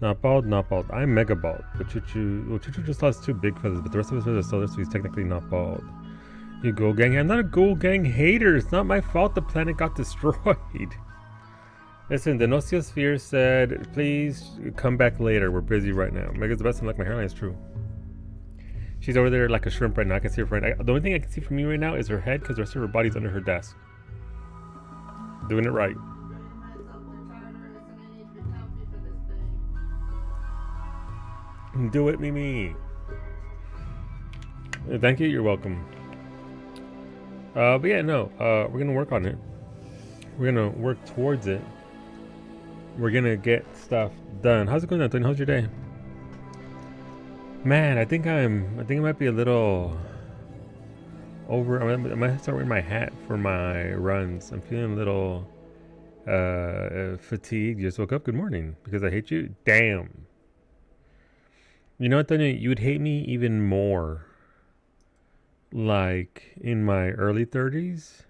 Not bald, not bald. I'm mega bald. But Chuchu just lost 2 big feathers, but the rest of his feathers are still there, so he's technically not bald. You Ghoul Gang? I'm not a Ghoul Gang hater. It's not my fault the planet got destroyed. Listen, the Nosciosphere said, please come back later. We're busy right now. Mega's the best, and like my hairline is true. She's over there like a shrimp right now. I can see her friend. The only thing I can see from me right now is her head, because the rest of her body's under her desk. Doing it right. Do it, Mimi. Thank you. You're welcome. But yeah, no. We're gonna work on it. We're gonna work towards it. We're gonna get stuff done. How's it going, Antonio? How's your day? Man, I think I might be a little over. I might start wearing my hat for my runs. I'm feeling a little fatigued. You just woke up. Good morning. Because I hate you. Damn. You know what, Antonio? You would hate me even more, like in my early 30s,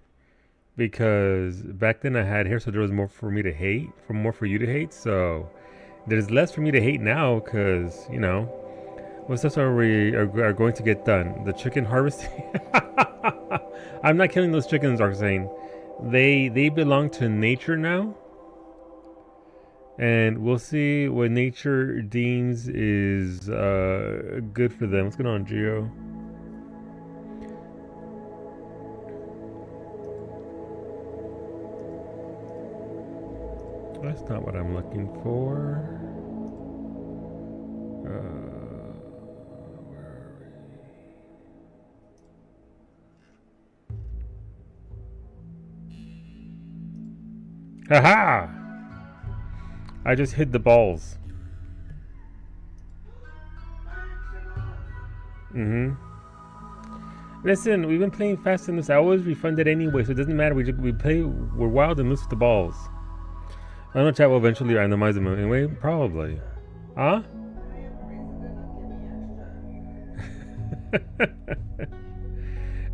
because back then I had hair, so there was more for me to hate, more for you to hate. So there's less for me to hate now, because you know, what stuff are we are going to get done? The chicken harvesting. I'm not killing those chickens, Arcane. They belong to nature now. And we'll see what nature deems is good for them. What's going on, Gio? That's not what I'm looking for. Where are we? Haha! I just hid the balls. Listen, we've been playing fast and loose. I always refund it anyway, so it doesn't matter. We play. We're wild and loose with the balls. I don't know, chat will eventually randomize them anyway. Probably. Huh?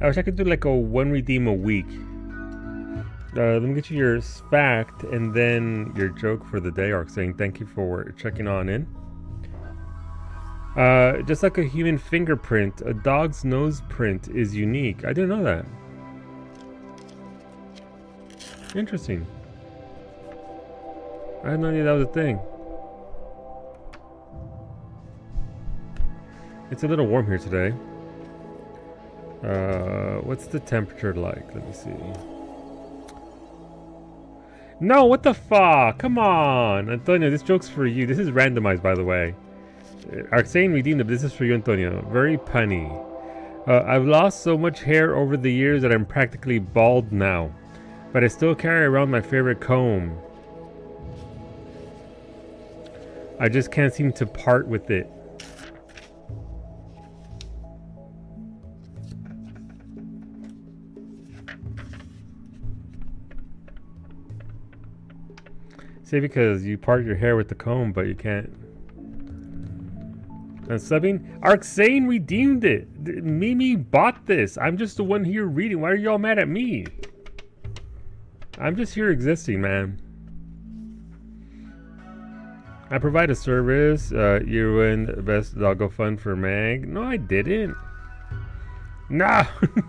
I wish I could do like a 1 redeem a week. Let me get you your fact and then your joke for the day, Arc, saying thank you for checking on in. Just like a human fingerprint, a dog's nose print is unique. I didn't know that. Interesting. I had no idea that was a thing. It's a little warm here today. What's the temperature like? Let me see. No, what the fuck? Come on, Antonio, this joke's for you. This is randomized, by the way. Arcane redeemed it, but this is for you, Antonio. Very punny. I've lost so much hair over the years that I'm practically bald now. But I still carry around my favorite comb. I just can't seem to part with it. Say because you part your hair with the comb, but you can't. And subbing? Arcane redeemed it. Mimi bought this. I'm just the one here reading. Why are y'all mad at me? I'm just here existing, man. I provide a service. You win best doggo fun for Mag. No, I didn't. No,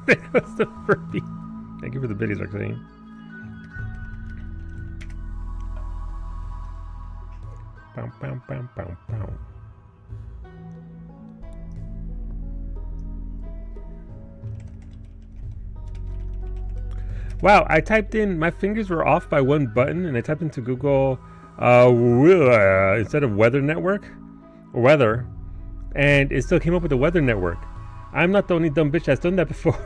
that was the Furby. Thank you for the biddies, Arcane. Pow, pow, pow, pow, pow. Wow, I typed in, my fingers were off by 1 button, and I typed into Google instead of Weather Network, or Weather, and it still came up with the Weather Network. I'm not the only dumb bitch that's done that before.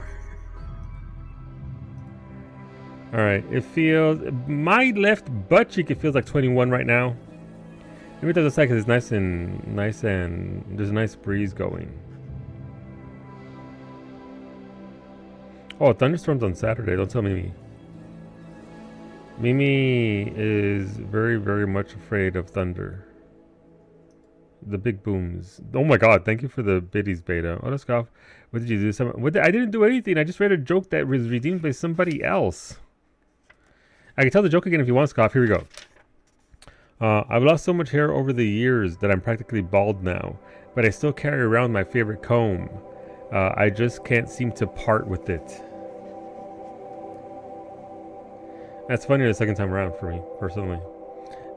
Alright, it feels, my left butt cheek, it feels like 21 right now. Maybe it doesn't say because it's nice and there's a nice breeze going. Oh, thunderstorms on Saturday. Don't tell Mimi. Mimi is very, very much afraid of thunder. The big booms. Oh my god, thank you for the biddies beta. Oh, let's go off. What did you do? I didn't do anything. I just read a joke that was redeemed by somebody else. I can tell the joke again if you want, Scoff. Here we go. I've lost so much hair over the years that I'm practically bald now, but I still carry around my favorite comb. I just can't seem to part with it. That's funnier the second time around for me, personally.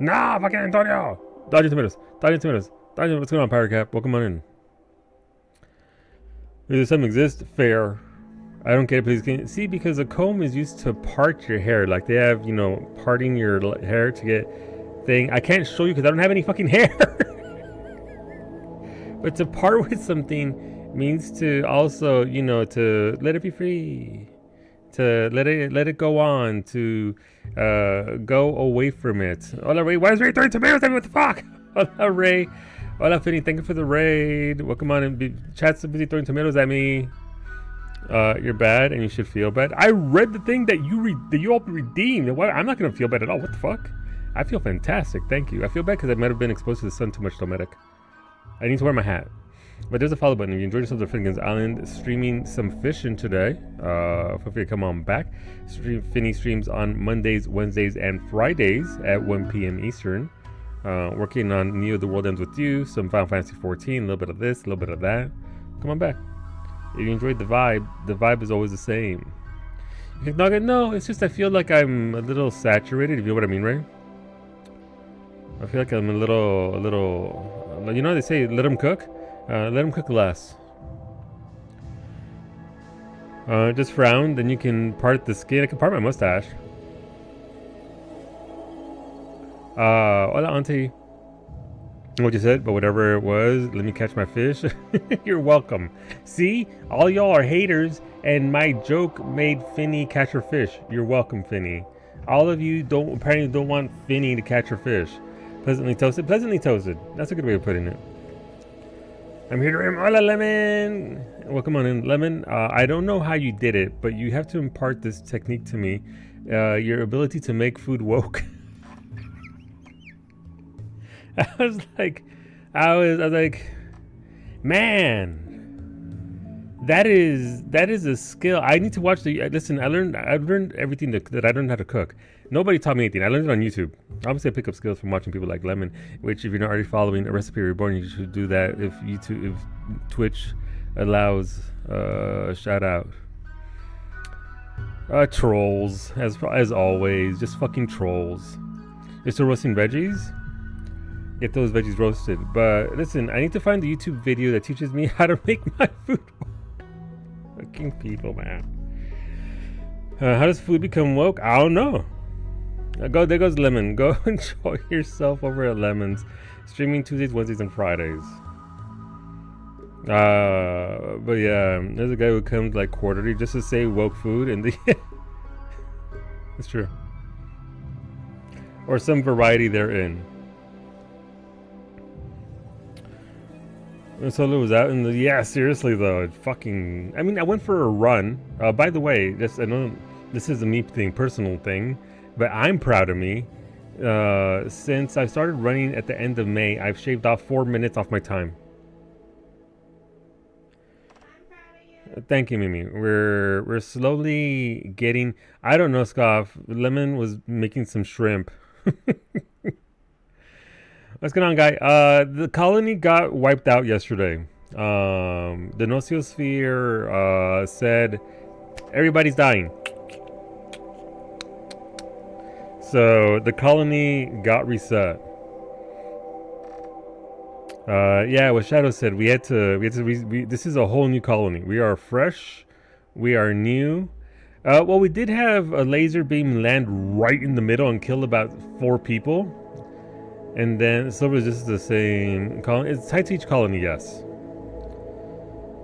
Nah, fucking Antonio! Dodging tomatoes. What's going on, Pirate Cap? Welcome on in. Does something exist? Fair. I don't get it, please. Can you see, because a comb is used to part your hair. Like, they have, you know, parting your hair to get thing. I can't show you because I don't have any fucking hair. But to part with something means to also, you know, to let it be free. To let it go on. To go away from it. Hola, Ray. Why is Ray throwing tomatoes at me? What the fuck? Hola, Ray. Hola, Finny. Thank you for the raid. Welcome on and chat's so busy throwing tomatoes at me. You're bad and you should feel bad. I read the thing that you all redeemed. I'm not gonna feel bad at all. What the fuck? I feel fantastic. Thank you. I feel bad because I might have been exposed to the sun too much, Domedic. I need to wear my hat. But there's a follow button. If you enjoyed yourself at Finnegan's Island, streaming some fishing today. Feel free to come on back. Finny streams on Mondays, Wednesdays, and Fridays at 1 p.m. Eastern. Working on Neo The World Ends With You, some Final Fantasy 14, a little bit of this, a little bit of that. Come on back. If you enjoyed the vibe is always the same. You think, Nugget? No, it's just I feel like I'm a little saturated, if you know what I mean, right? I feel like I'm a little, you know, they say let them cook. Let them cook less. Just frown, then you can part the skin. I can part my mustache. Hola, auntie. What you said, but whatever it was, let me catch my fish. You're welcome. See, all y'all are haters, and my joke made Finny catch her fish. You're welcome, Finny. All of you apparently don't want Finny to catch her fish. Pleasantly toasted. Pleasantly toasted. That's a good way of putting it. I'm here to rim. Hola, Lemon. Welcome on in, Lemon. I don't know how you did it, but you have to impart this technique to me. Your ability to make food woke. I was like, man, that is a skill. I need to watch listen. I learned everything that I learned how to cook. Nobody taught me anything. I learned it on YouTube. Obviously, I pick up skills from watching people like Lemon. Which, if you're not already following A Recipe Reborn, you should do that. If Twitch allows shout out. Trolls as always, just fucking trolls. You're still roasting veggies. Get those veggies roasted. But listen, I need to find the YouTube video that teaches me how to make my food. Fucking people, man. How does food become woke? I don't know. There goes Lemon. Go enjoy yourself over at Lemon's. Streaming Tuesdays, Wednesdays, and Fridays. But yeah, there's a guy who comes like quarterly just to say woke food, and it's true. Or some variety therein. Solo was out in the seriously though, I mean, I went for a run. By the way, I know this is a me thing, personal thing, but I'm proud of me. Since I started running at the end of May, I've shaved off 4 minutes off my time. Thank you, Mimi. We're slowly getting. I don't know, Scoff. Lemon was making some shrimp. What's going on, guy? The colony got wiped out yesterday. The Nosciosphere said everybody's dying. So the colony got reset. Yeah, what Shadow said, we had to this is a whole new colony. We are fresh. We are new. Well, we did have a laser beam land right in the middle and kill about 4 people. And then Silver is just the same colony. It's tied to each colony, yes.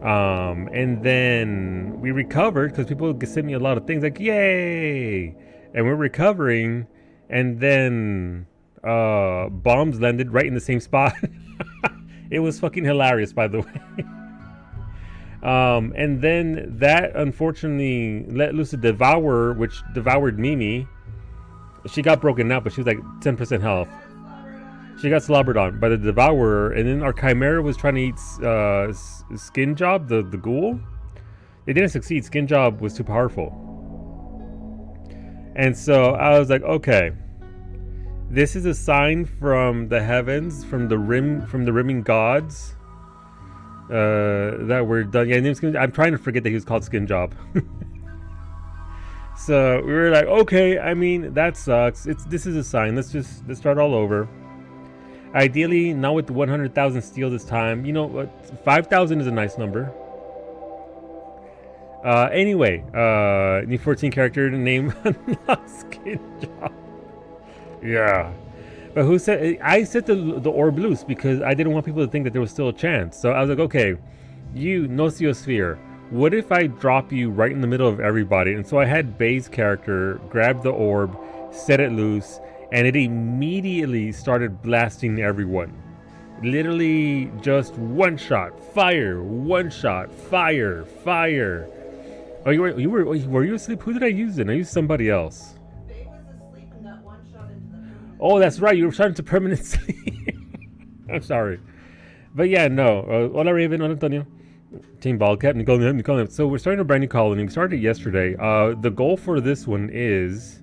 And then we recovered because people sent me a lot of things like, yay! And we're recovering, and then bombs landed right in the same spot. It was fucking hilarious, by the way. And then that unfortunately let loose a devourer, which devoured Mimi. She got broken out, but she was like 10% health. She got slobbered on by the devourer, and then our chimera was trying to eat Skin Job, the ghoul. They didn't succeed. Skin Job was too powerful. And so I was like, okay, This is a sign from the heavens, from the rimming gods. That we're done. Yeah, I'm trying to forget that he was called Skin Job. So we were like, okay, I mean, that sucks. This is a sign. Let's start all over. Ideally, not with 100,000 steel this time. You know what? 5,000 is a nice number. Anyway, new 14 character name Skin Job. Yeah. But who said? I set the orb loose because I didn't want people to think that there was still a chance. So I was like, okay, you Nosciosphere, what if I drop you right in the middle of everybody? And so I had Bay's character grab the orb, set it loose, and it immediately started blasting everyone. Literally just one shot, fire, one shot, fire, fire. Oh, were you asleep? Who did I use then? I used somebody else. Bay was asleep and got one shot into the permanent. Oh, that's right. You were shot into permanent sleep. I'm sorry. But yeah, no. Hola, Raven. Hola, Antonio. Team Baldcat. Nicole. So we're starting a brand new colony. We started yesterday. The goal for this one is...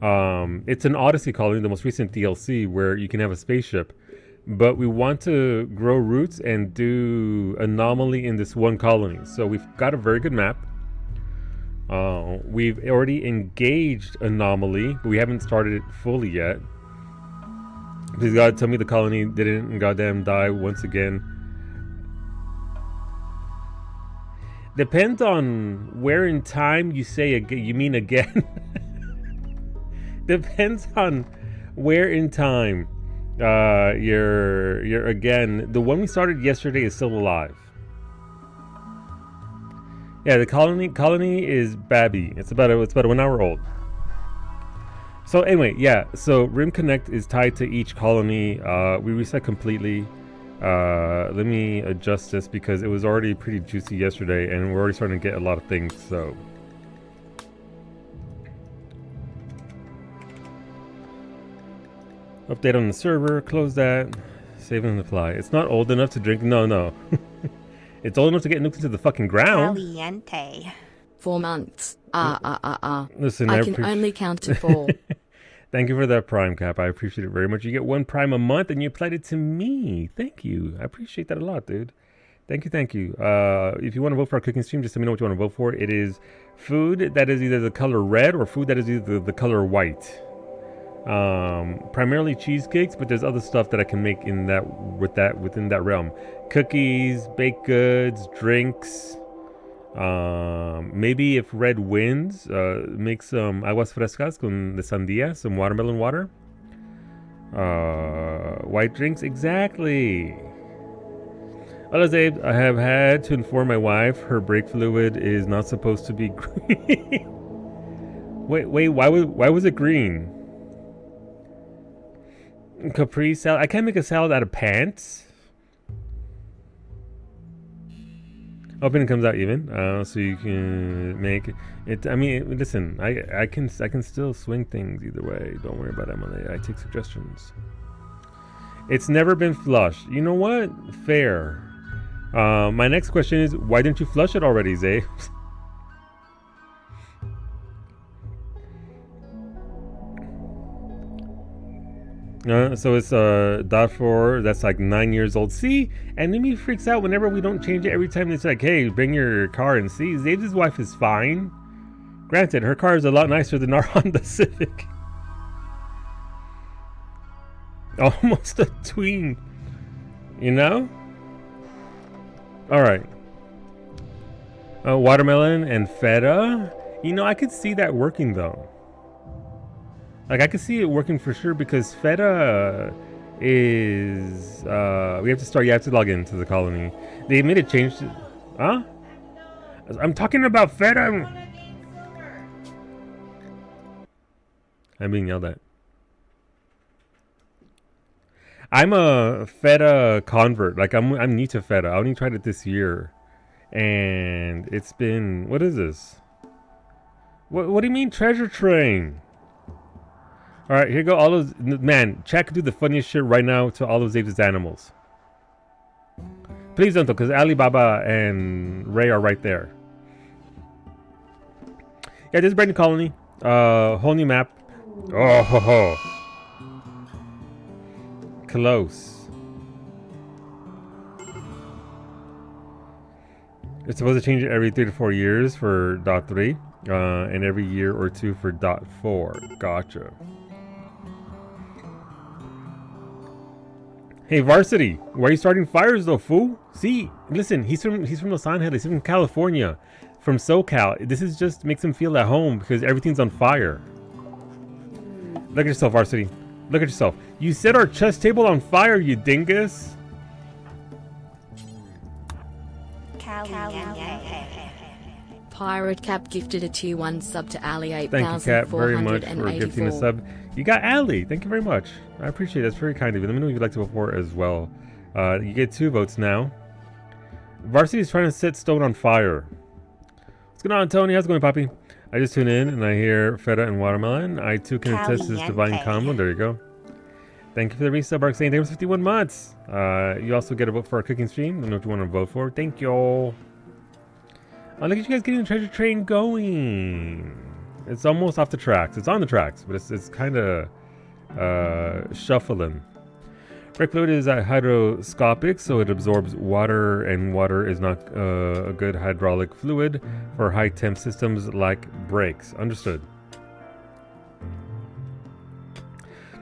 it's an Odyssey colony, the most recent DLC, where you can have a spaceship. But we want to grow roots and do anomaly in this one colony. So we've got a very good map. We've already engaged anomaly, but we haven't started it fully yet. Please God, tell me the colony didn't goddamn die once again. Depends on where in time you say you mean again. Depends on where in time you're again. The one we started yesterday is still alive. Yeah, the colony is Babby. It's about 1 hour old. So anyway, yeah. So Rim Connect is tied to each colony. We reset completely. Let me adjust this because it was already pretty juicy yesterday, and we're already starting to get a lot of things. So update on the server. Close that. Save on the fly. It's not old enough to drink. No. It's old enough to get nuked into the fucking ground. Caliente. 4 months. Listen, I can only count to 4. Thank you for that Prime, Cap. I appreciate it very much. You get 1 Prime a month, and you applied it to me. Thank you. I appreciate that a lot, dude. Thank you. If you want to vote for our cooking stream, just let me know what you want to vote for. It is food that is either the color red or food that is either the color white. Primarily cheesecakes, but there's other stuff that I can make within that realm. Cookies, baked goods, drinks. Maybe if red wins, make some aguas frescas con de sandía, some watermelon water. White drinks, exactly. Hola, Zabe. I have had to inform my wife her brake fluid is not supposed to be green. wait, why was it green? Capri salad. I can't make a salad out of pants. Hoping it comes out even, so you can make it. I mean, listen, I can still swing things either way. Don't worry about Emily. I take suggestions. It's never been flushed. You know what? Fair. My next question is, why didn't you flush it already, Zay? So it's .4 that's like 9 years old. See, and Mimi freaks out whenever we don't change it. Every time it's like, hey, bring your car and see. Zave's wife is fine. Granted, her car is a lot nicer than our Honda Civic. Almost a tween, you know. All right. Watermelon and feta. You know, I could see that working though. Like, I could see it working for sure because feta is... we have to start... You have to log into the colony. They made a change to... Huh? I'm talking about feta. I'm being yelled at. I'm a feta convert. Like, I'm new to feta. I only tried it this year. And it's been... What is this? What do you mean treasure train? All right, here go all those. Man, Chat could do the funniest shit right now to all of Zave's animals. Please don't, though, because Alibaba and Ray are right there. Yeah, this is brand new colony. Whole new map. Oh ho ho. close. It's supposed to change it every 3 to 4 years for dot 3, and every year or 2 for dot 4. Gotcha. Hey Varsity, why are you starting fires though, fool? See, listen, he's from Los Angeles, he's from California, from SoCal. This is just makes him feel at home because everything's on fire. Look at yourself, Varsity. Look at yourself. You set our chess table on fire, you dingus. Pirate Cap gifted a tier 1 sub to Ali Thank you, Cap, very much for gifting a 8484. sub. You got Ali. Thank you very much. I appreciate it. That's very kind of you. Let me know if you'd like to vote for it as well. You get 2 votes now. Varsity is trying to set Stone on fire. What's going on, Tony? How's it going, Poppy? I just tune in and I hear feta and watermelon. I too can attest to this divine combo. There you go. Thank you for the resub, Arc saying thanks for 51 months. You also get a vote for our cooking stream. Let me know what you want to vote for. Thank you all. Oh, look at you guys getting the treasure train going. It's almost off the tracks. It's on the tracks, but it's kind of shuffling. Brake fluid is hydroscopic, so it absorbs water, and water is not a good hydraulic fluid for high temp systems like brakes. Understood.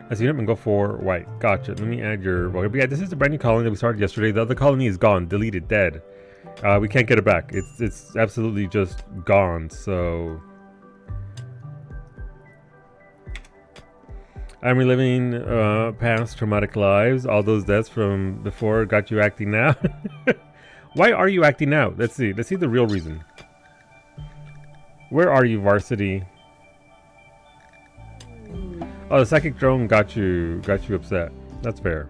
Let's unit and go for white. Gotcha. Let me add your vote. But yeah, this is the brand new colony that we started yesterday. The other colony is gone, deleted, dead. We can't get it back. It's absolutely just gone. So I'm reliving past traumatic lives. All those deaths from before got you acting now. Why are you acting now? Let's see. Let's see the real reason. Where are you, Varsity? Oh, the psychic drone got you upset. That's fair.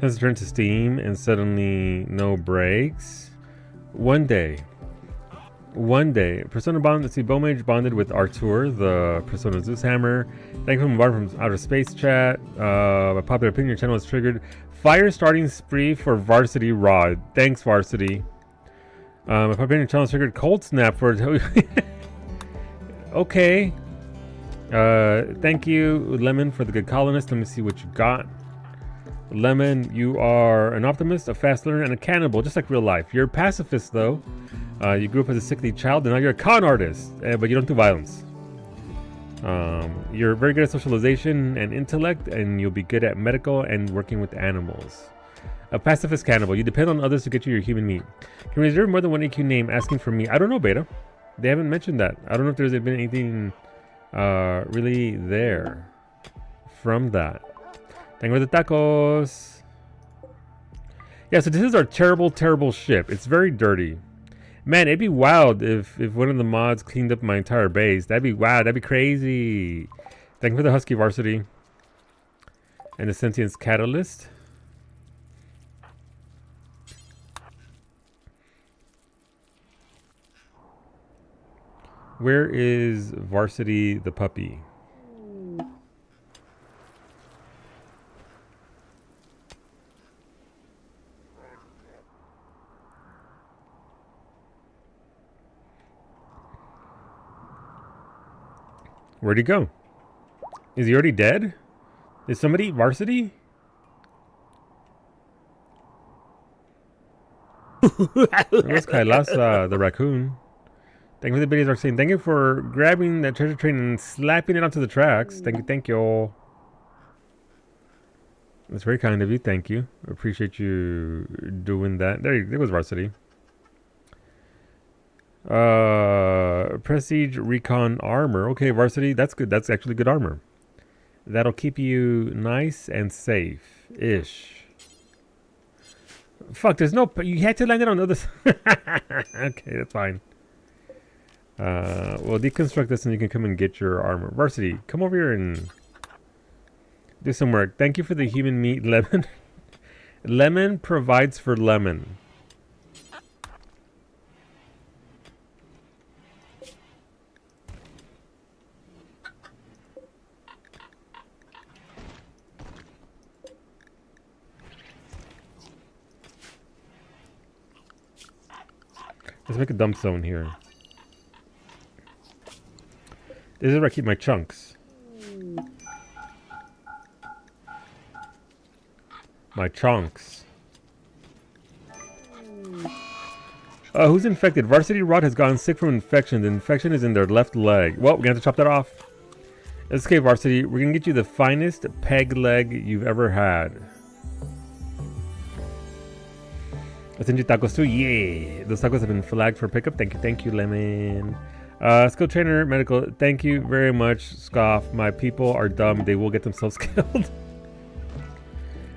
Let's turn to Steam and suddenly no brakes. One day, Persona bond. Let's see, Bowmage bonded with Artur, the Persona Zeus Hammer. Thank you from outer space chat. A popular opinion channel was triggered. Fire starting spree for Varsity Rod. Thanks, Varsity. A popular opinion channel was triggered. Cold snap for. Okay. Thank you, Lemon, for the good colonist. Let me see what you got. Lemon, you are an optimist, a fast learner, and a cannibal, just like real life. You're a pacifist, though. You grew up as a sickly child, and now you're a con artist, but you don't do violence. You're very good at socialization and intellect, and you'll be good at medical and working with animals. A pacifist cannibal. You depend on others to get you your human meat. Can reserve more than one AQ name asking for me. I don't know, Beta. They haven't mentioned that. I don't know if there's been anything really there from that. Thank you for the tacos. Yeah, so this is our terrible, terrible ship. It's very dirty. Man, it'd be wild if one of the mods cleaned up my entire base. That'd be wild. That'd be crazy. Thank you for the Husky Varsity. And the Sentience Catalyst. Where is Varsity the puppy? Where'd he go? Is he already dead? Is somebody eat Varsity? Where's Kailasa, the raccoon? Thank you for the videos, Arcane. Thank you for grabbing that treasure train and slapping it onto the tracks. Thank you all. That's very kind of you. Thank you. I appreciate you doing that. There goes Varsity. Prestige Recon Armor. Okay, Varsity, that's good. That's actually good armor. That'll keep you nice and safe-ish. Fuck, there's no... You had to land it on the other side. Okay, that's fine. We'll deconstruct this and you can come and get your armor. Varsity, come over here and do some work. Thank you for the human meat, Lemon. Lemon provides for lemon. Let's make a dump zone here. This is where I keep my chunks. My chunks. Who's infected? Varsity Rod has gotten sick from infection. The infection is in their left leg. Well, we're gonna have to chop that off. It's okay, Varsity. We're gonna get you the finest peg leg you've ever had. I'll send you tacos too. Yeah, those tacos have been flagged for pickup. Thank you, Lemon. Skill trainer, medical. Thank you very much, Scoff. My people are dumb. They will get themselves killed.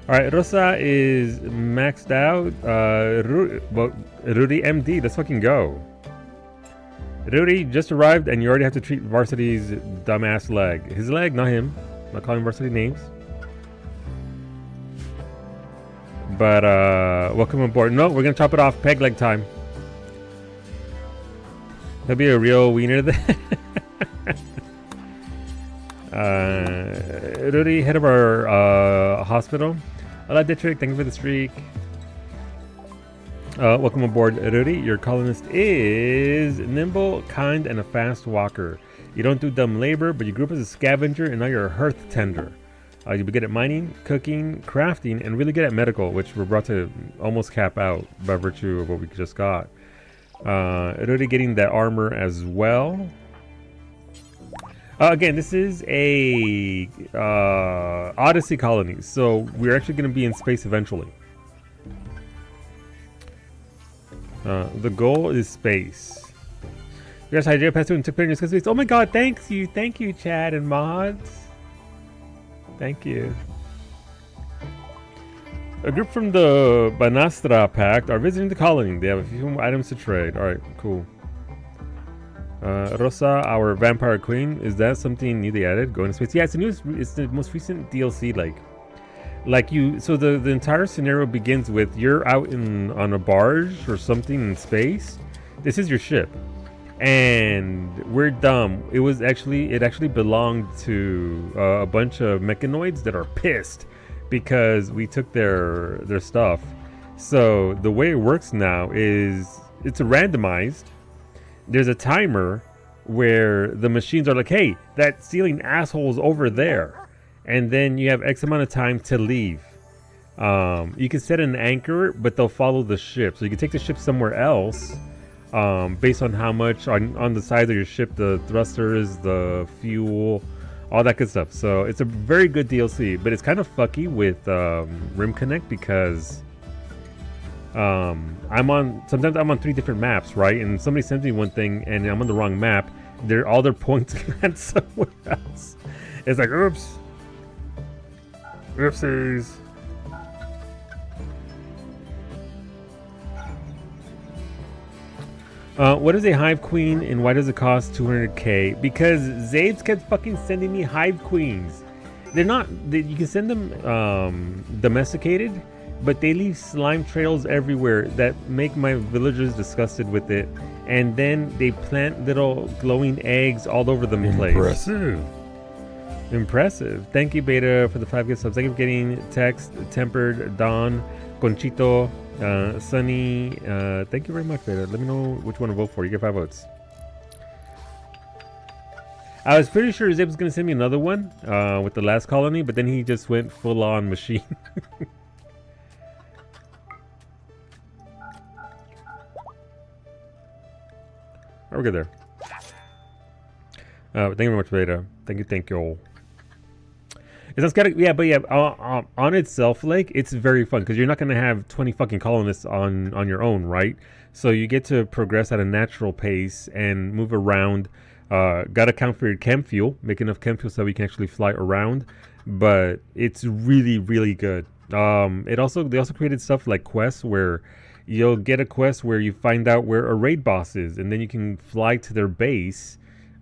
All right, Rosa is maxed out. Rudy MD, let's fucking go. Rudy just arrived and you already have to treat Varsity's dumbass leg. His leg, not him. I'm not calling Varsity names. But welcome aboard. No, we're gonna chop it off. Peg leg time. He'll be a real wiener then. Rudy, head of our hospital. Hola, Dietrich. Thank you for the streak. Welcome aboard, Rudy. Your colonist is nimble, kind, and a fast walker. You don't do dumb labor, but you grew up as a scavenger, and now you're a hearth tender. You'll be good at mining, cooking, crafting, and really good at medical, which we're brought to almost cap out by virtue of what we just got. Rudy getting that armor as well. Again, this is a Odyssey colony, so we're actually going to be in space eventually. The goal is space. Yes, I passed through and took pictures of space. Oh my god, thank you, Chad and mods. Thank you. A group from the Banastra Pact are visiting the colony. They have a few items to trade. Alright, cool. Rosa, our vampire queen, is that something new they added? Going to space? Yeah, it's the most recent DLC. Like you. So the entire scenario begins with you're out on a barge or something in space. This is your ship, and we're dumb. It actually belonged to a bunch of mechanoids that are pissed because we took their stuff. So the way it works now is it's randomized. There's a timer where the machines are like, hey, that ceiling asshole's over there. And then you have X amount of time to leave. You can set an anchor, but they'll follow the ship. So you can take the ship somewhere else based on how much on the sides of your ship, the thrusters, the fuel, all that good stuff. So it's a very good DLC, but it's kind of fucky with Rim Connect because sometimes I'm on 3 different maps, right? And somebody sends me one thing and I'm on the wrong map. All their points land somewhere else. It's like, oops. Oopsies. What is a hive queen and why does it cost 200k? Because Zabes kept fucking sending me hive queens. You can send them domesticated, but they leave slime trails everywhere that make my villagers disgusted with it. And then they plant little glowing eggs all over the place. Impressive. Thank you, Beta, for the 5 gift subs. Thank you for getting text, Tempered, Dawn, Conchito, Sunny. Thank you very much, Beta. Let me know which one to vote for. You get 5 votes. I was pretty sure Zip was going to send me another one with the last colony, but then he just went full-on machine. We're good there. Thank you very much, Beta. Thank you. It's not yeah, but yeah, on itself, like, it's very fun because you're not gonna have 20 fucking colonists on your own, right? So you get to progress at a natural pace and move around. Gotta count for your chem fuel, make enough chem fuel so we can actually fly around. But it's really, really good. They also created stuff like quests where you'll get a quest where you find out where a raid boss is, and then you can fly to their base.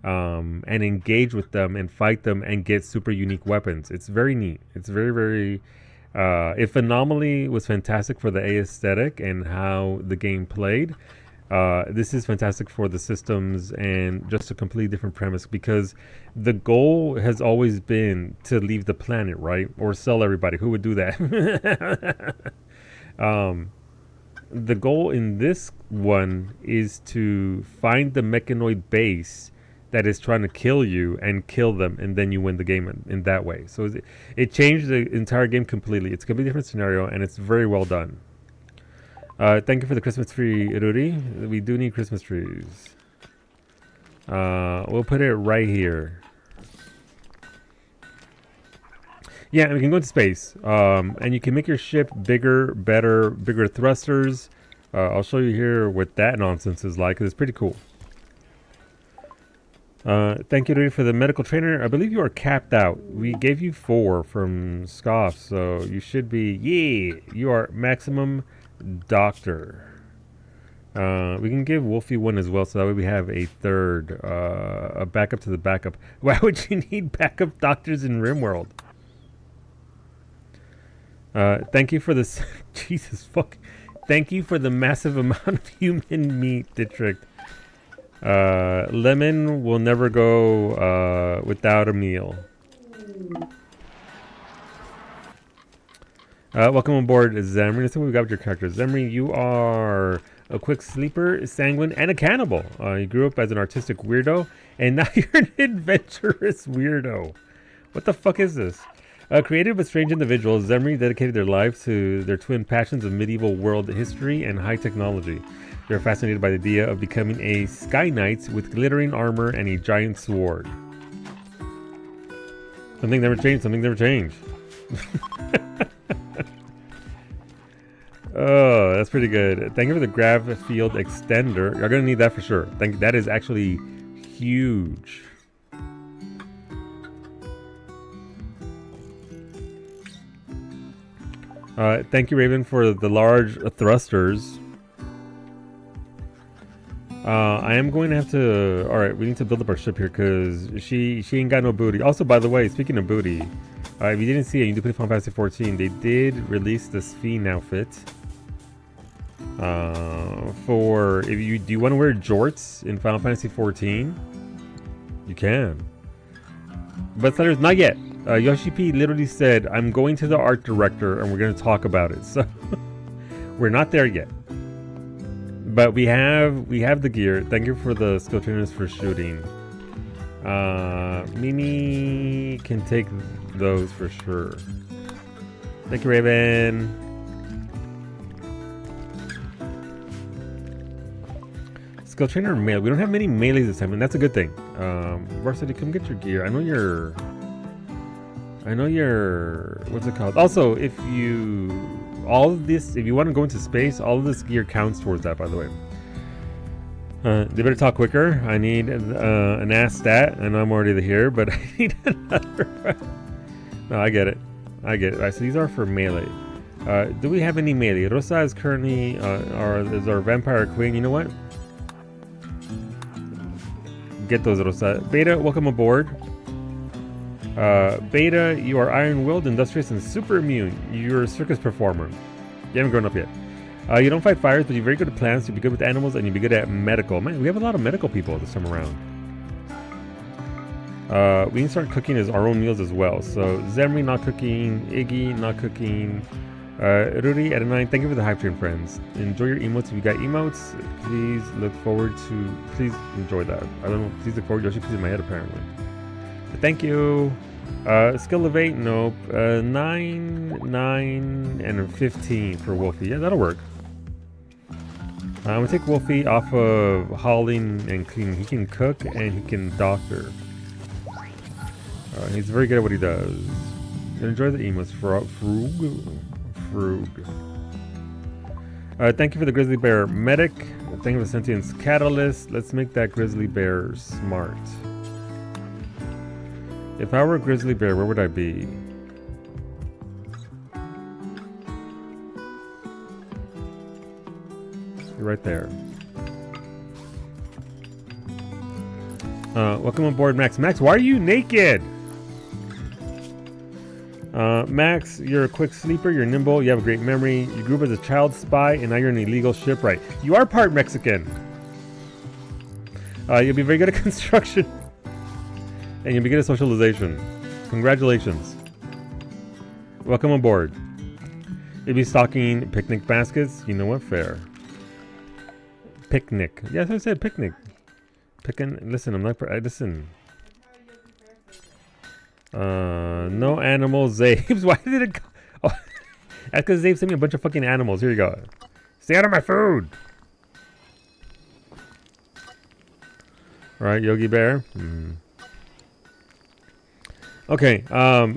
And engage with them and fight them and get super unique weapons. It's very neat. It's very, very... if Anomaly was fantastic for the aesthetic and how the game played, this is fantastic for the systems and just a completely different premise because the goal has always been to leave the planet, right? Or sell everybody. Who would do that? The goal in this one is to find the mechanoid base that is trying to kill you and kill them, and then you win the game in that way. So it changed the entire game completely. It's a completely different scenario, and it's very well done. Thank you for the Christmas tree, Iruri. We do need Christmas trees. We'll put it right here. Yeah, we can go into space. And you can make your ship bigger, better, bigger thrusters. I'll show you here what that nonsense is like, 'cause it's pretty cool. Thank you, Iruri, for the medical trainer. I believe you are capped out. We gave you 4 from Scoff, so you should be... Yeah! You are maximum doctor. We can give Wolfie 1 as well, so that way we have a third, a backup to the backup. Why would you need backup doctors in RimWorld? Thank you for this. Jesus fuck. Thank you for the massive amount of human meat, Dietrich. Lemon will never go without a meal. Welcome on board, Zemri. Let's see what we got with your character. Zemri, you are a quick sleeper, sanguine, and a cannibal. You grew up as an artistic weirdo, and now you're an adventurous weirdo. What the fuck is this? Creative but strange individuals, Zemri dedicated their lives to their twin passions of medieval world history and high technology. They're fascinated by the idea of becoming a sky knight with glittering armor and a giant sword. Something never changed. Something never changed. Oh, that's pretty good. Thank you for the grav field extender. You're gonna need that for sure. That is actually huge. Thank you, Raven, for the large thrusters. I am going to have to... Alright, we need to build up our ship here because she ain't got no booty. Also, by the way, speaking of booty, if you didn't see it, you do play Final Fantasy 14. They did release the Sphene outfit. For... Do you want to wear jorts in Final Fantasy 14? You can. But there's not yet. Yoshi P literally said, I'm going to the art director and we're going to talk about it. So, we're not there yet. But we have the gear. Thank you for the skill trainers for shooting. Mimi can take those for sure. Thank you, Raven. Skill trainer melee. We don't have many melees this time, and that's a good thing. Varsity, come get your gear. I know you're... What's it called? Also, if you... All of this, if you want to go into space, all of this gear counts towards that, by the way. They better talk quicker. I need an ass stat, and I'm already here, but I need another. No, I get it. Alright, so these are for melee. Do we have any melee? Rosa is currently is our vampire queen. You know what? Get those, Rosa. Beta, welcome aboard. Beta, you are iron-willed, industrious, and super immune. You're a circus performer. You haven't grown up yet. You don't fight fires, but you're very good at plants. You'll be good with animals, and you'll be good at medical. Man, we have a lot of medical people this time around. We can start cooking as our own meals as well. So, Zemri not cooking, Iggy not cooking, Ruri at a 9. Thank you for the hype train, friends. Enjoy your emotes. If you got emotes, please look forward to... Please enjoy that. I don't know. Please look forward. Yoshi, please in my head, apparently. Thank you. Skill of 8, nope. 9, 9, and 15 for Wolfie. Yeah, that'll work. I'm gonna take Wolfie off of hauling and cleaning. He can cook and he can doctor. He's very good at what he does. Enjoy the emotes. Frug. Thank you for the grizzly bear medic. Thank you for the sentience catalyst. Let's make that grizzly bear smart. If I were a grizzly bear, where would I be? You're right there. Welcome aboard, Max. Max, why are you naked? Max, you're a quick sleeper, you're nimble, you have a great memory, you grew up as a child spy, and now you're an illegal shipwright. You are part Mexican. You'll be very good at construction. And you'll be good at socialization. Congratulations. Welcome aboard. You'll be stocking picnic baskets. You know what? Fair. Picnic. Yes, I said picnic. picking. Listen, I'm not. Listen. No animals, Zabes. Why did it go? Oh, that's because Zabe sent me a bunch of fucking animals. Here you go. Stay out of my food. All right, Yogi Bear. Okay.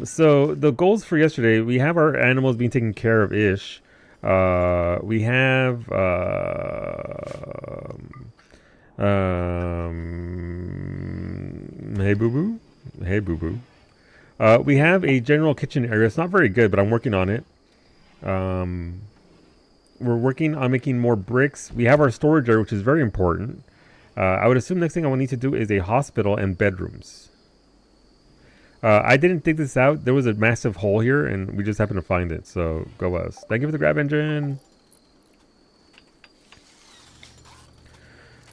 So the goals for yesterday, we have our animals being taken care of ish. We have hey boo boo. Hey boo boo. We have a general kitchen area. It's not very good, but I'm working on it. We're working on making more bricks. We have our storage area, which is very important. I would assume next thing I will need to do is a hospital and bedrooms. I didn't dig this out. There was a massive hole here, and we just happened to find it. So go us. Thank you for the grab engine.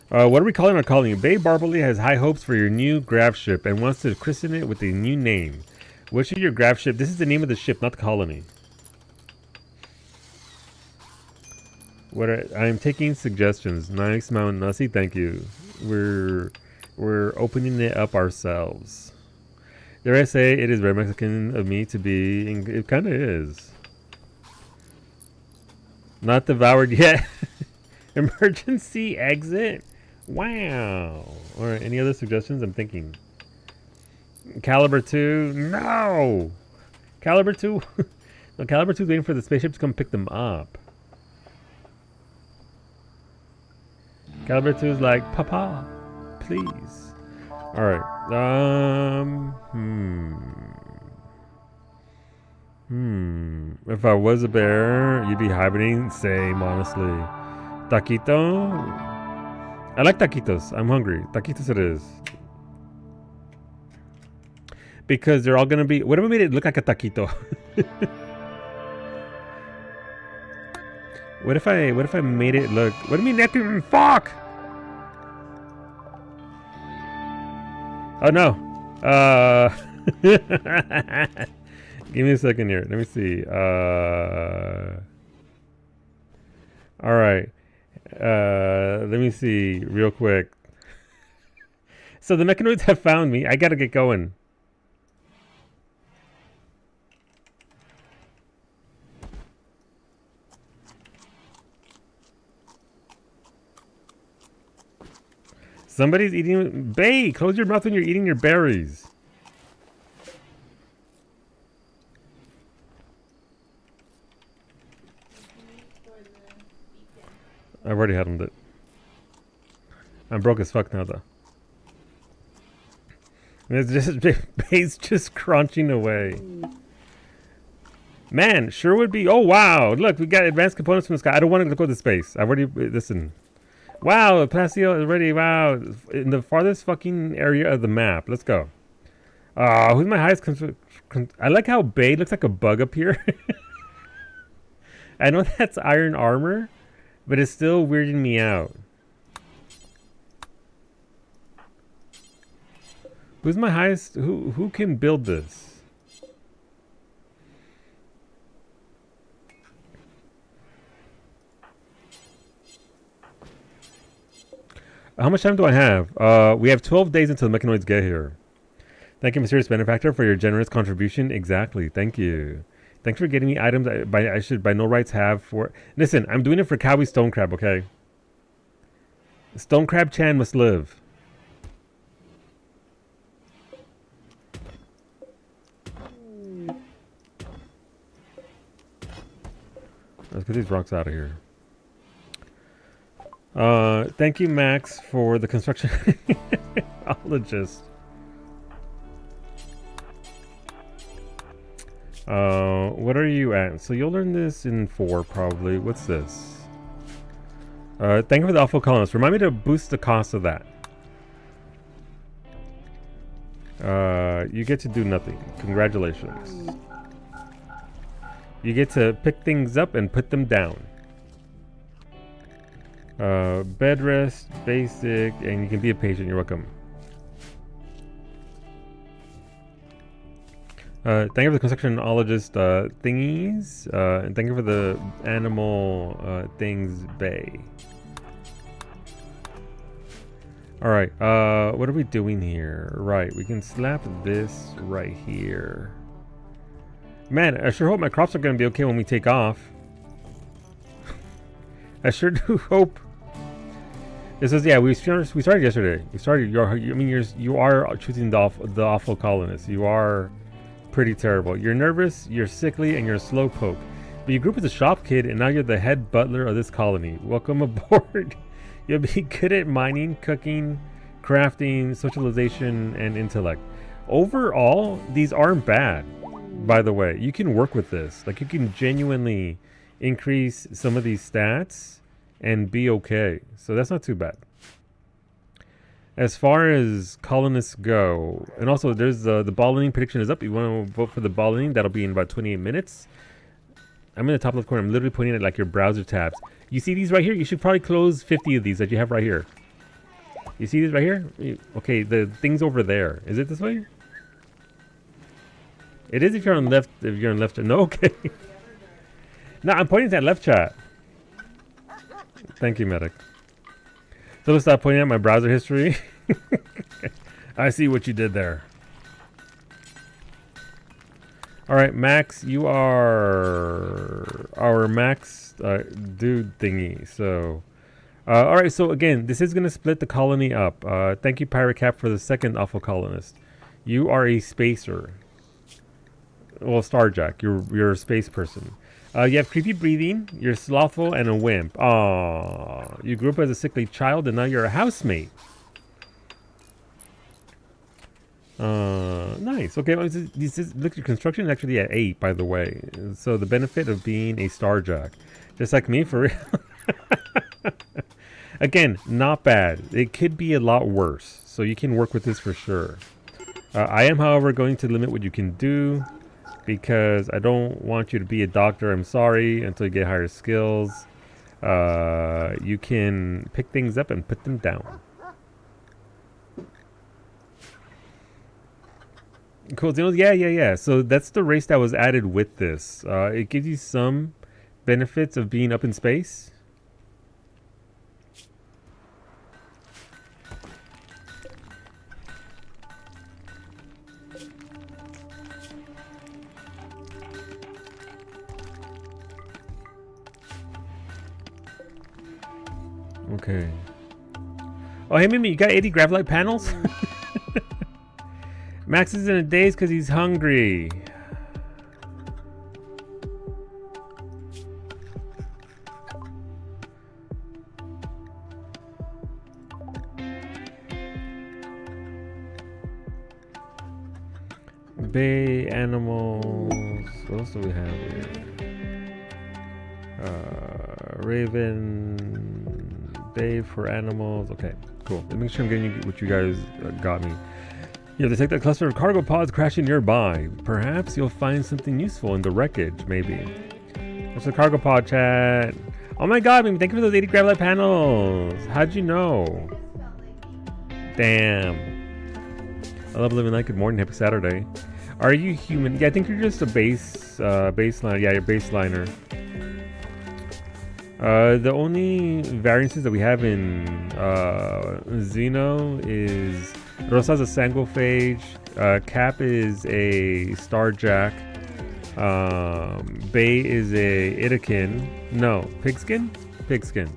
What are we calling our colony? Bay Barbley has high hopes for your new grav ship and wants to christen it with a new name. What should your grav ship? This is the name of the ship, not the colony. I am taking suggestions. Nice Mount Nussie, thank you. We're opening it up ourselves. Dare I say it is very Mexican of me to be? It kind of is. Not devoured yet. Emergency exit. Wow. All right. Any other suggestions? I'm thinking. Caliber 2. No. Caliber 2. No, Caliber 2 is waiting for the spaceship to come pick them up. Caliber 2 is like, Papa, please. All right. If I was a bear, you'd be hibernating. Same, honestly. Taquito. I like taquitos. I'm hungry. Taquitos it is. Because they're all gonna be. What if I made it look like a taquito? What if I made it look? What do you mean that can fuck? Oh no. Give me a second here. Let me see. All right. Let me see real quick. So the mechanoids have found me. I gotta get going. Somebody's eating. Bay, close your mouth when you're eating your berries. I've already had it. I'm broke as fuck now, though. It's just Bay's just crunching away. Man, sure would be. Oh wow! Look, we got advanced components from the sky. I don't want to go to space. I've already listen. Wow, Pasio is ready. Wow, in the farthest fucking area of the map. Let's go. Who's my highest? I like how Bay looks like a bug up here. I know that's iron armor, but it's still weirding me out. Who's my highest? Who can build this? How much time do I have? We have 12 days until the mechanoids get here. Thank you, Mysterious Benefactor, for your generous contribution. Exactly. Thank you. Thanks for getting me items I should by no rights have for... Listen, I'm doing it for Cowie Stone Crab, okay? Stone Crab Chan must live. Let's get these rocks out of here. Thank you, Max, for the construction ologist. What are you at? So you'll learn this in 4 probably. What's this? Thank you for the alpha columns. Remind me to boost the cost of that. You get to do nothing. Congratulations. You get to pick things up and put them down. Bed rest, basic, and you can be a patient. You're welcome. Thank you for the constructionologist thingies, and thank you for the animal things bay. All right. What are we doing here? Right. We can slap this right here. Man, I sure hope my crops are going to be okay when we take off. I sure do hope. This is, yeah, we started yesterday. We started, you are choosing the awful colonist. You are pretty terrible. You're nervous, you're sickly, and you're a slowpoke. But you grew up as a shop kid, and now you're the head butler of this colony. Welcome aboard. You'll be good at mining, cooking, crafting, socialization, and intellect. Overall, these aren't bad, by the way. You can work with this. Like, you can genuinely increase some of these stats and be okay. So that's not too bad. As far as colonists go, and also there's the ball inning prediction is up. You want to vote for the ball inning? That'll be in about 28 minutes. I'm in the top left corner. I'm literally pointing at like your browser tabs. You see these right here? You should probably close 50 of these that you have right here. You see these right here? Okay, the thing's over there. Is it this way? It is if you're on left. If you're on left, no. Okay. No, I'm pointing to that left chat. Thank you, medic. So let's stop pointing at my browser history. I see what you did there. All right, Max, you are our Max dude thingy. So, all right. So again, this is gonna split the colony up. Thank you, Pirate Cap, for the second awful colonist. You are a spacer. Well, Starjack, you're a space person. You have creepy breathing, you're slothful, and a wimp. Aww. You grew up as a sickly child, and now you're a housemate. Nice. Okay, well, look, your construction is actually at 8, by the way. So the benefit of being a Starjack. Just like me, for real. Again, not bad. It could be a lot worse. So you can work with this for sure. I am, however, going to limit what you can do, because I don't want you to be a doctor. I'm sorry, until you get higher skills. You can pick things up and put them down. Cool. Yeah. So that's the race that was added with this. It gives you some benefits of being up in space. Okay. Oh, hey, Mimi, you got 80 Gravlight panels? Max is in a daze because he's hungry. Bay animals. What else do we have here? Raven. Bay for animals. Okay, cool. Let me make sure I'm getting you what you guys got me. You have to take that cluster of cargo pods crashing nearby. Perhaps you'll find something useful in the wreckage, maybe. What's the cargo pod chat? Oh my god, Mimi, thank you for those 80 Gravlight panels. How'd you know? Damn. I love living like good morning, happy Saturday. Are you human? Yeah, I think you're just a baseline. Yeah, you're baseliner. The only variances that we have in Xeno is Rosa's a Sangophage, Cap is a Starjack, Bay is a Itakin. No, Pigskin? Pigskin.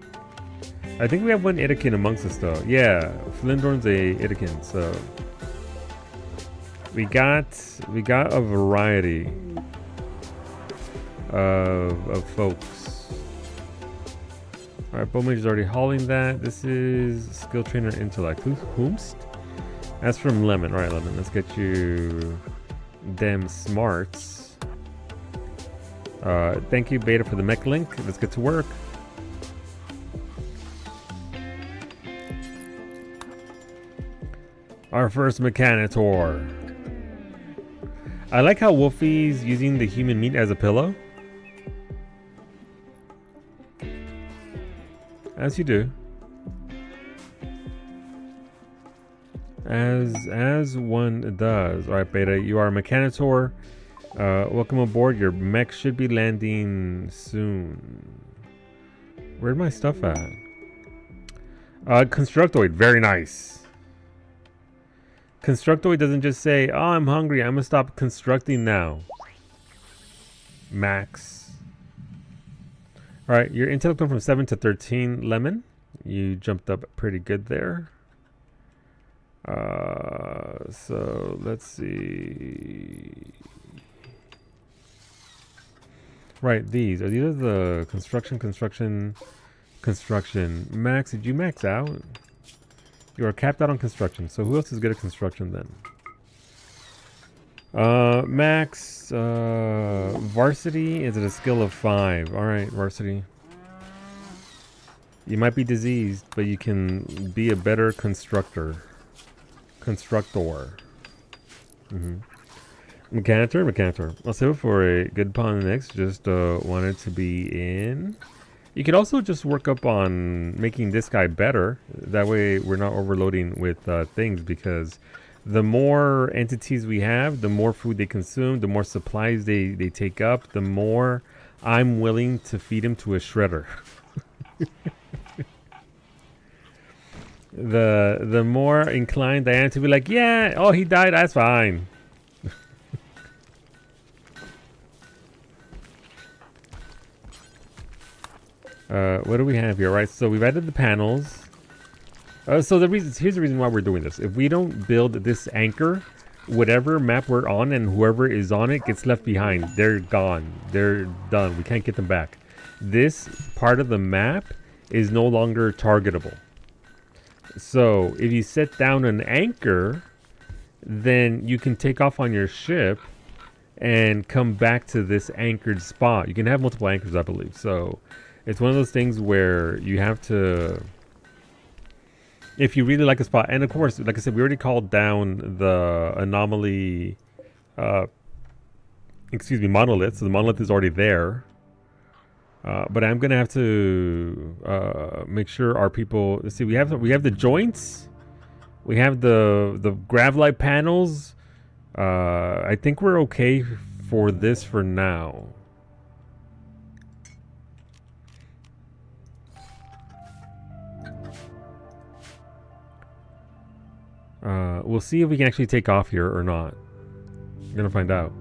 I think we have one Itakin amongst us though. Yeah, Flindorn's a Itakin, so we got a variety of folks. Alright, Bowmage is already hauling that. This is Skill Trainer Intellect. Who's whomst? That's from Lemon. Alright, Lemon, let's get you them smarts. Thank you, Beta, for the mech link. Let's get to work. Our first Mechanitor. I like how Wolfie's using the human meat as a pillow. As you do. As one does. Alright, Beta, you are a Mechanitor. Welcome aboard. Your mech should be landing soon. Where's my stuff at? Constructoid, very nice. Constructoid doesn't just say, oh, I'm hungry, I'm gonna stop constructing now. Max. Alright, your intellect went from 7 to 13, Lemon. You jumped up pretty good there. So let's see. Right, these are the construction. Max, did you max out? You are capped out on construction. So who else is good at construction then? Max, varsity is at a skill of 5. All right, varsity. You might be diseased, but you can be a better constructor. Mechanitor. I'll save it for a good pawn next. Just wanted to be in. You could also just work up on making this guy better. That way we're not overloading with things, because the more entities we have, the more food they consume, the more supplies they take up, the more I'm willing to feed him to a shredder. The more inclined I am to be like, yeah, oh, he died, that's fine. What do we have here? Right, so we've added the panels. Here's the reason why we're doing this. If we don't build this anchor, whatever map we're on and whoever is on it gets left behind. They're gone. They're done. We can't get them back. This part of the map is no longer targetable. So if you set down an anchor, then you can take off on your ship and come back to this anchored spot. You can have multiple anchors, I believe. So it's one of those things where you have to, if you really like a spot, and of course, like I said, we already called down the anomaly, monolith, so the monolith is already there. But I'm gonna have to make sure our people. Let's see, we have the joints, we have the gravlite panels. I think we're okay for this for now. We'll see if we can actually take off here or not. We're gonna find out.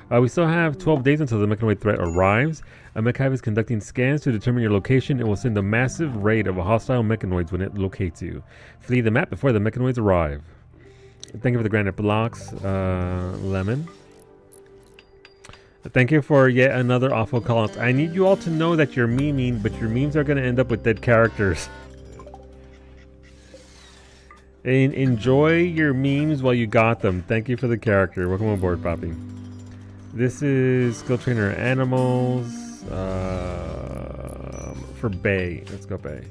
We still have 12 days until the mechanoid threat arrives. A mech hive is conducting scans to determine your location and will send a massive raid of hostile mechanoids when it locates you. Flee the map before the mechanoids arrive. Thank you for the granite blocks, Lemon. Thank you for yet another awful call-out. I need you all to know that you're memeing, but your memes are going to end up with dead characters. And enjoy your memes while you got them. Thank you for the character. Welcome aboard, Poppy. This is Skill Trainer Animals. For Bay. Let's go Bay.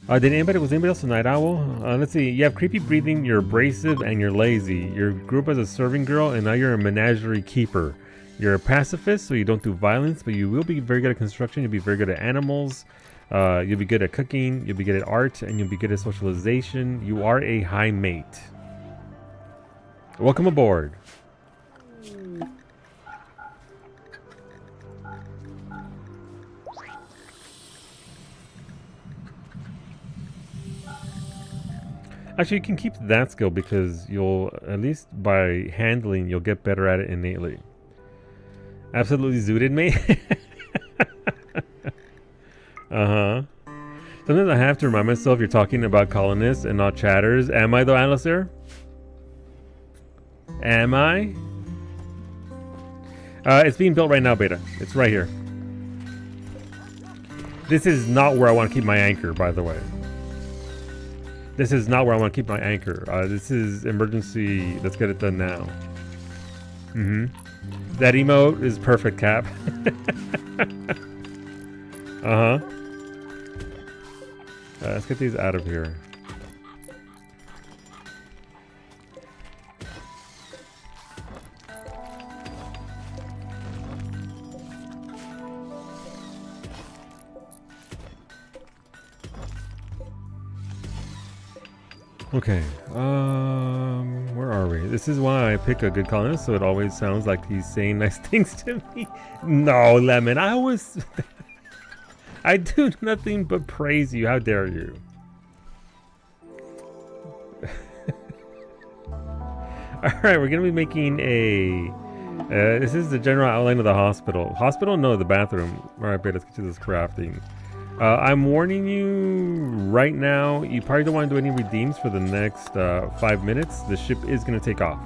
Was anybody else a night owl? Let's see. You have creepy breathing, you're abrasive, and you're lazy. You're group as a serving girl, and now you're a menagerie keeper. You're a pacifist, so you don't do violence, but you will be very good at construction. You'll be very good at animals. You'll be good at cooking. You'll be good at art, and you'll be good at socialization. You are a high mate. Welcome aboard. Actually, you can keep that skill because you'll, at least by handling, you'll get better at it innately. Absolutely zooted me. Uh-huh. Sometimes I have to remind myself you're talking about colonists and not chatters. Am I though, Alistair? Am I? It's being built right now, Beta. It's right here. This is not where I want to keep my anchor, by the way. This is not where I want to keep my anchor. This is emergency. Let's get it done now. Mm-hmm. That emote is perfect, Cap. Uh-huh. Let's get these out of here. Okay, where are we? This is why I pick a good colonist, so it always sounds like he's saying nice things to me. No, Lemon, I was... I do nothing but praise you. How dare you? Alright, we're gonna be making a... this is the general outline of the hospital. Hospital? No, the bathroom. Alright, babe, let's get to this crafting. I'm warning you right now, you probably don't want to do any redeems for the next 5 minutes. The ship is going to take off.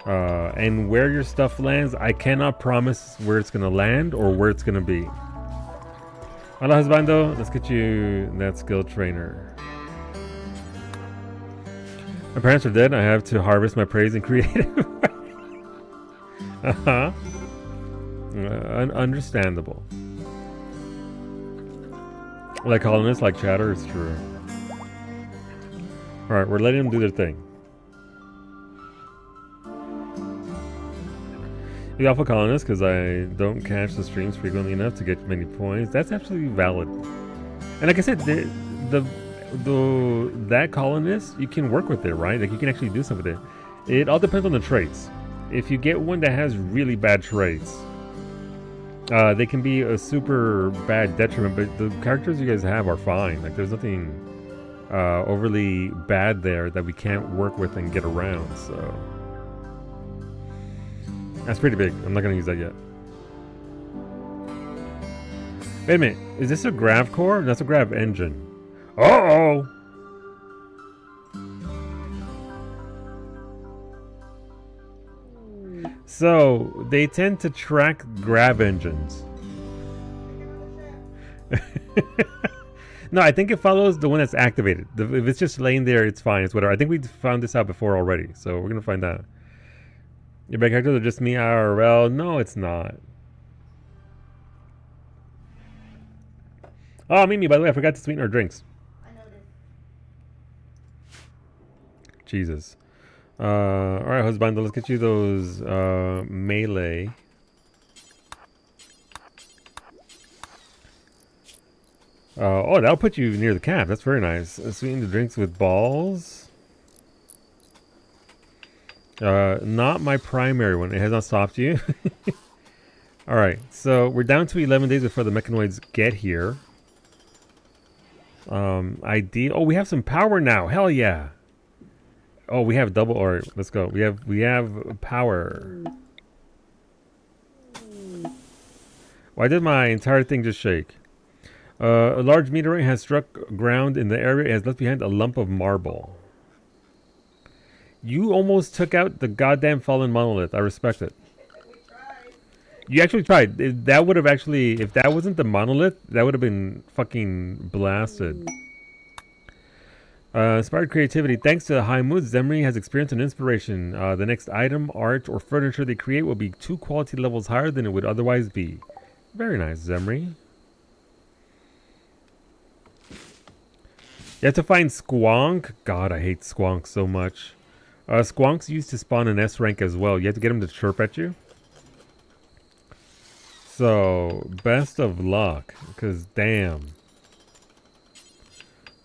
And where your stuff lands, I cannot promise where it's going to land or where it's going to be. Hola, husbando. Let's get you that skill trainer. My parents are dead. I have to harvest my praise and creative. Understandable. Like colonists, like chatter, is true. Alright, we're letting them do their thing. The alpha colonist, because I don't catch the streams frequently enough to get many points. That's absolutely valid. And like I said, that colonist, you can work with it, right? Like you can actually do something with it. It all depends on the traits. If you get one that has really bad traits, they can be a super bad detriment, but the characters you guys have are fine. Like there's nothing overly bad there that we can't work with and get around, so that's pretty big. I'm not gonna use that yet. Wait a minute, is this a grav core? That's a grav engine. Uh-oh! So, they tend to track grav engines. No, I think it follows the one that's activated. If it's just laying there, it's fine. It's whatever. I think we found this out before already, so we're going to find out. Your back characters are just me IRL. No, it's not. Oh, Mimi, by the way, I forgot to sweeten our drinks. I noticed. Jesus. Alright, husband, let's get you those melee. Oh, that'll put you near the cap. That's very nice. Sweeten the drinks with balls. Not my primary one. It has not stopped you. Alright, so we're down to 11 days before the mechanoids get here. ID. Oh, we have some power now. Hell yeah. Oh, we have double. All right, let's go. We have power. Why did my entire thing just shake? A large meteorite has struck ground in the area. It has left behind a lump of marble. You almost took out the goddamn fallen monolith. I respect it. We tried. You actually tried. That would have actually, if that wasn't the monolith, that would have been fucking blasted. Inspired creativity. Thanks to high moods, Zemri has experienced an inspiration. The next item, art, or furniture they create will be 2 quality levels higher than it would otherwise be. Very nice, Zemri. You have to find Squonk. God, I hate Squonk so much. Squonk's used to spawn an S rank as well. You have to get him to chirp at you. So, best of luck, because damn.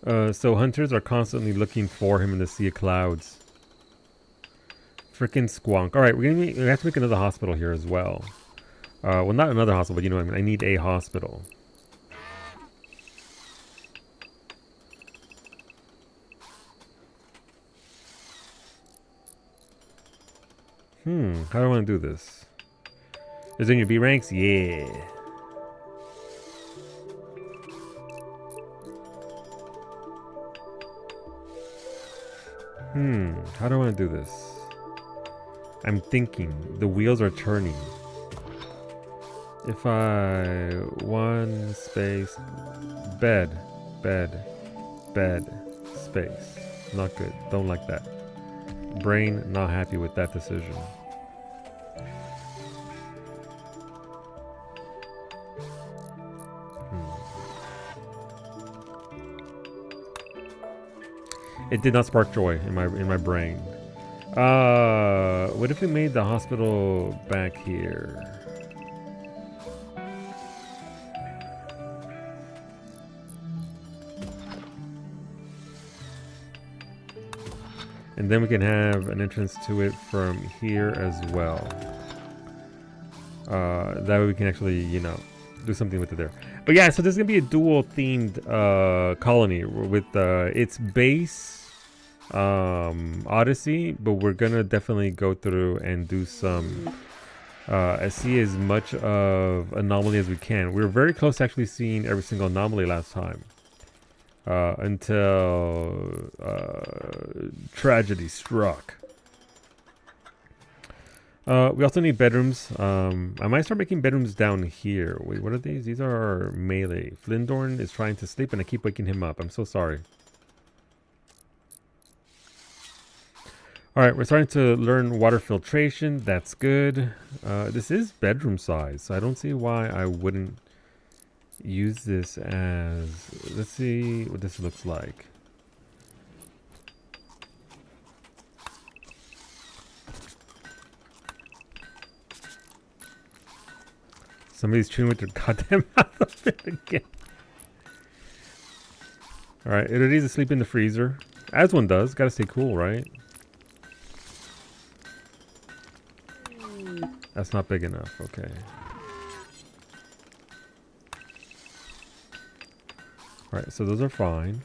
So hunters are constantly looking for him in the sea of clouds. Frickin' Squonk. Alright, we have to make another hospital here as well. Well, not another hospital, but you know what I mean. I need a hospital. How do I want to do this? Is it in your B ranks? Yeah. How do I want to do this? I'm thinking. The wheels are turning. If I... one space... bed. Space. Not good. Don't like that. Brain not happy with that decision. It did not spark joy in my brain. What if we made the hospital back here? And then we can have an entrance to it from here as well. That way we can actually, you know, do something with it there. But yeah, so there's gonna be a dual themed colony with its base Odyssey, but we're gonna definitely go through and do some see as much of anomaly as we can. We were very close to actually seeing every single anomaly last time. Until tragedy struck. We also need bedrooms. I might start making bedrooms down here. Wait, what are these? These are melee. Flindorn is trying to sleep and I keep waking him up. I'm so sorry. Alright, we're starting to learn water filtration. That's good. This is bedroom size, so I don't see why I wouldn't use this as... Let's see what this looks like. Somebody's chewing with their goddamn mouth of it again. Alright, it needs to sleep in the freezer. As one does. Gotta stay cool, right? That's not big enough. Okay. Alright, so those are fine.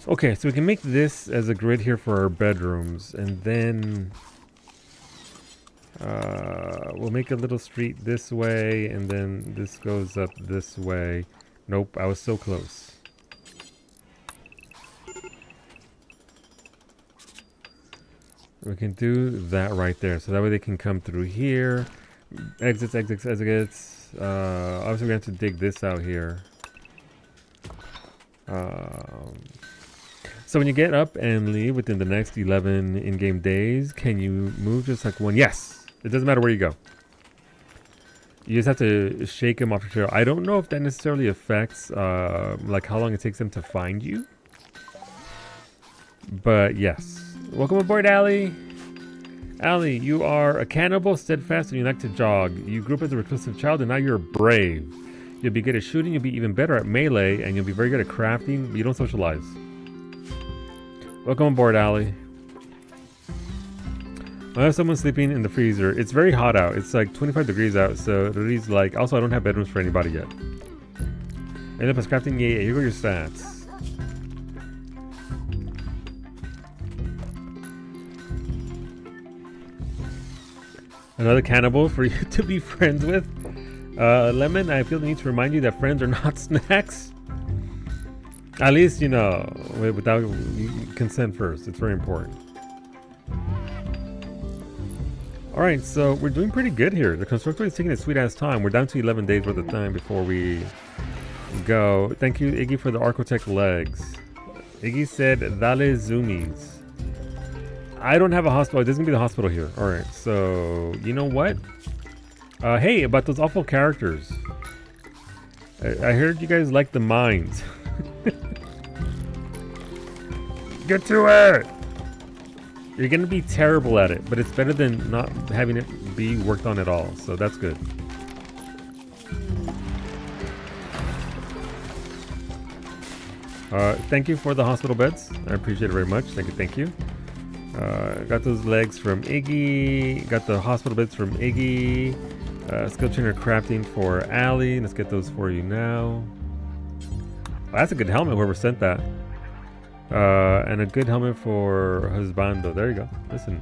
Okay, so we can make this as a grid here for our bedrooms, and then we'll make a little street this way, and then this goes up this way. Nope, I was so close. We can do that right there, so that way they can come through here. Exits, exits, exits. Obviously we're going to have to dig this out here. So when you get up and leave within the next 11 in-game days, can you move just like one? Yes! It doesn't matter where you go. You just have to shake them off your trail. I don't know if that necessarily affects like how long it takes them to find you. But yes. Welcome aboard, Allie. Allie, you are a cannibal, steadfast, and you like to jog. You grew up as a reclusive child, and now you're brave. You'll be good at shooting, you'll be even better at melee, and you'll be very good at crafting, but you don't socialize. Welcome aboard, Allie. I have someone sleeping in the freezer. It's very hot out. It's like 25 degrees out, so Rudy's like... Also, I don't have bedrooms for anybody yet. End up as crafting? Yeah, here go your stats. Another cannibal for you to be friends with. Lemon, I feel the need to remind you that friends are not snacks. At least, you know, without consent first. It's very important. Alright, so we're doing pretty good here. The constructor is taking a sweet-ass time. We're down to 11 days worth of time before we go. Thank you, Iggy, for the Architect legs. Iggy said, Dale Zoomies. I don't have a hospital. There's going to be the hospital here. Alright, so, you know what? Hey, about those awful characters. I heard you guys like the mines. Get to it! You're going to be terrible at it, but it's better than not having it be worked on at all, so that's good. Thank you for the hospital beds. I appreciate it very much. Thank you, thank you. Got those legs from Iggy. Got the hospital beds from Iggy. Skill trainer crafting for Allie. Let's get those for you now. Oh, that's a good helmet, whoever sent that. And a good helmet for Husbando. There you go. Listen,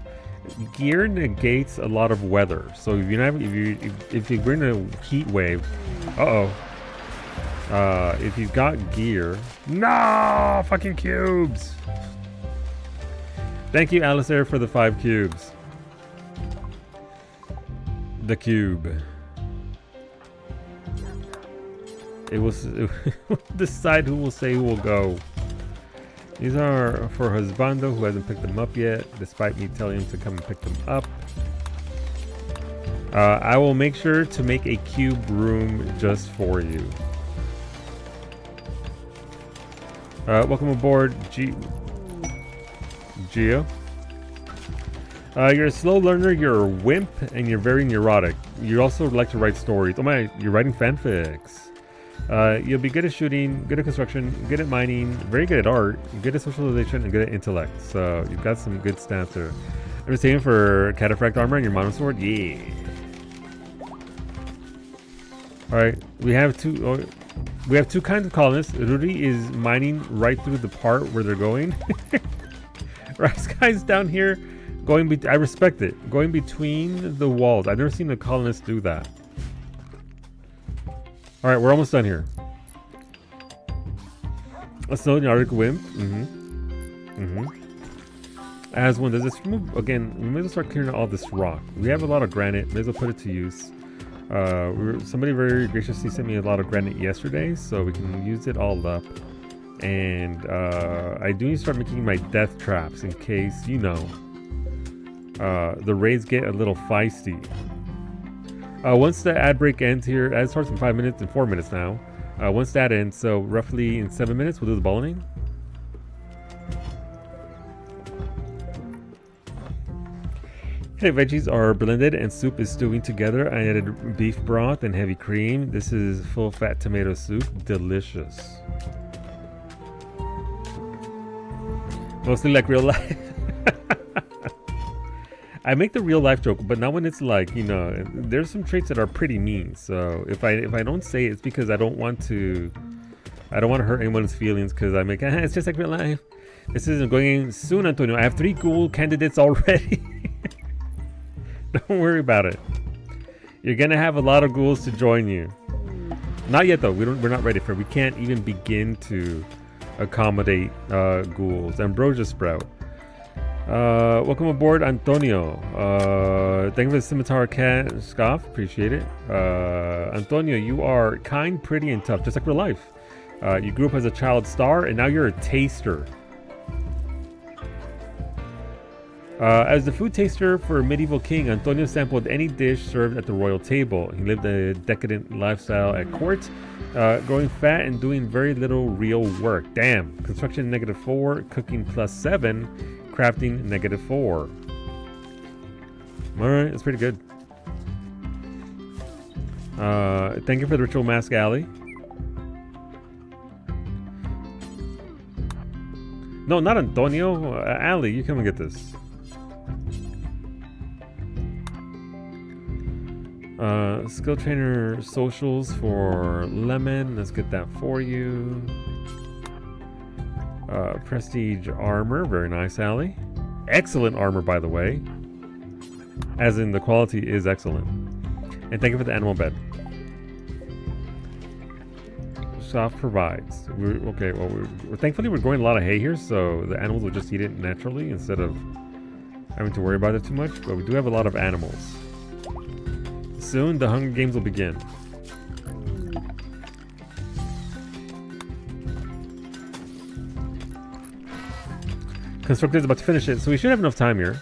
gear negates a lot of weather. So if you're in a heat wave, if you've got gear, no fucking cubes. Thank you, Alistair, for the 5 cubes. The cube. It will decide who will say who will go. These are for Husbando, who hasn't picked them up yet, despite me telling him to come and pick them up. I will make sure to make a cube room just for you. Welcome aboard, Geo. You're a slow learner, you're a wimp, and you're very neurotic. You also like to write stories. Oh my, you're writing fanfics. You'll be good at shooting, good at construction, good at mining, very good at art, good at socialization, and good at intellect. So you've got some good stats there. I'm just aiming for cataphract armor and your mono sword. Yeah. All right, we have two kinds of colonists. Ruri is mining right through the part where they're going. Rice guy's down here going. I respect it. Going between the walls. I've never seen a colonist do that. All right, we're almost done here. A snow Arctic wimp. As one does this move again, we may as well start clearing all this rock. We have a lot of granite. May as well put it to use. Somebody very graciously sent me a lot of granite yesterday, so we can use it all up. And I do need to start making my death traps in case, you know, the raids get a little feisty. Once the ad break ends here, it starts in 5 minutes and 4 minutes now. Once that ends, so roughly in 7 minutes, we'll do the ballooning. Okay, veggies are blended and soup is stewing together. I added beef broth and heavy cream. This is full fat tomato soup. Delicious. Mostly like real life. I make the real life joke, but not when it's like, you know, there's some traits that are pretty mean. So if I don't say it, it's because I don't want to hurt anyone's feelings, because I make it's just like real life. This isn't going soon, Antonio. I have 3 ghoul candidates already. Don't worry about it. You're gonna have a lot of ghouls to join you. Not yet though. We're not ready for it. We can't even begin to accommodate ghouls. Ambrosia Sprout. Welcome aboard, Antonio. Thank you for the scimitar cat scoff. Appreciate it. Antonio, you are kind, pretty, and tough, just like real life. You grew up as a child star, and now you're a taster. As the food taster for a medieval king, Antonio sampled any dish served at the royal table. He lived a decadent lifestyle at court, growing fat and doing very little real work. Damn. Construction -4, cooking +7, crafting -4. Alright, that's pretty good. Thank you for the ritual mask, Alley. No, not Antonio. Alley, you come and get this. Skill trainer socials for Lemon. Let's get that for you. Prestige armor. Very nice, Allie. Excellent armor, by the way. As in, the quality is excellent. And thank you for the animal bed. Soft provides. Okay, well, thankfully we're growing a lot of hay here, so the animals will just eat it naturally instead of having to worry about it too much. But we do have a lot of animals. Soon, the Hunger Games will begin. Constructor is about to finish it, so we should have enough time here.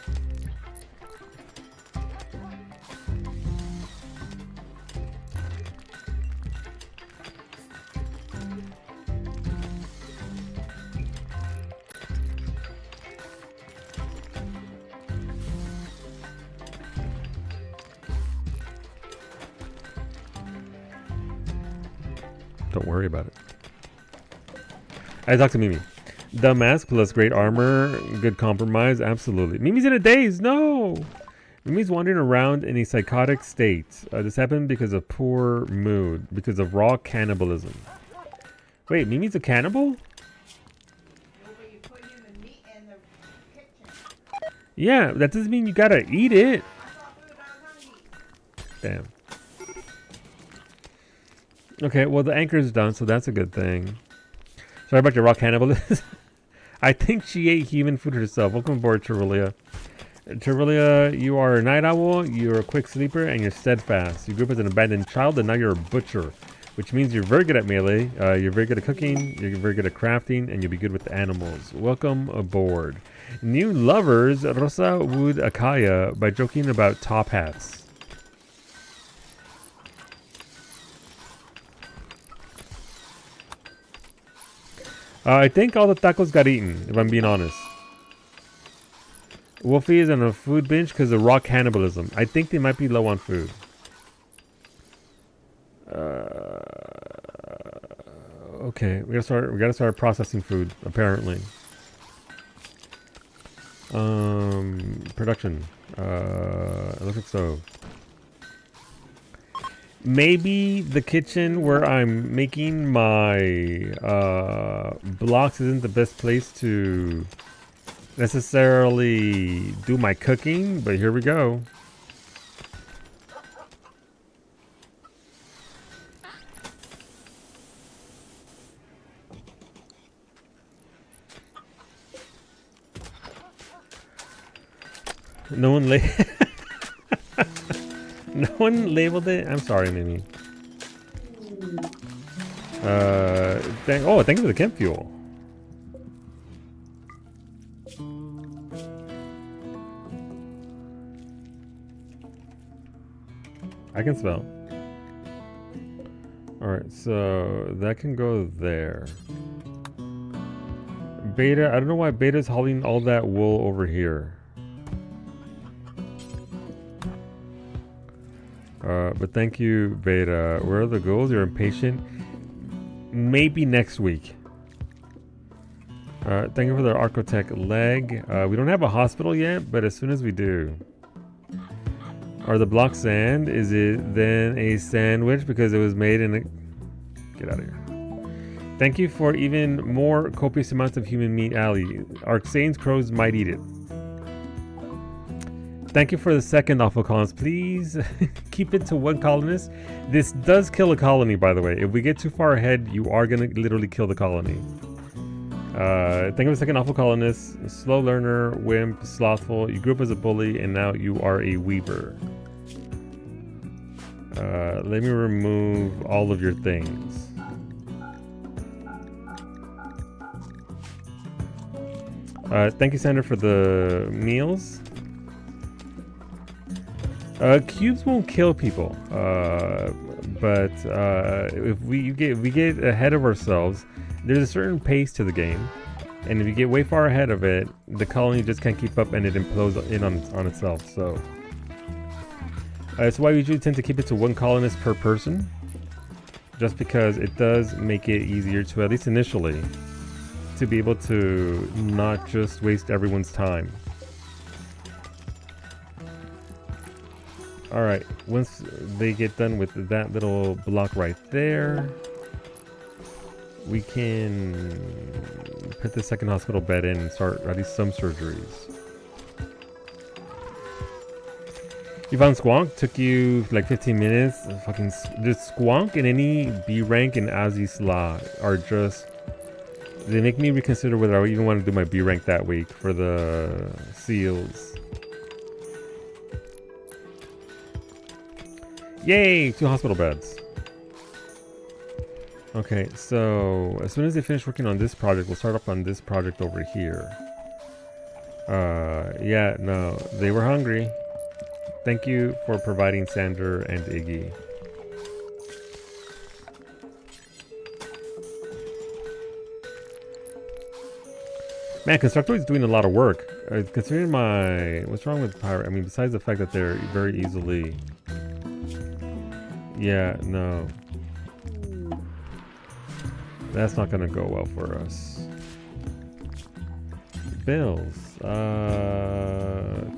Don't worry about it. I talked to Mimi. The mask plus great armor, good compromise, absolutely. Mimi's in a daze, no! Mimi's wandering around in a psychotic state. This happened because of poor mood, because of raw cannibalism. Wait, Mimi's a cannibal? Yeah, that doesn't mean you gotta eat it. Damn. Okay, well the anchor is done, so that's a good thing. Sorry about your raw cannibalism. I think she ate human food herself. Welcome aboard, Cherulia. Cherulia, you are a night owl, you're a quick sleeper, and you're steadfast. You grew up as an abandoned child, and now you're a butcher. Which means you're very good at melee, you're very good at cooking, you're very good at crafting, and you'll be good with animals. Welcome aboard. New lovers, Rosa wooed Akaya by joking about top hats. I think all the tacos got eaten, if I'm being honest. Wolfie is on a food binge because of raw cannibalism. I think they might be low on food. Okay, we gotta start processing food, apparently. Production. Electric stove. Maybe the kitchen where I'm making my blocks isn't the best place to necessarily do my cooking, but here we go. No one no one labeled it. I'm sorry, Mimi. Thank you for the chem fuel. I can smell. Alright, so that can go there. Beta, I don't know why Beta's hauling all that wool over here. But thank you, Beta. Where are the goals? You're impatient. Maybe next week. Thank you for the Architect leg. We don't have a hospital yet, but as soon as we do. Are the blocks sand? Is it then a sandwich because it was made in a... Get out of here. Thank you for even more copious amounts of human meat, Ali. Arxane's crows might eat it. Thank you for the second awful colonist. Please keep it to one colonist. This does kill a colony, by the way. If we get too far ahead, you are going to literally kill the colony. Thank you for the second awful colonist. Slow learner, wimp, slothful. You grew up as a bully, and now you are a weaver. Let me remove all of your things. Thank you, Sandra, for the meals. Cubes won't kill people, but if we get ahead of ourselves, there's a certain pace to the game, and if you get way far ahead of it, the colony just can't keep up and it implodes in on itself. So that's why we usually tend to keep it to one colonist per person, just because it does make it easier to, at least initially, to be able to not just waste everyone's time. Alright, once they get done with that little block right there, we can put the second hospital bed in and start at least some surgeries. You found Squonk? Took you like 15 minutes? Fucking just Squonk and any B rank and Azisla are just... They make me reconsider whether I even want to do my B rank that week for the seals. Yay! 2 hospital beds. Okay, so as soon as they finish working on this project, we'll start up on this project over here. Yeah, no, they were hungry. Thank you for providing Sander and Iggy. Man, Constructoid's doing a lot of work. Considering my... What's wrong with Pirate? I mean, besides the fact that they're very easily... Yeah, no. That's not gonna go well for us. Bills.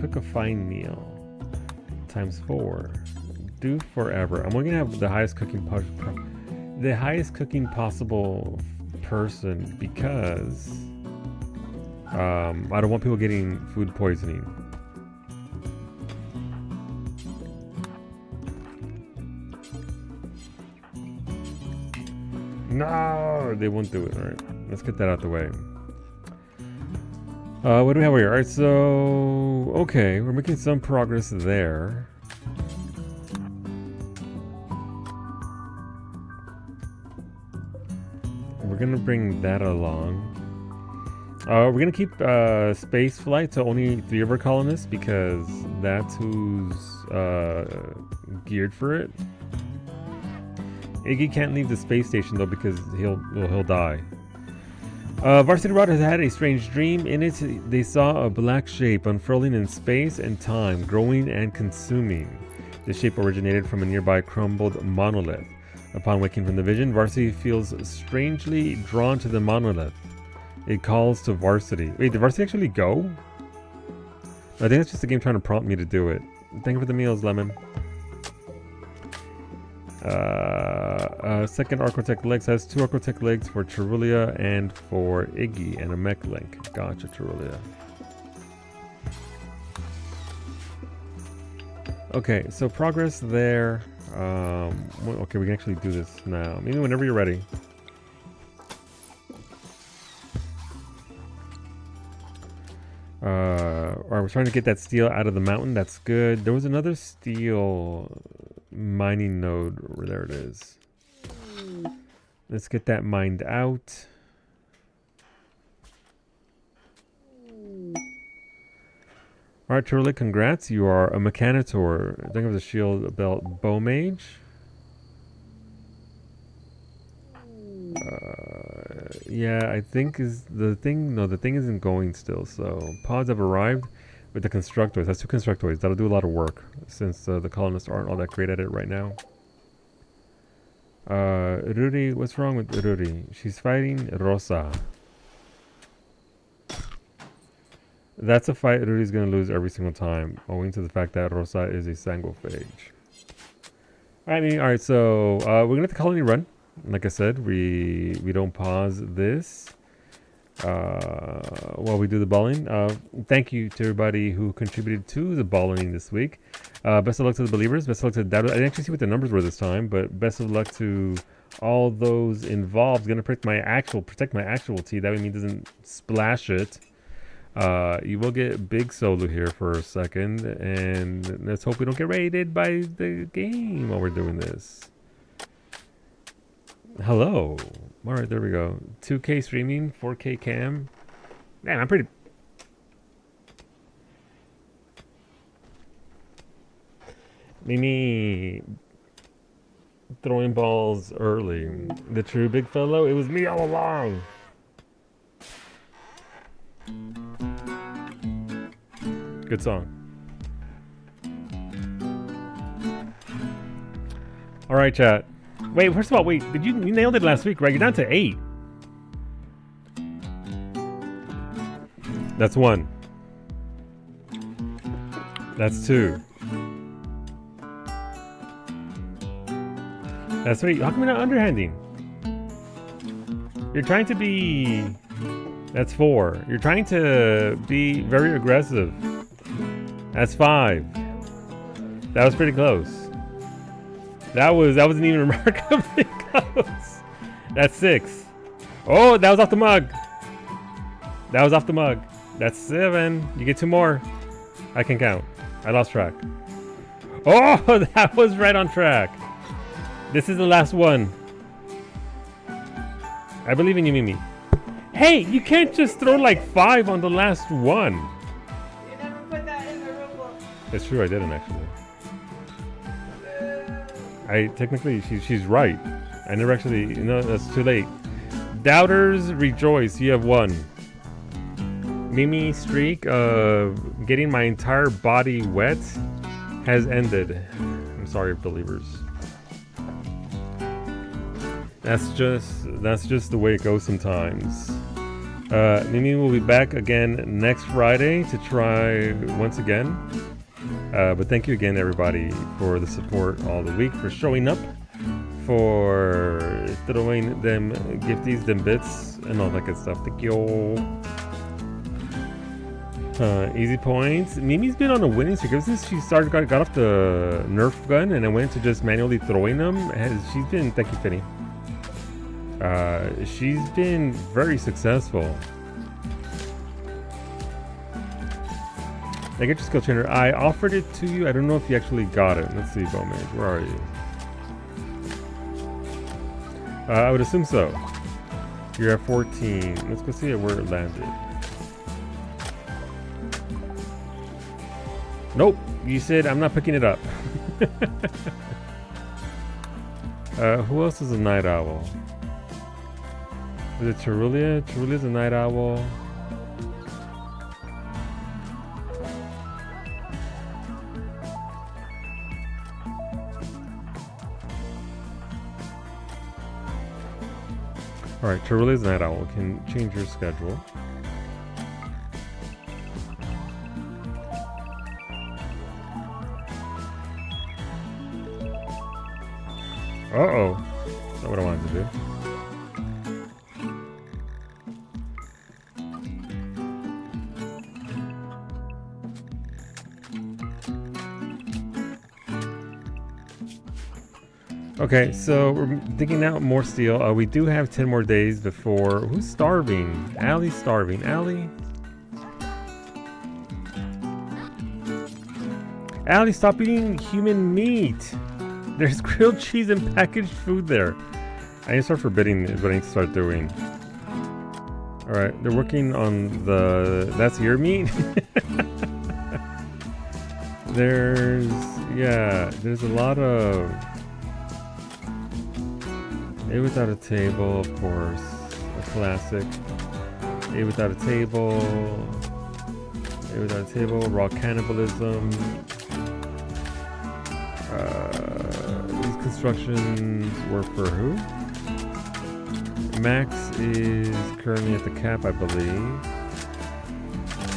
Cook a fine meal. Times 4. Do forever. I'm only gonna have the highest cooking possible person because I don't want people getting food poisoning. No, they won't do it. All right, let's get that out the way. What do we have here? All right, so okay, we're making some progress there. We're gonna bring that along. We're gonna keep space flight to only 3 of our colonists because that's who's geared for it. Iggy can't leave the space station though because he'll die. Varsity Rod has had a strange dream. In it, they saw a black shape unfurling in space and time, growing and consuming. The shape originated from a nearby crumbled monolith. Upon waking from the vision, Varsity feels strangely drawn to the monolith. It calls to Varsity. Wait, did Varsity actually go? I think it's just the game trying to prompt me to do it. Thank you for the meals, Lemon. Second Architect legs has 2 Architect legs for Cherulia and for Iggy, and a mech link. Gotcha, Cherulia. Okay, so progress there. Okay, we can actually do this now. Maybe whenever you're ready. Alright, we're trying to get that steel out of the mountain. That's good. There was another steel mining node. There it is. Let's get that mined out. Alright, Turley, congrats. You are a Mechanitor. I think it was a shield belt bow mage. Yeah, I think is the thing. No, the thing isn't going still. So pods have arrived with the constructoids. That's 2 constructoids. That'll do a lot of work since the colonists aren't all that great at it right now. Ruri, what's wrong with Ruri? She's fighting Rosa. That's a fight Ruri's gonna lose every single time, owing to the fact that Rosa is a sanguiphage. Alright, so we're gonna let the colony run. Like I said, we don't pause this while we do the balling. Thank you to everybody who contributed to the balling this week. Best of luck to the believers. Best of luck to the doubters. I didn't actually see what the numbers were this time, but best of luck to all those involved. Gonna protect my actual tea. That way me doesn't splash it. You will get big solo here for a second, and let's hope we don't get raided by the game while we're doing this. Hello. Alright, there we go. 2K streaming, 4K cam. Man, I'm pretty... Mimi throwing balls early. The true big fellow? It was me all along. Good song. Alright, chat. Wait, first of all, wait, you nailed it last week, right? You're down to 8. That's 1. That's 2. That's 3. How come you're not underhanding? You're trying to be... That's 4. You're trying to be very aggressive. That's 5. That was pretty close. That wasn't even remarkably close. That's 6. Oh, that was off the mug. That was off the mug. That's 7. You get 2 more. I can count. I lost track. Oh, that was right on track. This is the last one. I believe in you, Mimi. Hey, you can't just throw like 5 on the last one. You never put that in the rule book. It's true, I didn't actually. Technically, she's right. I never actually, that's too late. Doubters, rejoice, you have won. Mimi streak of getting my entire body wet has ended. I'm sorry, believers. That's just the way it goes sometimes. Mimi will be back again next Friday to try once again. But thank you again, everybody, for the support all the week, for showing up, for throwing them gifties, them bits, and all that good stuff. Thank you. Easy points. Mimi's been on a winning streak ever since she got off the Nerf gun and then went to just manually throwing them. She's been, thank you, Finny. She's been very successful. I get your skill trainer. I offered it to you. I don't know if you actually got it. Let's see, Bowmage. Where are you? I would assume so. You're at 14. Let's go see where it landed. Nope. You said I'm not picking it up. Who else is a night owl? Is it Cherulia? Cherulia's a night owl. Alright, Teruli's Night Owl can change your schedule. Uh-oh. That's not what I wanted to do. Okay, so we're digging out more steel. We do have 10 more days before... Who's starving? Allie's starving. Allie? Allie, stop eating human meat! There's grilled cheese and packaged food there. I need to start forbidding is what I need to start doing. Alright, they're working on the... That's your meat? There's a lot of... A Without a Table, of course. A classic. A Without a Table. A Without a Table, Raw Cannibalism. These constructions were for who? Max is currently at the cap, I believe.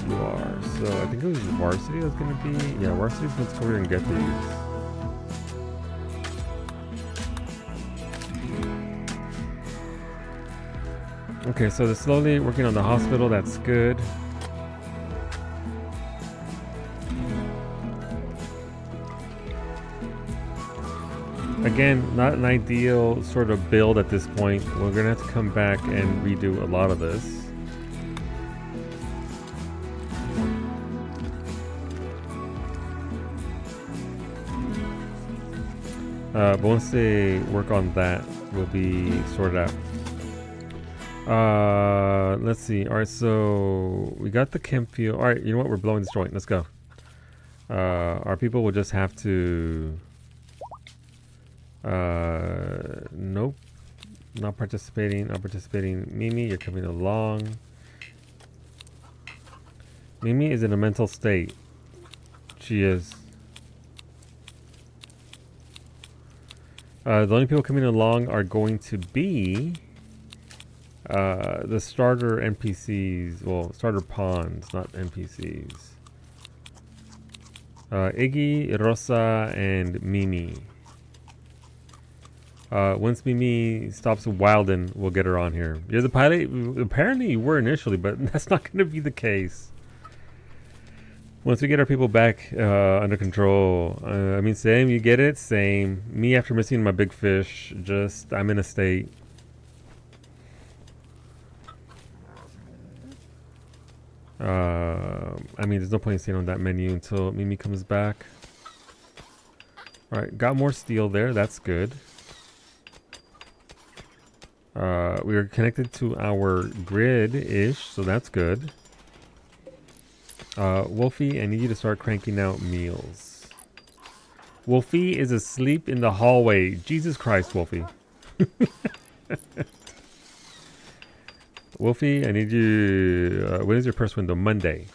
You are. So I think it was Varsity that's going to be. Yeah, Varsity, let's go over and get these. Okay, so they're slowly working on the hospital. That's good. Again, not an ideal sort of build at this point. We're gonna have to come back and redo a lot of this. But once they work on that, we'll be sorted out. Let's see. All right, so we got the chem field. All right, you know what? We're blowing this joint. Let's go. Our people will just have to. Nope. Not participating. Not participating. Mimi, you're coming along. Mimi is in a mental state. She is. The only people coming along are going to be. The starter NPCs, well, starter pawns, not NPCs. Iggy, Rosa, and Mimi. Once Mimi stops wilding, we'll get her on here. You're the pilot? Apparently you were initially, but that's not going to be the case. Once we get our people back under control, I mean, same, you get it? Same. Me after missing my big fish, just, I'm in a state. I mean, there's no point in staying on that menu until Mimi comes back. Alright, got more steel there. That's good. We are connected to our grid-ish, so that's good. Wolfie, I need you to start cranking out meals. Wolfie is asleep in the hallway. Jesus Christ, Wolfie. Wolfie, I need you... when is your first window? Monday.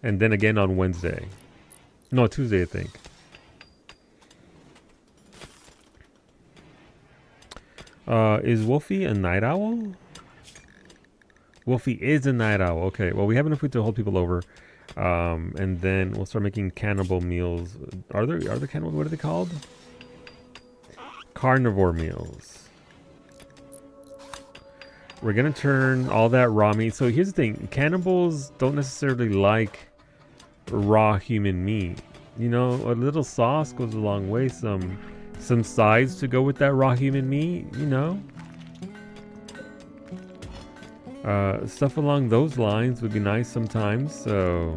And then again on Wednesday. No, Tuesday, I think. Is Wolfie a night owl? Wolfie is a night owl. Okay, well, we have enough food to hold people over. And then we'll start making cannibal meals. Are there cannibal... What are they called? Carnivore meals. We're gonna turn all that raw meat. So here's the thing. Cannibals don't necessarily like raw human meat. You know, a little sauce goes a long way. Some sides to go with that raw human meat, you know. Stuff along those lines would be nice sometimes, so...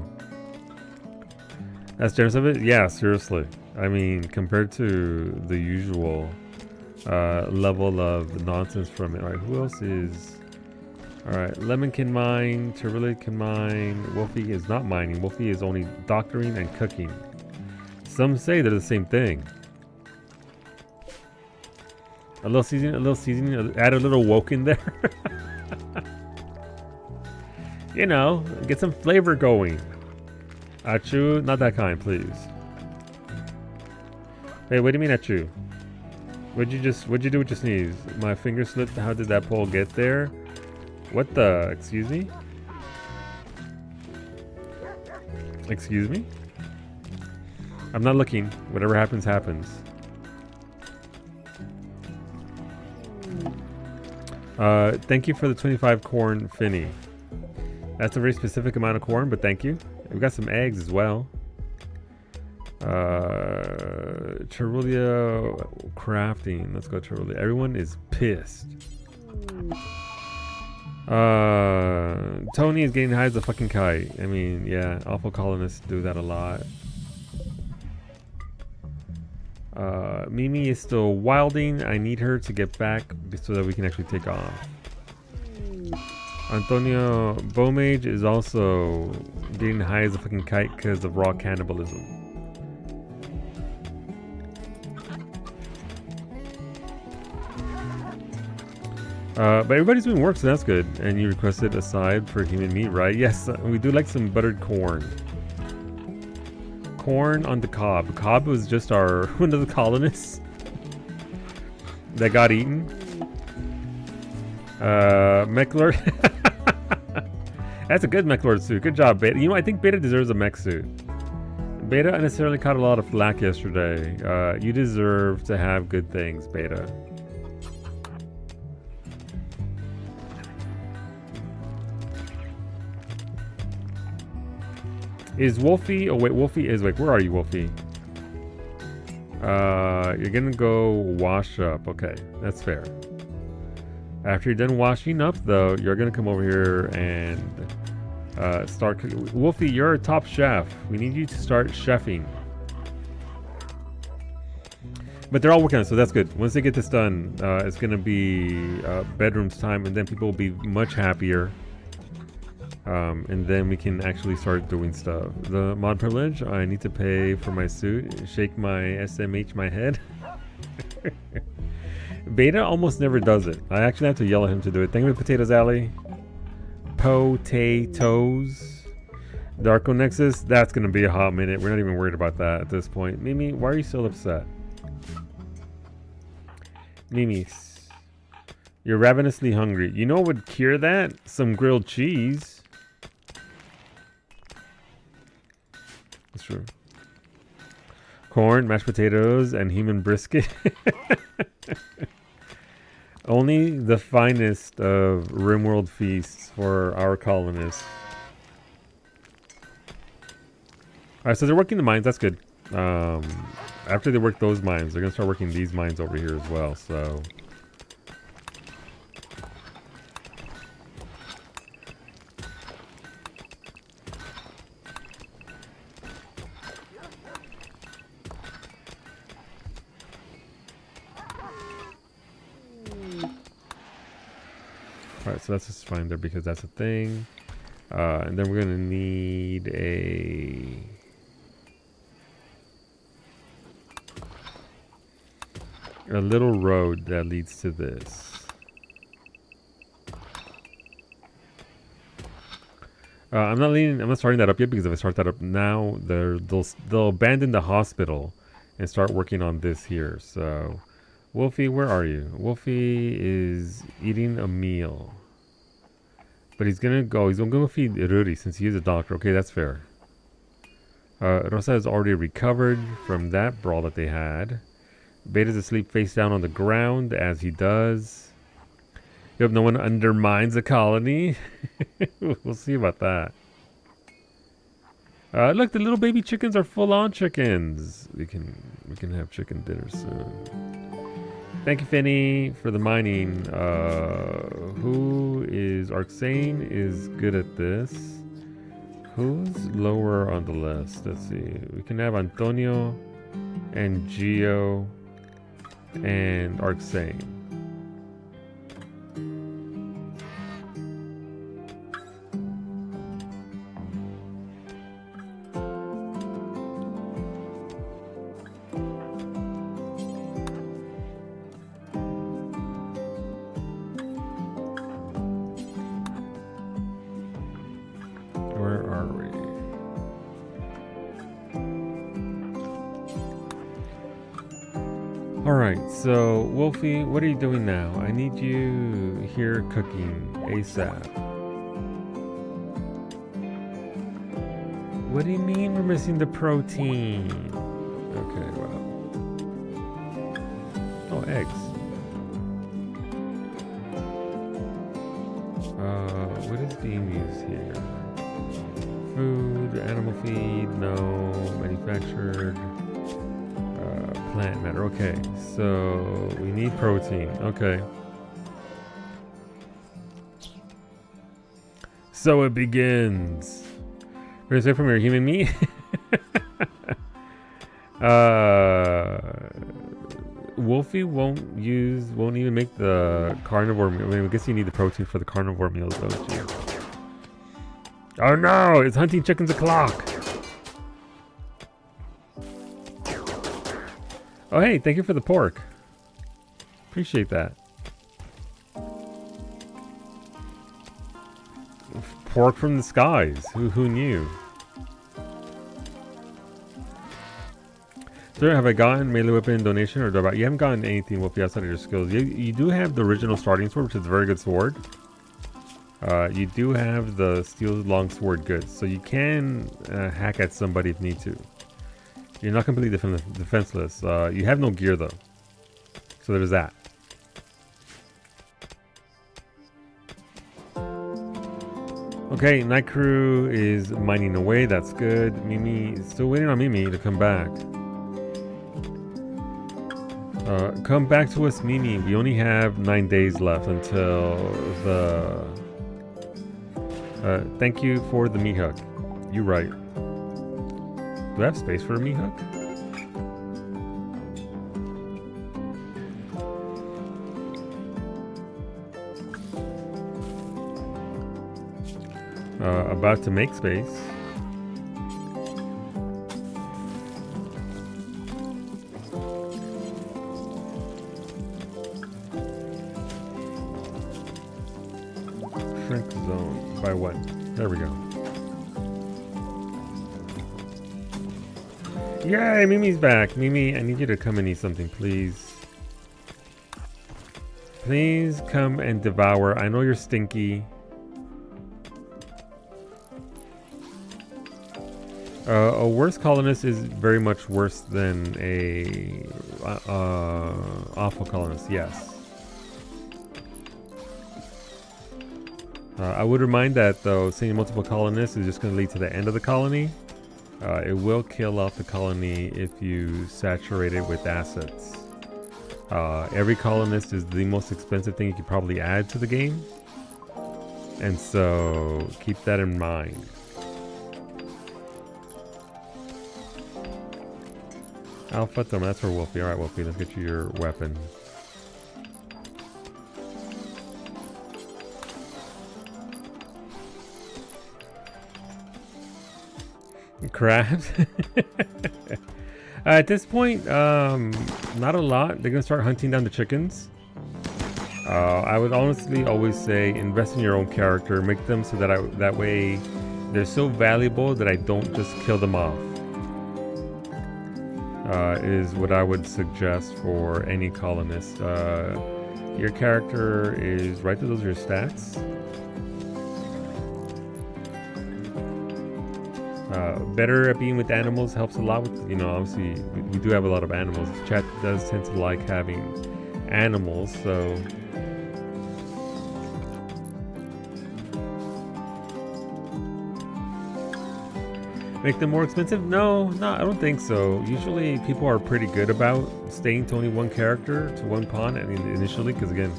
That's generous of it? Yeah, seriously. I mean, compared to the usual level of nonsense from it. Alright, who else is... Alright, Lemon can mine, Terulit can mine, Wolfie is not mining, Wolfie is only doctoring and cooking. Some say they're the same thing. A little seasoning, add a little woke in there. You know, get some flavor going. Achu, not that kind, please. Hey, what do you mean Achu? What'd you do with your sneeze? My finger slipped. How did that pole get there? What the? Excuse me? Excuse me? I'm not looking. Whatever happens, happens. Thank you for the 25 corn, Finny. That's a very specific amount of corn, but thank you. We've got some eggs as well. Cherulia crafting. Let's go Cherulia. Everyone is pissed. Tony is getting high as a fucking kite. I mean, yeah, awful colonists do that a lot. Mimi is still wilding. I need her to get back so that we can actually take off. Antonio Bomage is also getting high as a fucking kite because of raw cannibalism. But everybody's doing work, so that's good. And you requested a side for human meat, right? Yes, we do like some buttered corn. Corn on the cob. Cobb was just our one of the colonists that got eaten. Mech-Lord. That's a good Mech-Lord suit. Good job, Beta. You know, I think Beta deserves a mech suit. Beta unnecessarily caught a lot of flack yesterday. You deserve to have good things, Beta. Is Wolfie? Oh wait, Wolfie is like. Where are you, Wolfie? You're gonna go wash up. Okay, that's fair. After you're done washing up, though, you're gonna come over here and start cooking. Wolfie, you're a top chef. We need you to start chefing. But they're all working on it, so that's good. Once they get this done, it's gonna be bedrooms time, and then people will be much happier. And then we can actually start doing stuff. The mod privilege, I need to pay for my suit. Shake my SMH my head. Beta almost never does it. I actually have to yell at him to do it. Thank you for Potatoes Alley. Potatoes. Darko Nexus, that's going to be a hot minute. We're not even worried about that at this point. Mimi, why are you still upset? Mimi, you're ravenously hungry. You know what would cure that? Some grilled cheese. That's true. Corn, mashed potatoes, and human brisket. Only the finest of RimWorld feasts for our colonists. Alright, so they're working the mines. That's good. After they work those mines, they're going to start working these mines over here as well. So... Alright, so that's just fine there because that's a thing. And then we're going to need a little road that leads to this. I'm not starting that up yet because if I start that up now, they'll abandon the hospital and start working on this here. So, Wolfie, where are you? Wolfie is eating a meal. But he's gonna go feed Ruri since he is a doctor. Okay, that's fair. Rosa has already recovered from that brawl that they had. Beta's asleep face down on the ground as he does. You hope no one undermines the colony. We'll see about that. Look, the little baby chickens are full-on chickens. We can have chicken dinner soon. Thank you, Finny, for the mining. Who is Arxane is good at this. Who's lower on the list? Let's see. We can have Antonio and Gio and Arxane. Alright, so Wolfie, what are you doing now? I need you here cooking ASAP. What do you mean we're missing the protein? Okay, well. Oh, eggs. What is being used here? Food, animal feed, no. Manufactured. Plant matter. Okay, so we need protein. Okay. So it begins. We're gonna say from your human meat. Wolfie won't even make the carnivore meal. I mean, I guess you need the protein for the carnivore meals, don't you? Oh no! It's hunting chickens o'clock. Oh hey, thank you for the pork. Appreciate that. Pork from the skies. Who knew? Sir, have I gotten melee weapon donation or you haven't gotten anything with outside of your skills? You do have the original starting sword, which is a very good sword. You do have the steel long sword goods, so you can hack at somebody if need to. You're not completely defenseless. You have no gear though, so there's that. Okay, Night Crew is mining away. That's good. Mimi, still waiting on Mimi to come back. Come back to us, Mimi. We only have 9 days left until the... thank you for the meat hook. You're right. Do I have space for a meat hook? About to make space. Shrink zone. By what? There we go. Yay, Mimi's back. Mimi, I need you to come and eat something, please. Please come and devour. I know you're stinky. A worse colonist is very much worse than a awful colonist, yes. I would remind that though, seeing multiple colonists is just going to lead to the end of the colony. It will kill off the colony if you saturate it with assets. Every colonist is the most expensive thing you could probably add to the game. And so keep that in mind. Alpha Thermal, that's for Wolfie. Alright, Wolfie, let's get you your weapon. Crabs? At this point, not a lot. They're gonna start hunting down the chickens. I would honestly always say invest in your own character. Make them so that that way they're so valuable that I don't just kill them off. Is what I would suggest for any colonist. Your character is right there, those are your stats. Better at being with animals helps a lot with, you know, obviously we do have a lot of animals. Chat does tend to like having animals, so make them more expensive? No, I don't think so. Usually people are pretty good about staying to only one character, to one pawn, I mean, initially, because again,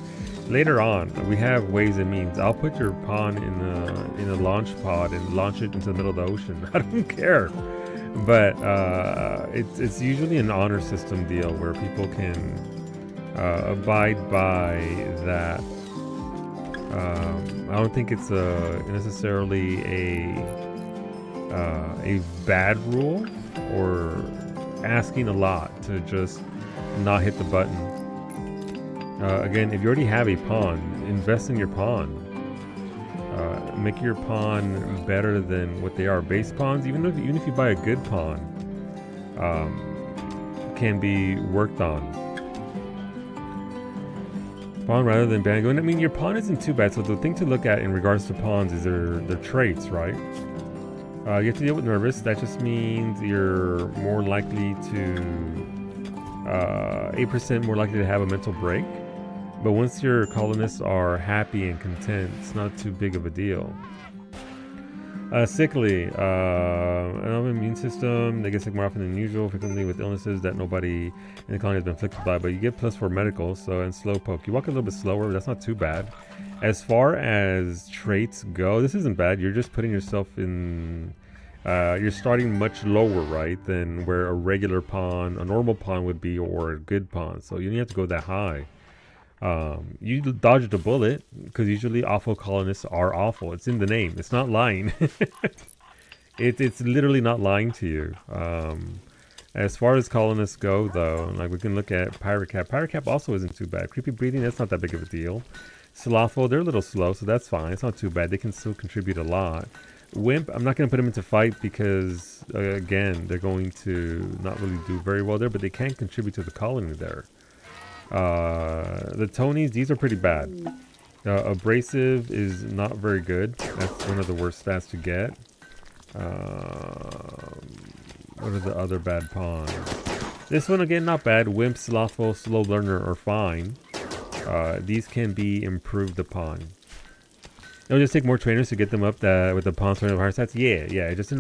later on, we have ways and means. I'll put your pawn in a launch pod and launch it into the middle of the ocean. I don't care. But it's usually an honor system deal where people can abide by that. I don't think it's necessarily a bad rule or asking a lot to just not hit the button. Again, if you already have a pawn, invest in your pawn. Make your pawn better than what they are. Base pawns, even if you buy a good pawn, can be worked on. Pawn rather than bad. I mean, your pawn isn't too bad. So the thing to look at in regards to pawns is their traits, right? You have to deal with nervous. That just means you're more likely to 8% more likely to have a mental break. But once your colonists are happy and content, it's not too big of a deal. Sickly, an immune system. They get sick more often than usual, frequently with illnesses that nobody in the colony has been afflicted by. But you get +4 medical, so and slowpoke. You walk a little bit slower, but that's not too bad. As far as traits go, this isn't bad. You're just putting yourself in. You're starting much lower, right, than where a regular pawn, a normal pawn would be, or a good pawn. So you don't have to go that high. You dodged a bullet because usually awful colonists are awful. It's in the name. It's not lying. It's literally not lying to you. As far as colonists go, though, like we can look at Pirate Cap. Pirate Cap also isn't too bad. Creepy breathing, that's not that big of a deal. Slothful, they're a little slow, so that's fine. It's not too bad. They can still contribute a lot. Wimp, I'm not going to put them into fight because, again, they're going to not really do very well there, but they can contribute to the colony there. The Tonys, these are pretty bad. Abrasive is not very good. That's one of the worst stats to get. What are the other bad pawns? This one, again, not bad. Wimp, Slothful, Slow Learner are fine. These can be improved upon. It'll just take more trainers to get them up with the pawn of higher stats. Yeah. It just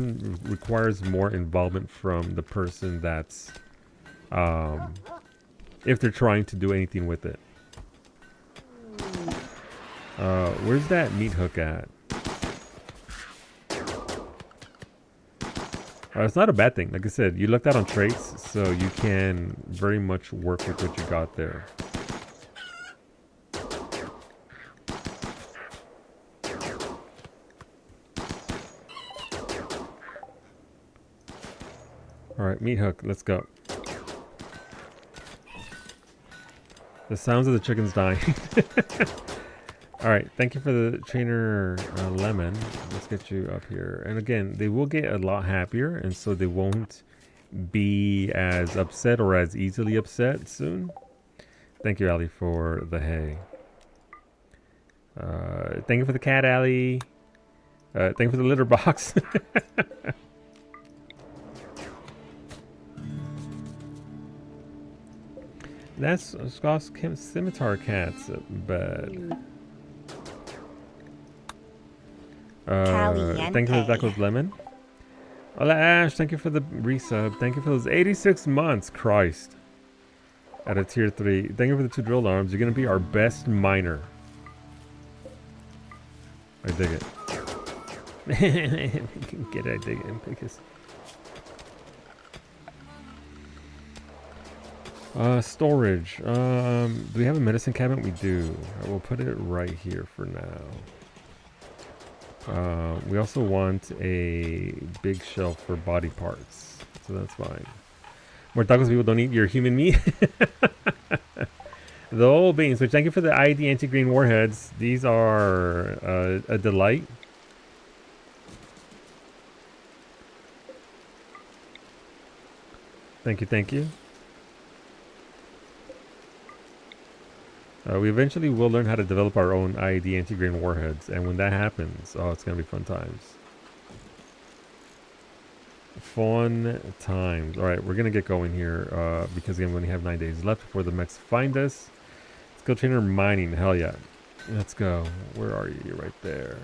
requires more involvement from the person that's... if they're trying to do anything with it. Where's that meat hook at? It's not a bad thing. Like I said, you looked out on traits, so you can very much work with what you got there. Alright, meat hook, let's go. The sounds of the chickens dying. Alright, thank you for the trainer Lemon. Let's get you up here. And again, they will get a lot happier, and so they won't be as upset or as easily upset soon. Thank you, Allie, for the hay. Thank you for the cat, Allie. Thank you for the litter box. That's Scott's scimitar cat's bed. Thank you for the tacos, Lemon. Hola, Ash. Thank you for the resub. Thank you for those 86 months. Christ. At a tier 3. Thank you for the 2 drill arms. You're going to be our best miner. I dig it. Get it, I dig it. Because... storage. Do we have a medicine cabinet? We do. I will put it right here for now. We also want a big shelf for body parts, so that's fine. More tacos, people don't eat your human meat. The old beans, which thank you for the ID anti-green warheads. These are a delight. Thank you, thank you. We eventually will learn how to develop our own IED anti-grain warheads, and when that happens, oh, it's going to be fun times. Fun times. Alright, we're going to get going here, because again, we only have 9 days left before the mechs find us. Skill trainer mining, hell yeah. Let's go. Where are you? You're right there.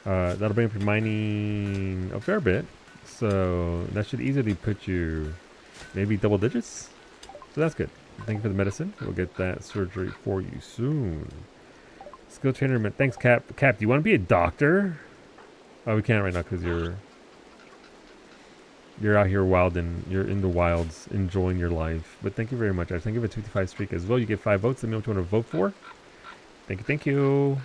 That'll bring up your mining a fair bit, so that should easily put you maybe double digits, so that's good. Thank you for the medicine. We'll get that surgery for you soon. Skill trainer, thanks, Cap. Cap, do you want to be a doctor? Oh, we can't right now because you're out here wild and you're in the wilds enjoying your life. But thank you very much. I thank you for 55 streak as well. You get 5 votes. Let me know what you want to vote for. Thank you. Thank you.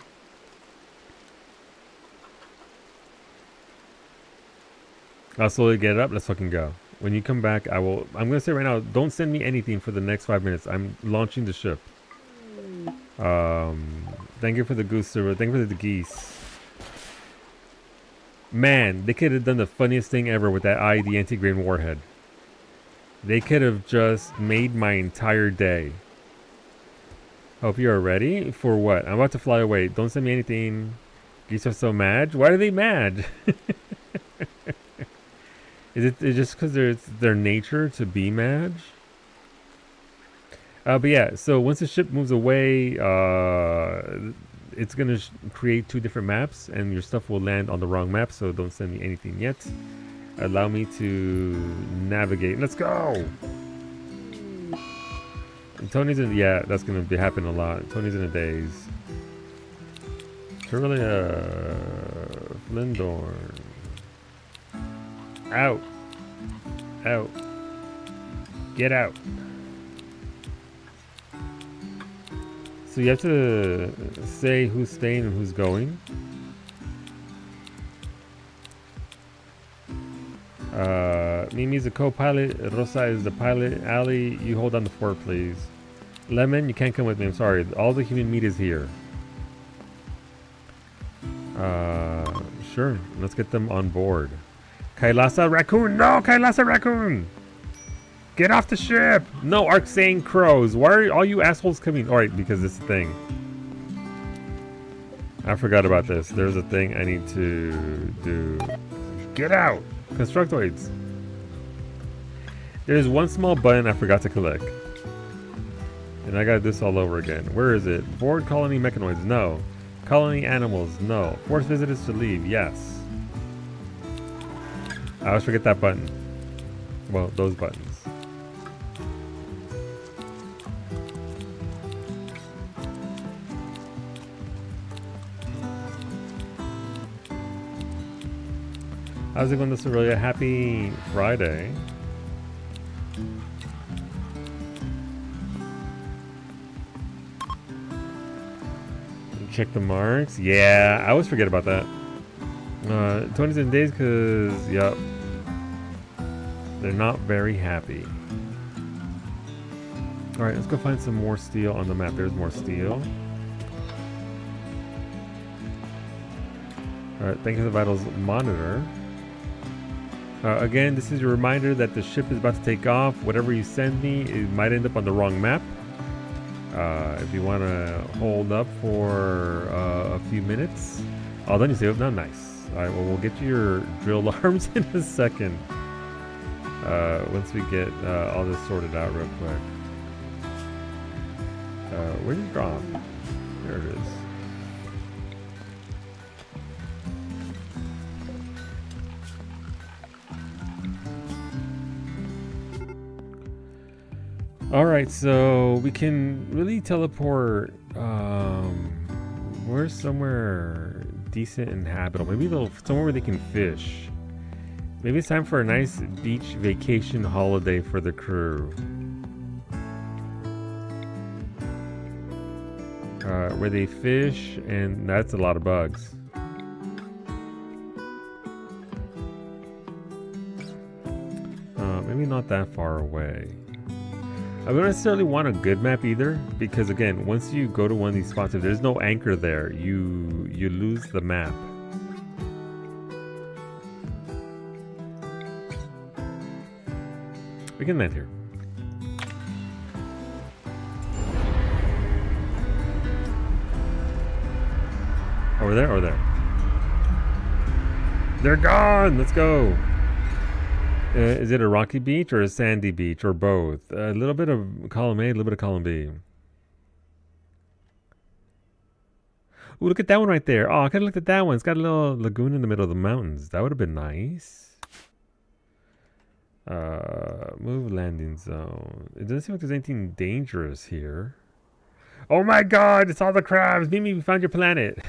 I'll slowly get it up. Let's fucking go. When you come back, I'm going to say right now, don't send me anything for the next 5 minutes. I'm launching the ship. Thank you for the goose server. Thank you for the geese. Man, they could have done the funniest thing ever with that IED anti-grain warhead. They could have just made my entire day. Hope you are ready. For what? I'm about to fly away. Don't send me anything. Geese are so mad. Why are they mad? Is it just because it's their nature to be mad? But yeah, so once the ship moves away, it's going to create 2 different maps, and your stuff will land on the wrong map, so don't send me anything yet. Allow me to navigate. Let's go! And Tony's in... Yeah, that's going to be happening a lot. Tony's in a daze. Terralia... Flindorn. Out! Out. Get out. So you have to say who's staying and who's going. Mimi's the co-pilot. Rosa is the pilot. Ali, you hold on the fort, please. Lemon, you can't come with me. I'm sorry. All the human meat is here. Sure. Let's get them on board. Kailasa Raccoon! No! Kailasa Raccoon! Get off the ship! No, Arcsane Crows. Why are all you assholes coming? Alright, because this thing. I forgot about this. There's a thing I need to do. Get out! Constructoids. There's one small button I forgot to collect. And I gotta do this all over again. Where is it? Board colony mechanoids? No. Colony animals? No. Force visitors to leave? Yes. I always forget that button. Well, those buttons. How's it going, Australia? Happy Friday. Check the marks. Yeah, I always forget about that. Tony's in days because, yep, they're not very happy. Alright, let's go find some more steel on the map. There's more steel. Alright, thank you for the vitals monitor. Again, this is a reminder that the ship is about to take off. Whatever you send me, it might end up on the wrong map. If you want to hold up for a few minutes. Oh, then you say, oh, no, nice. Alright, well, we'll get you your drill arms in a second. Once we get all this sorted out real quick. Where'd you drop? There it is. Alright, so we can really teleport. Where's somewhere decent and habitable? Maybe somewhere where they can fish. Maybe it's time for a nice beach vacation holiday for the crew. Where they fish, and that's a lot of bugs. Maybe not that far away. I don't necessarily want a good map either, because again, once you go to one of these spots, if there's no anchor there, you lose the map. We can land here. Over there, over there. They're gone! Let's go! Is it a rocky beach or a sandy beach or both? A little bit of column A, a little bit of column B. Ooh, look at that one right there. Oh, I could have looked at that one. It's got a little lagoon in the middle of the mountains. That would have been nice. Move landing zone. It doesn't seem like there's anything dangerous here. Oh my god, it's all the crabs. Mimi, we found your planet.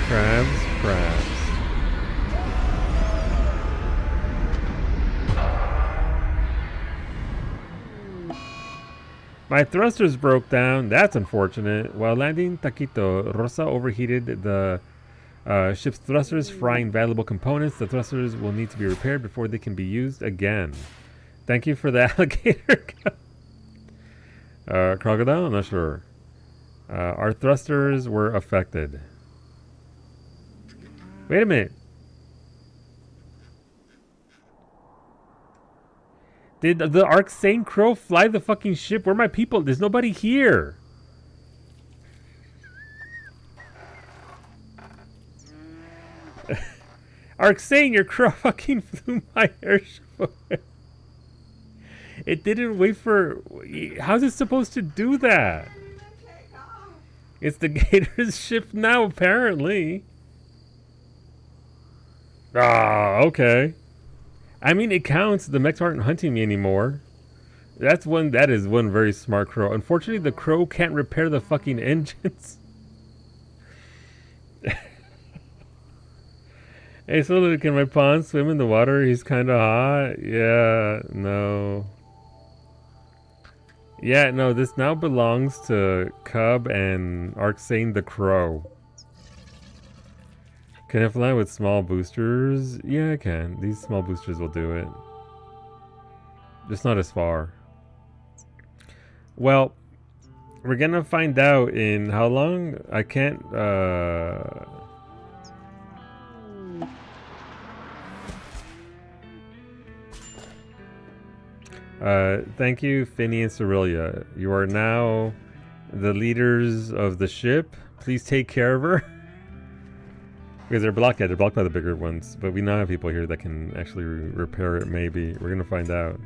Crabs. My thrusters broke down. That's unfortunate. While landing Taquito, Rosa overheated the ship's thrusters, frying valuable components. The thrusters will need to be repaired before they can be used again. Thank you for the alligator. Crocodile? I'm not sure. Our thrusters were affected. Wait a minute. Did the Arcsane Crow fly the fucking ship? Where are my people? There's nobody here. Arcsane, your crow fucking flew my airship away. It didn't wait for... How's it supposed to do that? It's the Gator's ship now, apparently. Ah, okay. I mean, it counts. The mechs aren't hunting me anymore. That is one very smart crow. Unfortunately, the crow can't repair the fucking engines. Hey, so can my pawn swim in the water? He's kind of hot. Yeah, no. Yeah, no, this now belongs to Cub and Arcsane the Crow. Can I fly with small boosters? Yeah, I can. These small boosters will do it. Just not as far. Well, we're gonna find out in how long. I can't, thank you, Finny and Cerelia. You are now the leaders of the ship. Please take care of her. Because they're blocked, yeah, they're blocked by the bigger ones. But we now have people here that can actually repair it, maybe. We're gonna find out.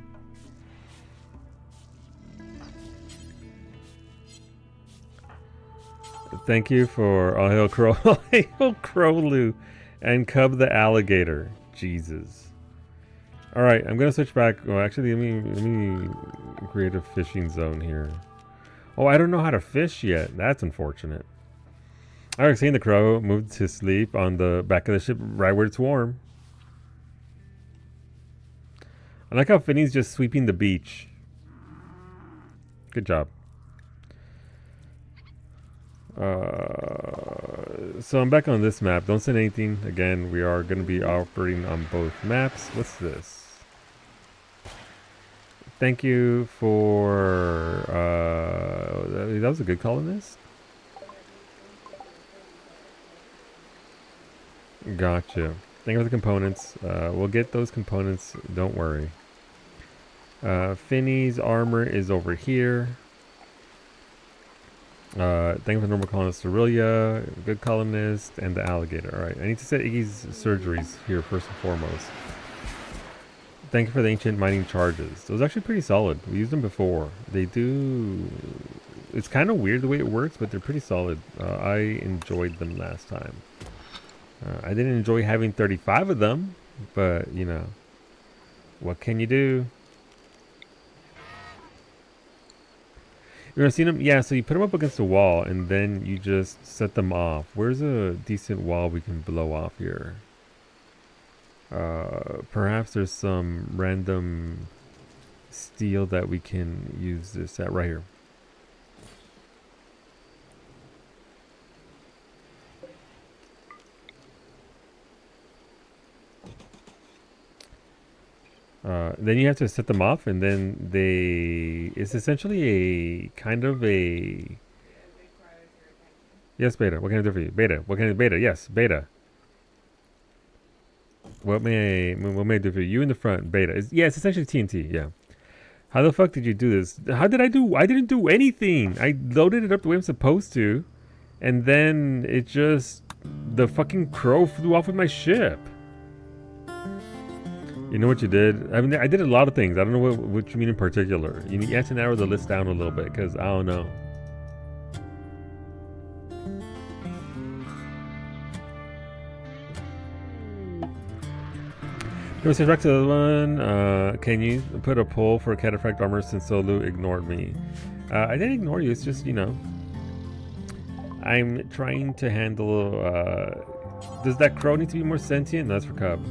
Thank you for All Hail Crow, All Hail Crowloo, and Cub the Alligator. Jesus. Alright, I'm gonna switch back. Well, actually, let me create a fishing zone here. Oh, I don't know how to fish yet. That's unfortunate. Alright, seeing the crow moved to sleep on the back of the ship right where it's warm. I like how Finny's just sweeping the beach. Good job. So I'm back on this map. Don't send anything. Again, we are going to be operating on both maps. What's this? Thank you for... that was a good colonist. Gotcha. Thank you for the components. We'll get those components. Don't worry. Finny's armor is over here. Thank you for the normal colonist Cerelia, good colonist, and the alligator. Alright, I need to set Iggy's surgeries here first and foremost. Thank you for the ancient mining charges. Those are actually pretty solid. We used them before. They do... It's kind of weird the way it works, but they're pretty solid. I enjoyed them last time. I didn't enjoy having 35 of them, but, you know, what can you do? You ever seen them? Yeah, so you put them up against a wall, and then you just set them off. Where's a decent wall we can blow off here? Perhaps there's some random steel that we can use this at right here. Then you have to set them off, and then it's essentially a kind of a... Yes, Beta. What can I do for you? Beta. What can I... Beta. Yes, Beta. What may I do for you? You in the front, Beta. Yeah, it's essentially TNT, yeah. How the fuck did you do this? How did I do? I didn't do anything. I loaded it up the way I'm supposed to, and then it just... The fucking crow flew off with my ship. You know what you did? I mean, I did a lot of things. I don't know what you mean in particular. You have to narrow the list down a little bit, because I don't know. Let's get back to the one. Can you put a poll for cataphract armor since Solu ignored me? I didn't ignore you. It's just, you know, I'm trying to handle... does that crow need to be more sentient? No, that's for Cub.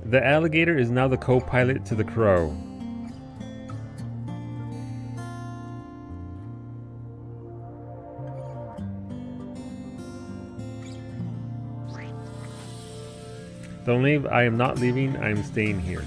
The alligator is now the co-pilot to the crow. Don't leave. I am not leaving. I am staying here.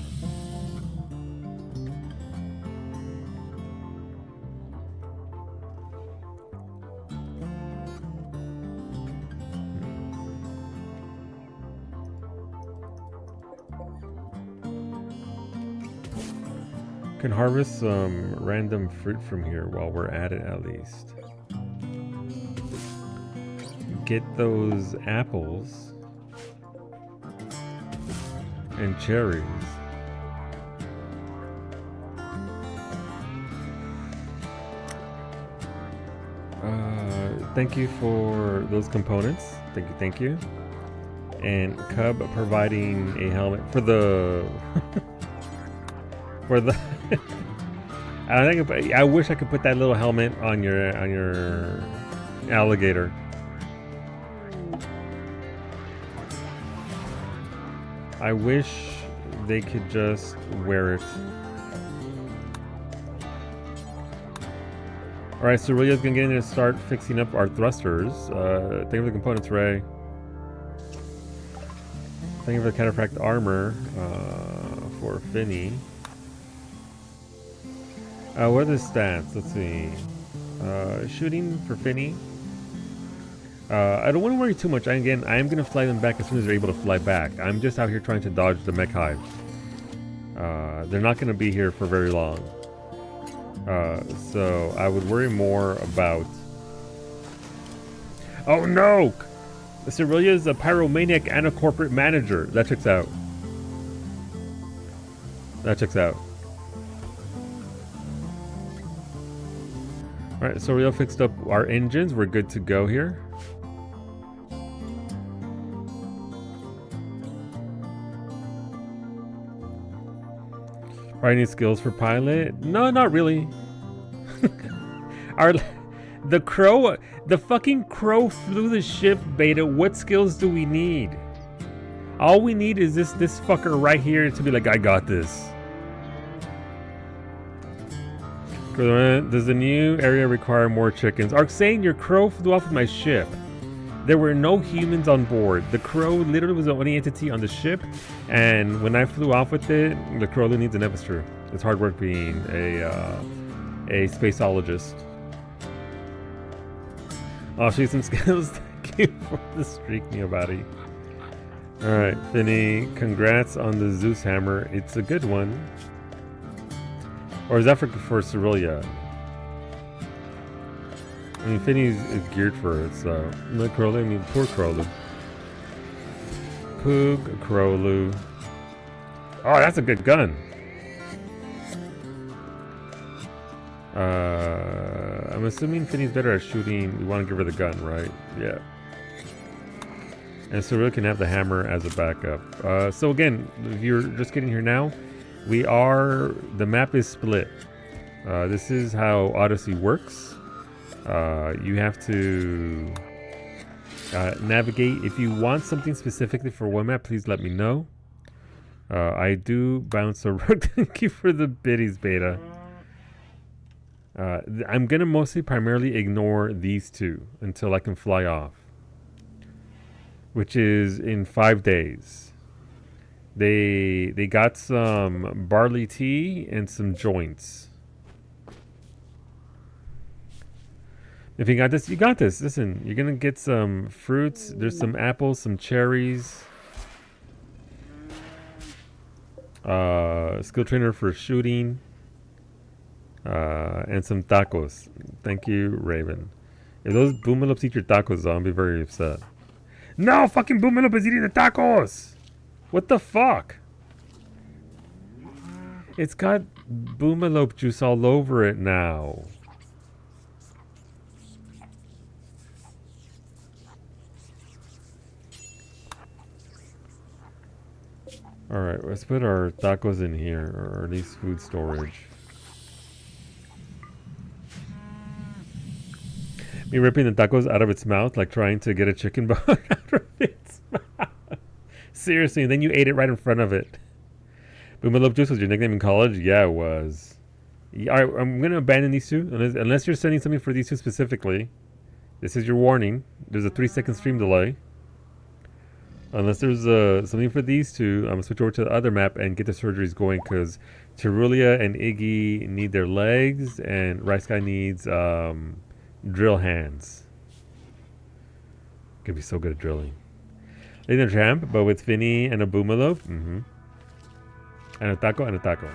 Can harvest some random fruit from here while we're at it at least. Get those apples and cherries. Thank you for those components. Thank you. And Cub providing a helmet for the for the. I wish I could put that little helmet on your alligator. I wish they could just wear it. Alright, so Aurelia's gonna get in there and start fixing up our thrusters. Thank you for the components, Ray. Thank you for the cataphract armor for Finny. What are the stats? Let's see. Shooting for Finny. I don't want to worry too much. I am going to fly them back as soon as they're able to fly back. I'm just out here trying to dodge the mech hive. They're not going to be here for very long. So I would worry more about... Oh no! Cyrilia is a pyromaniac and a corporate manager. That checks out. That checks out. Alright, so Rio fixed up our engines. We're good to go here. Alright, any skills for pilot? No, not really. The fucking crow flew the ship, Beta. What skills do we need? All we need is this fucker right here to be like, I got this. Does the new area require more chickens? Arxane, your crow flew off with my ship. There were no humans on board. The crow literally was the only entity on the ship, and when I flew off with it, the crow needs an episode. It's hard work being a spaceologist. I'll show you some skills. Thank you for the streak, Neobody. Alright, Finny, congrats on the Zeus hammer. It's a good one. Or is that for Cyrilia? I mean, Finny is geared for it, so... No, Crowley, I mean, poor Crowley. Poog, Crowley. Oh, that's a good gun! I'm assuming Finny's better at shooting. We want to give her the gun, right? Yeah. And Cyrilia can have the hammer as a backup. So again, if you're just getting here now, the map is split. This is how Odyssey works. You have to navigate. If you want something specifically for one map, please let me know. I do bounce a rook. Thank you for the biddies, Beta. I'm gonna primarily ignore these two until I can fly off, which is in 5 days. They got some barley tea and some joints. If you got this, you got this. Listen, you're gonna get some fruits. There's some apples, some cherries. Skill trainer for shooting. And some tacos. Thank you, Raven. If those boomalopes eat your tacos, I'll be very upset. No, fucking boomalop is eating the tacos! What the fuck? It's got boomalop juice all over it now. Alright, let's put our tacos in here, or at least food storage. Me ripping the tacos out of its mouth, like trying to get a chicken bone out of its mouth. Seriously, and then you ate it right in front of it. Boomalop Juice was your nickname in college? Yeah, it was. Yeah, all right, I'm going to abandon these two, unless you're sending something for these two specifically. This is your warning. There's a 3-second stream delay. Unless there's something for these two, I'm going to switch over to the other map and get the surgeries going, because Terulia and Iggy need their legs, and Rice Guy needs... drill hands. Gonna be so good at drilling. Lady the Tramp, but with Finny and a Boomalop. And a taco and a taco.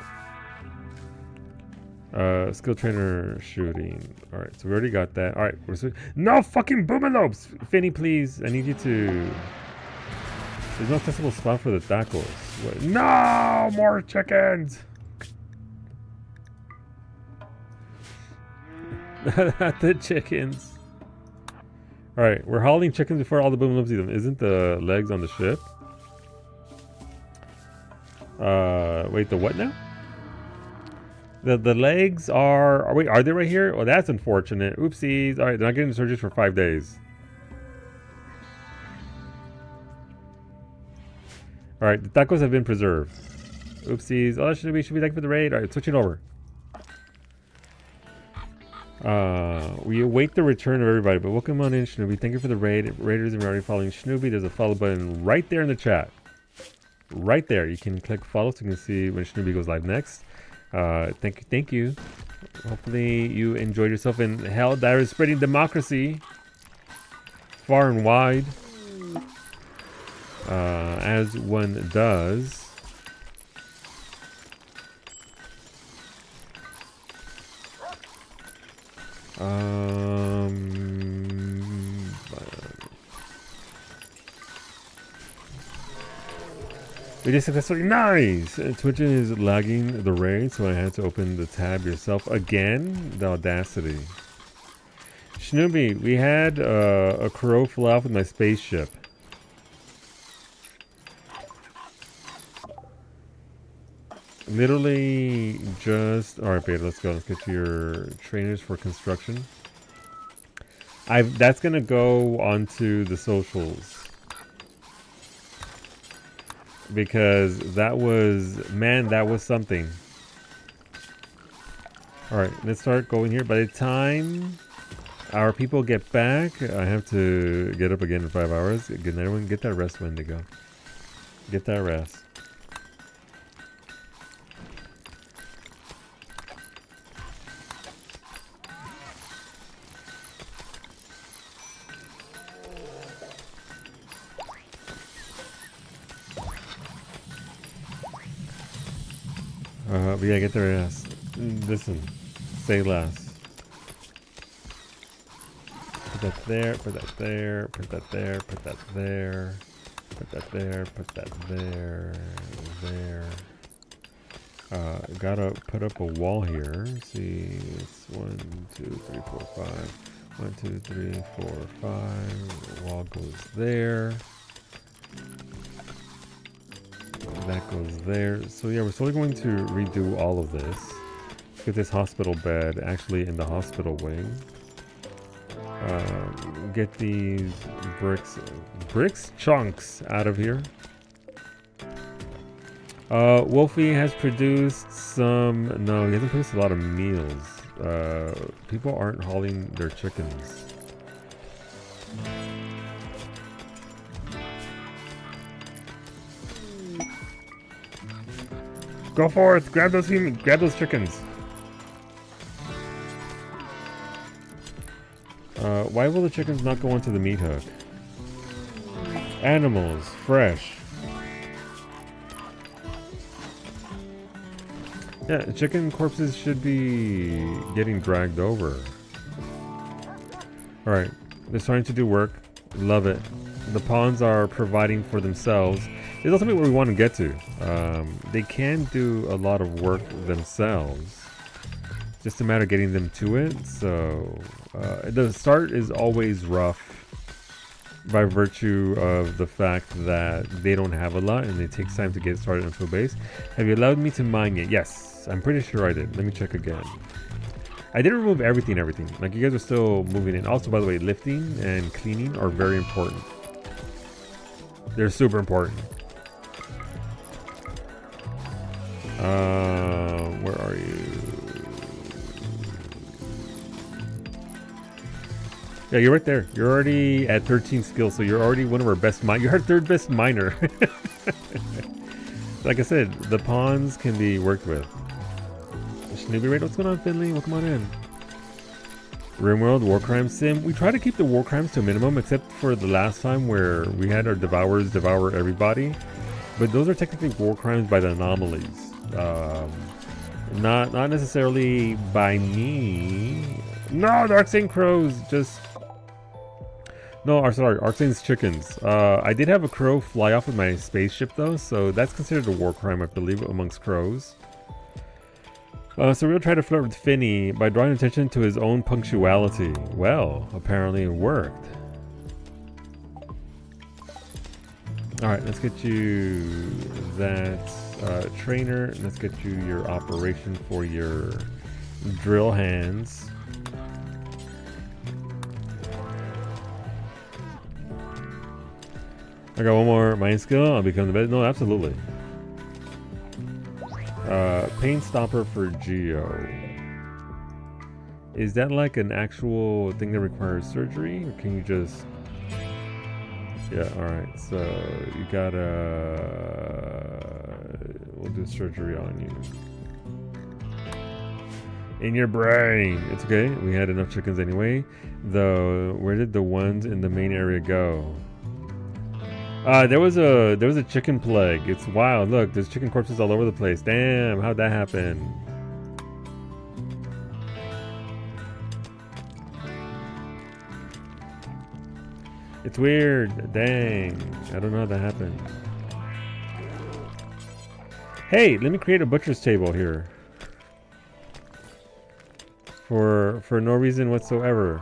Skill trainer shooting. Alright, so we already got that. Alright, no fucking boomalopes! Finny, please. I need you to... There's no accessible spot for the tacos. What? No! More chickens! Not the chickens. Alright, we're hauling chickens before all the boomalopes eat them. Isn't the legs on the ship? Wait, the what now? The legs are... Wait, are they right here? Oh, that's unfortunate. Oopsies. Alright, they're not getting surgeries for 5 days. Alright, the tacos have been preserved. Oopsies. Oh, should be thank you for the raid. Alright, switching over. We await the return of everybody, but welcome on in, Snoopy. Thank you for the raid. Raiders are already following Snoopy. There's a follow button right there in the chat. Right there. You can click follow so you can see when Snoopy goes live next. Thank you. Hopefully you enjoyed yourself in hell that is spreading democracy far and wide, as one does. We did successfully. Nice! Twitch is lagging the raid, so I had to open the tab yourself again. The audacity. Snoopy, we had a crow fly off with my spaceship. Literally just... Alright, Beta, let's go. Let's get to your trainers for construction. That's gonna go onto the socials. Because that was... Man, that was something. Alright, let's start going here. By the time our people get back, I have to get up again in 5 hours. Good night, everyone. Get that rest, Wendigo. Get that rest. But yeah, get their ass. Listen, say less. Put that there, put that there, put that there, put that there, put that there, put that there, there. Gotta put up a wall here. Let's see, it's 1, 2, 3, 4, 5. 1, 2, 3, 4, 5. The wall goes there. That goes there. So yeah, we're slowly going to redo all of this. Get this hospital bed actually in the hospital wing. Get these bricks chunks out of here. Wolfie has produced some... No, he hasn't produced a lot of meals. People aren't hauling their chickens. Go forth! Grab those humans! Grab those chickens! Why will the chickens not go onto the meat hook? Animals, fresh. Yeah, chicken corpses should be getting dragged over. Alright, they're starting to do work. Love it. The pawns are providing for themselves. It's ultimately what we want to get to. They can do a lot of work themselves. Just a matter of getting them to it. So the start is always rough by virtue of the fact that they don't have a lot and it takes time to get started into a base. Have you allowed me to mine it? Yes, I'm pretty sure I did. Let me check again. I didn't remove everything. Like, you guys are still moving in. Also, by the way, lifting and cleaning are very important. They're super important. Where are you? Yeah, you're right there. You're already at 13 skills, so you're already one of our best miners. You're our third best miner. Like I said, the pawns can be worked with. Snoopy Raid, what's going on, Finley? Welcome on in. RimWorld, War Crime Sim. We try to keep the war crimes to a minimum, except for the last time where we had our devourers devour everybody. But those are technically war crimes by the anomalies. Not necessarily by me. No, the Arcane crows just. No, sorry, Arcane's chickens. I did have a crow fly off with my spaceship though, so that's considered a war crime, I believe, amongst crows. So we'll try to flirt with Finny by drawing attention to his own punctuality. Well, apparently it worked. Alright, let's get you that trainer. Let's get you your operation for your drill hands. I got one more mind skill. I'll become the best. No, absolutely. Pain stopper for Geo. Is that like an actual thing that requires surgery, or can you just? Yeah. All right. So you gotta. We'll do surgery on you. In your brain. It's okay. We had enough chickens anyway. Though, where did the ones in the main area go? There was a chicken plague. It's wild. Look, there's chicken corpses all over the place. Damn, how'd that happen? It's weird. Dang. I don't know how that happened. Hey, let me create a butcher's table here. For no reason whatsoever.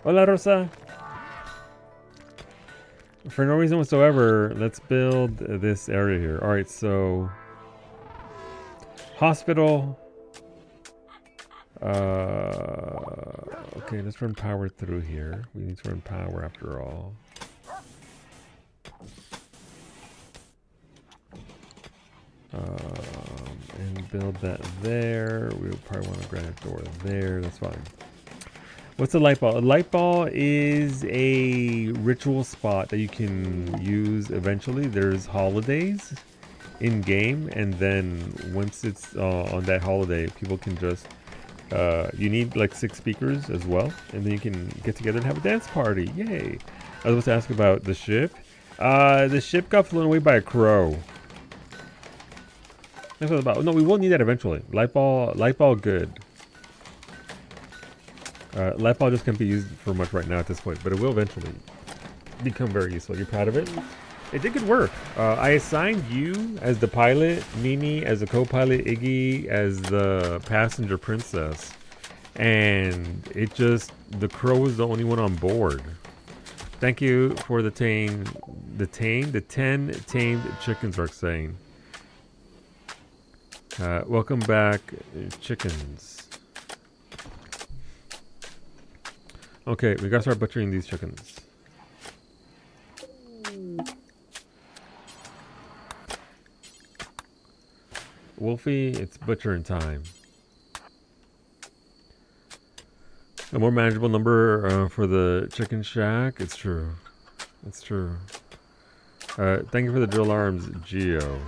Hola, Rosa. For no reason whatsoever, let's build this area here. Alright, so hospital. Okay, let's run power through here. We need to run power after all. And build that there. We'll probably want a granite door there. That's fine. What's a light ball? A light ball is a ritual spot that you can use eventually. There's holidays in game, and then once it's on that holiday, people can just you need like 6 speakers as well, and then you can get together and have a dance party. Yay! I was supposed to ask about the ship. The ship got flown away by a crow. That's what it's about. No, we will need that eventually. Light ball good. Light ball just can't be used for much right now at this point, but it will eventually become very useful. You're proud of it? It did good work. I assigned you as the pilot, Mimi as the co-pilot, Iggy as the passenger princess, and the crow was the only one on board. Thank you for the 10 tamed chickens, are saying. Welcome back, chickens. Okay, we gotta start butchering these chickens. Wolfie, it's butchering time. A more manageable number for the chicken shack. It's true. It's true. Thank you for the drill arms, Geo.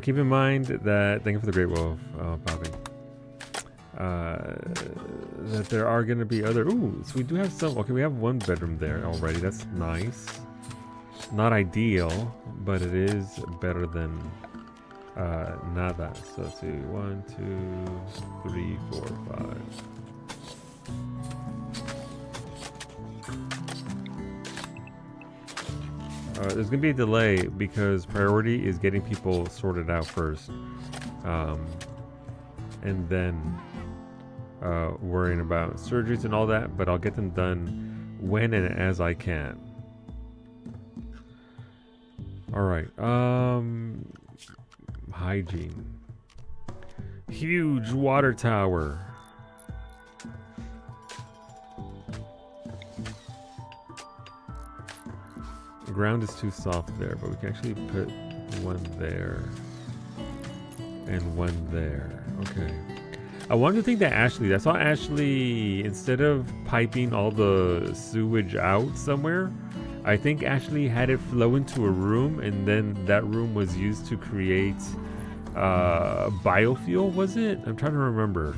Keep in mind that, thank you for the Great Wolf, Poppy, that there are going to be other, so we do have some, okay, we have 1 bedroom there already, that's nice. Not ideal, but it is better than nada. So let's see, 1, 2, 3, 4, 5. There's going to be a delay because priority is getting people sorted out first. And then worrying about surgeries and all that, but I'll get them done when and as I can. Alright, hygiene. Huge water tower. The ground is too soft there, but we can actually put 1 there and 1 there. Okay. I wanted to think that Ashley, I saw Ashley, instead of piping all the sewage out somewhere, I think Ashley had it flow into a room, and then that room was used to create biofuel, was it? I'm trying to remember.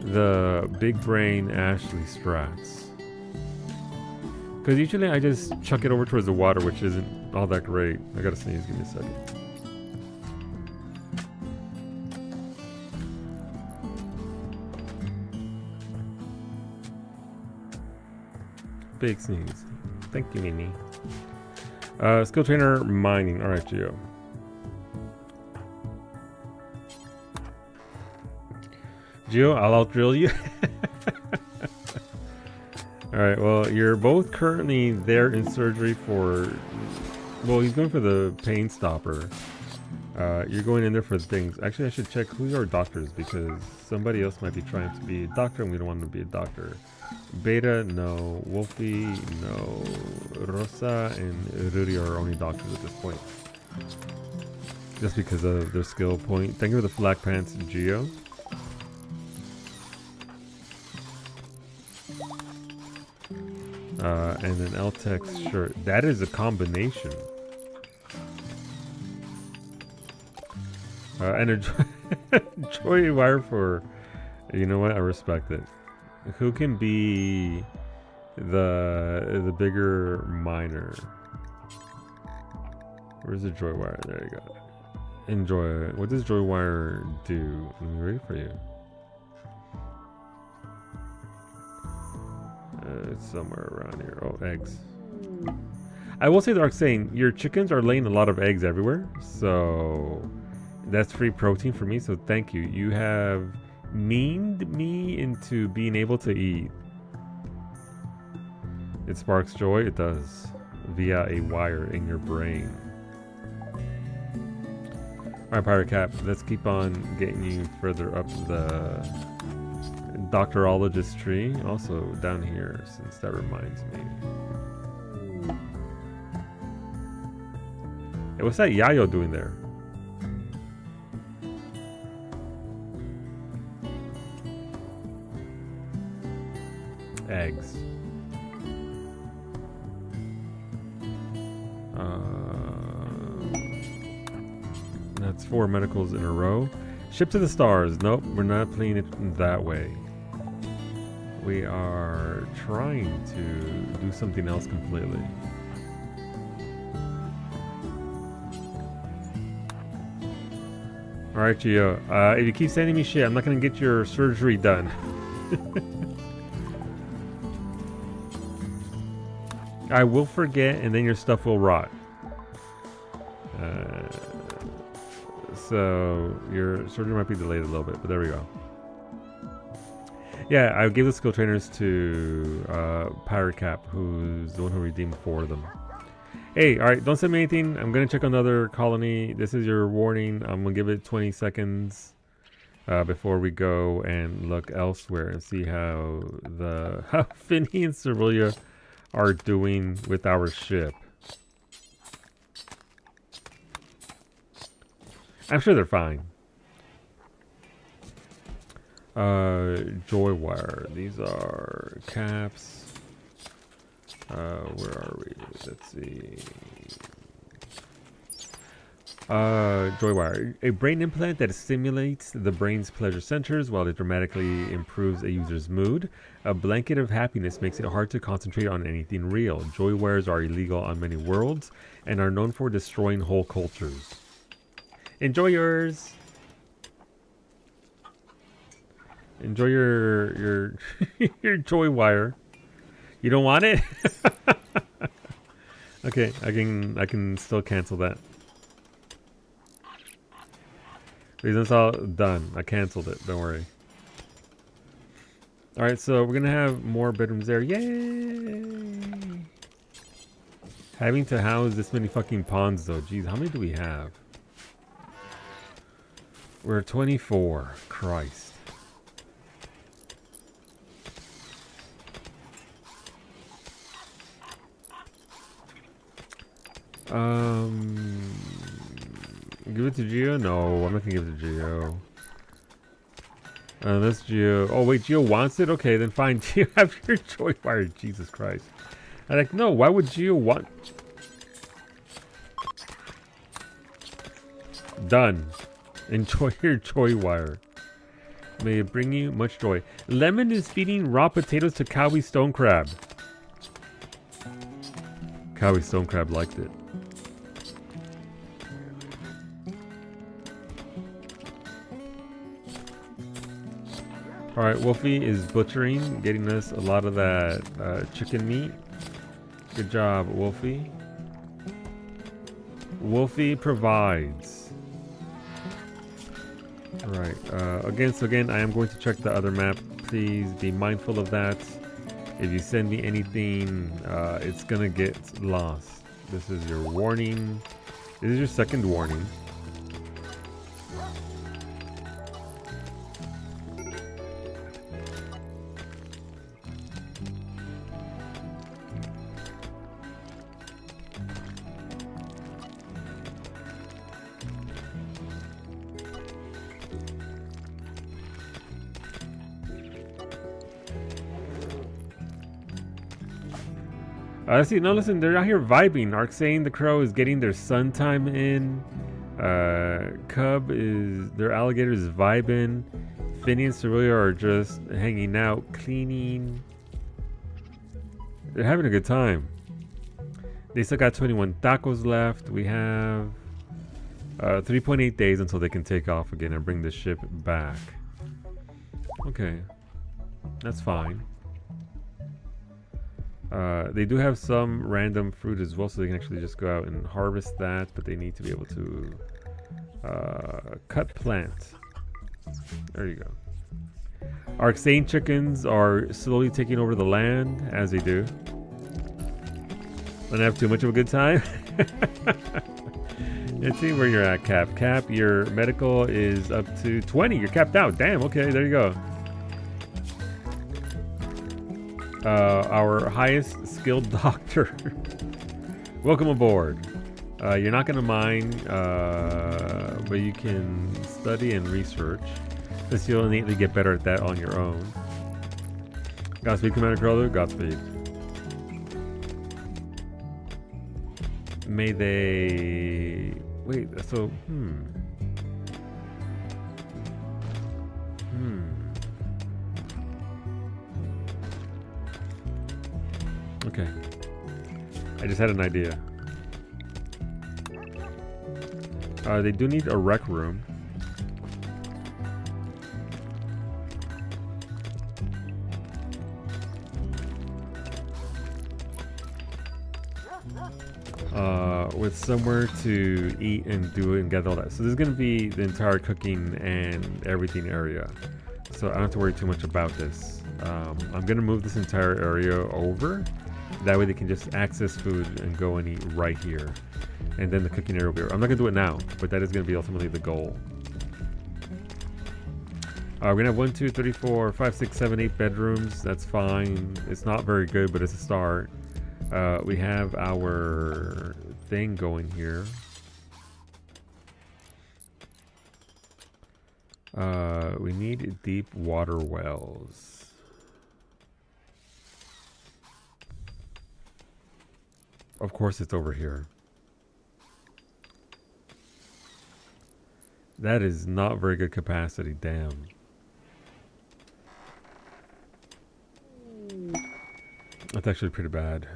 The big brain Ashley strats. Because usually I just chuck it over towards the water, which isn't all that great. I gotta sneeze, give me a second. Big sneeze. Thank you, Mimi. Skill trainer mining. Alright, Geo. Geo, I'll outdrill you. Alright, well, you're both currently there in surgery for... Well, he's going for the pain stopper. You're going in there for things. Actually, I should check who's our doctors, because somebody else might be trying to be a doctor and we don't want to be a doctor. Beta, no. Wolfie, no. Rosa and Ruri are our only doctors at this point. Just because of their skill point. Thank you for the black pants, Geo. And an L-Tex shirt. That is a combination. And a joy wire for... You know what? I respect it. Who can be the bigger miner? Where's the joy wire? There you go. Enjoy. What does joy wire do? Let me read it for you. It's somewhere around here. Oh, eggs. I will say, Dark saying, your chickens are laying a lot of eggs everywhere, so that's free protein for me, so thank you. You have meaned me into being able to eat. It sparks joy? It does. Via a wire in your brain. Alright, Pirate Cap, let's keep on getting you further up the doctorologist tree. Also down here, since that reminds me. Hey, what's that Yayo doing there? Eggs. That's 4 medicals in a row. Ship to the stars. Nope, we're not playing it that way. We are trying to do something else completely. Alright, Gio. If you keep sending me shit, I'm not going to get your surgery done. I will forget, and then your stuff will rot. So your surgery might be delayed a little bit, but there we go. Yeah, I gave the skill trainers to Pirate Cap, who's the one who redeemed 4 of them. Hey, alright, don't send me anything. I'm going to check another colony. This is your warning. I'm going to give it 20 seconds before we go and look elsewhere and see how Finny and Cerulea are doing with our ship. I'm sure they're fine. Joy wire. These are caps. Where are we? Let's see. Joy wire. A brain implant that stimulates the brain's pleasure centers while it dramatically improves a user's mood. A blanket of happiness makes it hard to concentrate on anything real. Joy wires are illegal on many worlds and are known for destroying whole cultures. Enjoy yours. Enjoy your your joy wire. You don't want it? Okay, I can still cancel that. Reasons all done. I canceled it. Don't worry. All right, so we're gonna have more bedrooms there. Yay! Having to house this many fucking pawns, though. Jeez, how many do we have? We're 24. Christ. Give it to Geo? No, I'm not gonna give it to Geo. Unless Geo... Oh, wait, Geo wants it? Okay, then fine. Geo, have your joy wire. Jesus Christ. I'm like, no, why would Geo want... Done. Enjoy your joy wire. May it bring you much joy. Lemon is feeding raw potatoes to Cowie Stone Crab. Cowie Stone Crab liked it. Alright, Wolfie is butchering, getting us a lot of that chicken meat. Good job, Wolfie. Wolfie provides. Alright, again, I am going to check the other map. Please be mindful of that. If you send me anything, it's gonna get lost. This is your warning. This is your second warning. See, no, listen, they're out here vibing. Arxane the Crow is getting their sun time in. Cub is, their alligator is vibing. Finny and Cerelia are just hanging out, cleaning. They're having a good time. They still got 21 tacos left. We have 3.8 days until they can take off again and bring the ship back. Okay, that's fine. They do have some random fruit as well, so they can actually just go out and harvest that, but they need to be able to cut plant. There you go. Arxane chickens are slowly taking over the land, as they do. Don't have too much of a good time. Let's see where you're at, Cap. Cap, your medical is up to 20. You're capped out. Damn, okay, there you go. Our highest skilled doctor. Welcome aboard. You're not going to mine, but you can study and research. Since you'll innately get better at that on your own. Godspeed, Commander Crawler. Godspeed. May they... Wait, so... Okay. I just had an idea. They do need a rec room. With somewhere to eat and do it and get all that. So this is going to be the entire cooking and everything area. So I don't have to worry too much about this. I'm going to move this entire area over. That way they can just access food and go and eat right here. And then the cooking area will be... I'm not going to do it now, but that is going to be ultimately the goal. We're going to have 1, 2, 3, 4, 5, 6, 7, 8 bedrooms. That's fine. It's not very good, but it's a start. We have our thing going here. We need deep water wells. Of course it's over here. That is not very good capacity, damn. That's actually pretty bad.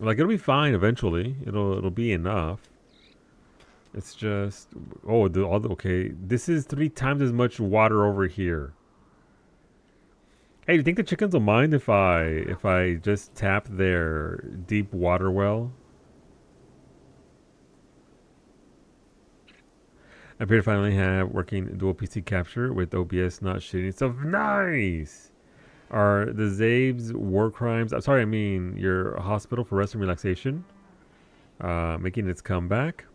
Like, it'll be fine eventually. It'll be enough. It's just... Oh, okay. This is 3 times as much water over here. Hey, do you think the chickens will mind if I just tap their deep water well? I appear to finally have working dual PC capture with OBS not shooting stuff. Nice! Are the Zabes war crimes... I'm sorry, I mean your hospital for rest and relaxation. Making its comeback.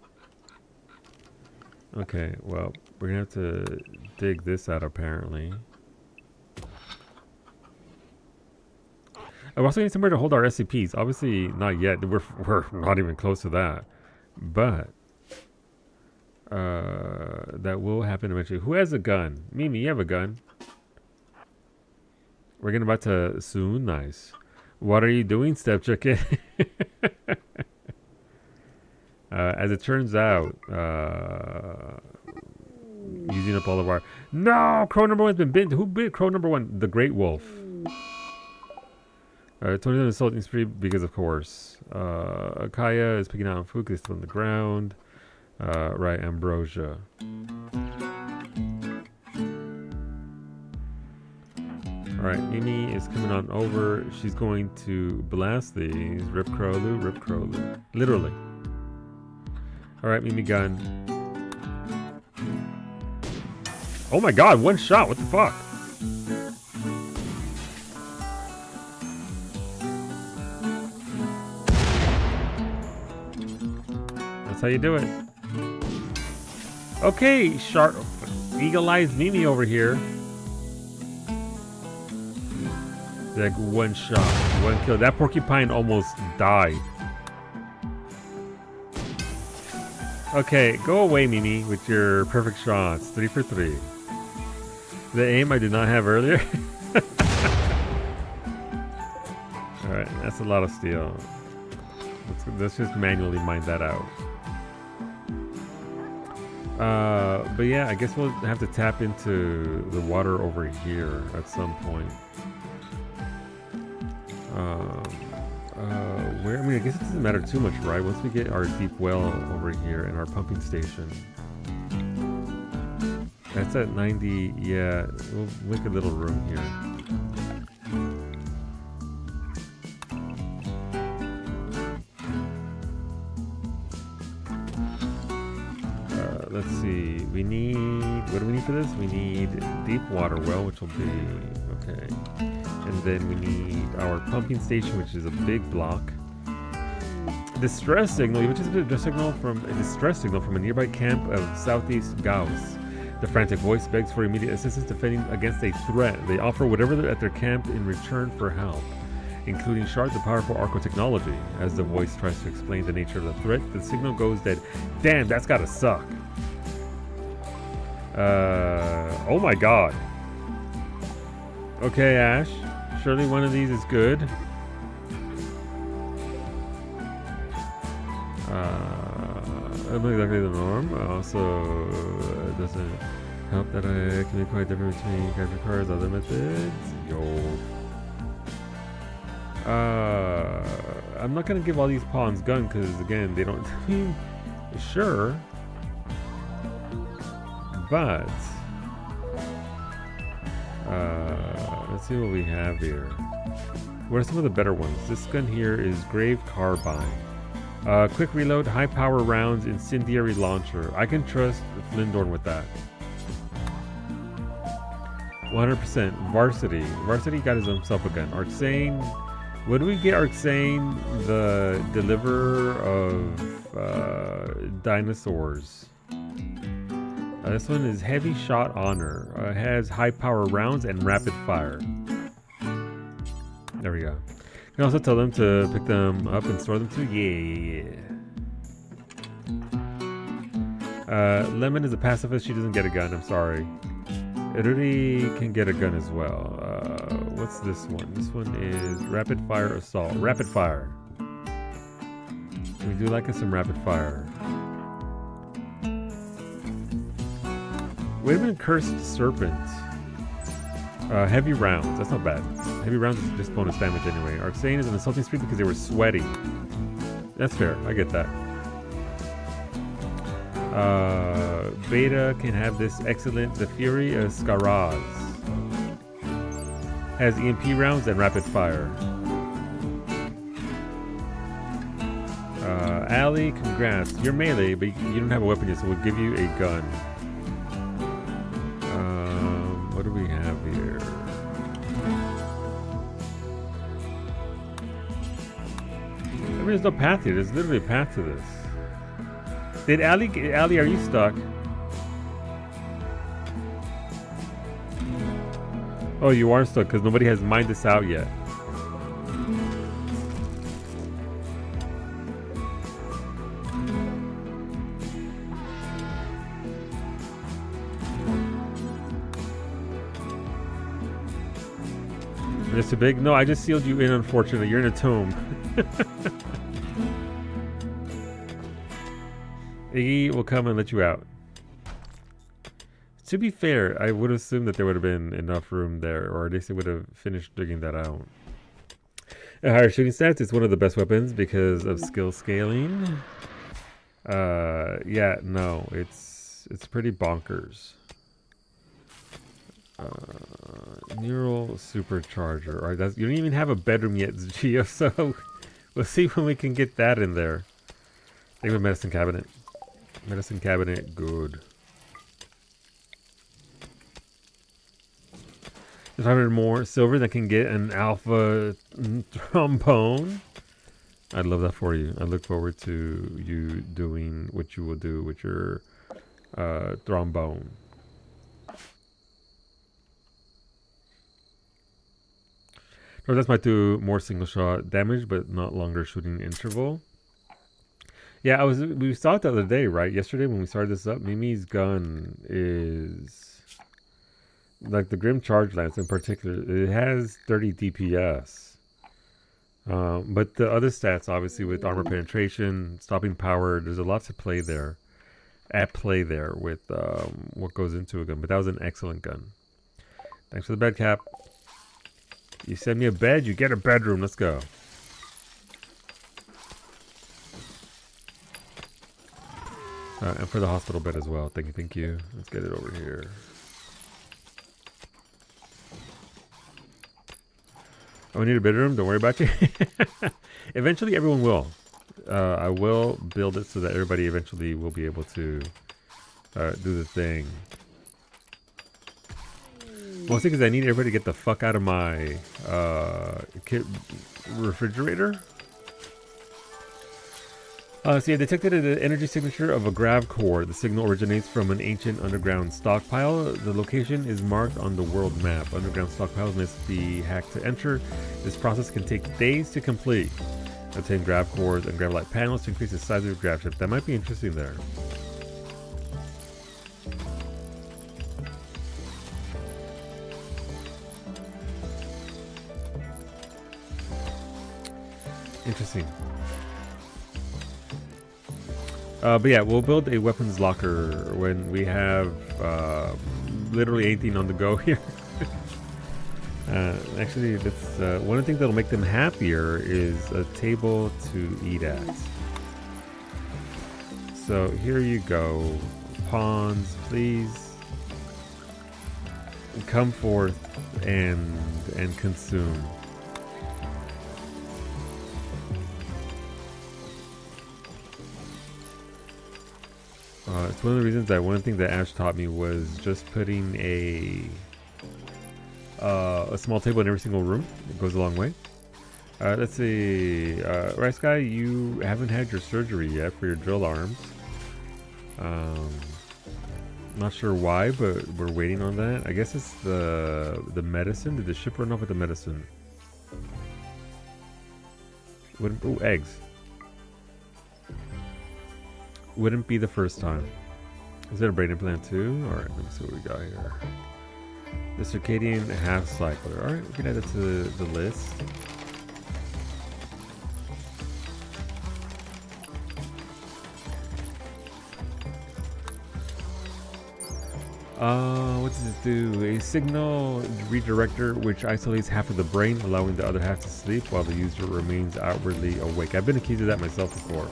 Okay, well, we're going to have to dig this out apparently. I'm also going to need somewhere to hold our SCPs. Obviously, not yet. We're not even close to that. But... that will happen eventually. Who has a gun? Mimi, you have a gun. We're getting about to soon. Nice. What are you doing, step chicken? as it turns out, using up all of our... No! Crow number one's been bitten. Who bit Crow number one? The Great Wolf. 20 assaulting spree because of course. Kaya is picking out on food because it's still on the ground. Right, Ambrosia. Alright, Mimi is coming on over. She's going to blast these. Rip Crowloo, Rip Crowloo. Literally. Alright, Mimi gun. Oh my god, one shot, what the fuck? That's how you do it. Okay, sharp, eagle-eyed Mimi over here. Like one shot, one kill. That porcupine almost died. Okay, go away, Mimi, with your perfect shots. 3 for 3. The aim I did not have earlier. Alright, that's a lot of steel. Let's just manually mine that out. But yeah, I guess we'll have to tap into the water over here at some point. Where? I mean, I guess it doesn't matter too much, right? Once we get our deep well over here and our pumping station. That's at 90. Yeah, we'll make a little room here. Let's see. We need... What do we need for this? We need deep water well, which will be... Okay. And then we need our pumping station, which is a big block. Distress signal, which is a distress signal from a nearby camp of southeast Gauss. The frantic voice begs for immediate assistance defending against a threat. They offer whatever at their camp in return for help, including shards of powerful arco technology. As the voice tries to explain the nature of the threat, the signal goes dead. Damn, that's gotta suck. Oh my god. Okay, Ash. Surely one of these is good. I'm not exactly the norm. Also, it doesn't help that I can be quite different between capture cards and other methods. Yo. I'm not gonna give all these pawns gun because again they don't. Sure. But let's see what we have here. What are some of the better ones? This gun here is Grave Carbine. Quick reload, high power rounds, incendiary launcher. I can trust Flindorn with that. 100%. Varsity. Varsity got himself a gun. Arcsane. What do we get Arcsane? The deliverer of dinosaurs. This one is Heavy Shot Honor. It has high power rounds and rapid fire. There we go. You can also tell them to pick them up and store them too. Yeah. Lemon is a pacifist. She doesn't get a gun. I'm sorry. Iruri can get a gun as well. What's this one? This one is Rapid Fire Assault. Rapid Fire. We do like us some rapid fire. Wait a minute, Cursed Serpent. Heavy rounds. That's not bad. Heavy rounds is just bonus damage anyway. Arcsane is an assaulting spree because they were sweaty. That's fair. I get that. Beta can have this excellent. The Fury of Skaraz. Has EMP rounds and rapid fire. Ali, congrats. You're melee, but you don't have a weapon yet, so we'll give you a gun. What do we have here? I mean, there's no path here. There's literally a path to this. Did Ali, are you stuck? Oh, you are stuck because nobody has mined this out yet. It's too big? No, I just sealed you in, unfortunately. You're in a tomb. Iggy will come and let you out. To be fair, I would assume that there would have been enough room there, or at least they would have finished digging that out. A higher shooting stats is one of the best weapons because of skill scaling. Yeah, no, it's pretty bonkers. Neural supercharger. All right, you don't even have a bedroom yet, Geo. So we'll see when we can get that in there. Think of a medicine cabinet. Medicine cabinet, good. There's 500 more silver that can get an alpha trombone. I'd love that for you. I look forward to you doing what you will do with your trombone. Or that's might do more single shot damage, but not longer shooting interval. Yeah, we saw it the other day, right? Yesterday when we started this up, Mimi's gun is like the Grim Charge Lance in particular. It has 30 DPS. But the other stats, obviously, with armor penetration, stopping power, there's a lot to play there. At play there with what goes into a gun. But that was an excellent gun. Thanks for the bed cap. You send me a bed, you get a bedroom. Let's go. And for the hospital bed as well. Thank you, thank you. Let's get it over here. Oh, we need a bedroom? Don't worry about you. Eventually, everyone will. I will build it so that everybody eventually will be able to do the thing. Mostly because I need everybody to get the fuck out of my refrigerator. So yeah, detected an energy signature of a grav core. The signal originates from an ancient underground stockpile. The location is marked on the world map. Underground stockpiles must be hacked to enter. This process can take days to complete. Obtain grav cores and grav light panels to increase the size of your grav ship. That might be interesting there. Interesting. But yeah, we'll build a weapons locker when we have literally anything on the go here. Actually, that's one of the things that'll make them happier is a table to eat at. So here you go. Pawns, please come forth and consume. It's one of the reasons that one thing that Ash taught me was just putting a small table in every single room. It goes a long way. Let's see. Rice Guy, you haven't had your surgery yet for your drill arms. Not sure why, but we're waiting on that. I guess it's the medicine. Did the ship run off with the medicine? Oh, eggs. Wouldn't be the first time. Is that a brain implant too? Alright, let me see what we got here. The circadian half cycler. Alright, we can add it to the list. What does it do? A signal redirector which isolates half of the brain, allowing the other half to sleep while the user remains outwardly awake. I've been accused of that myself before.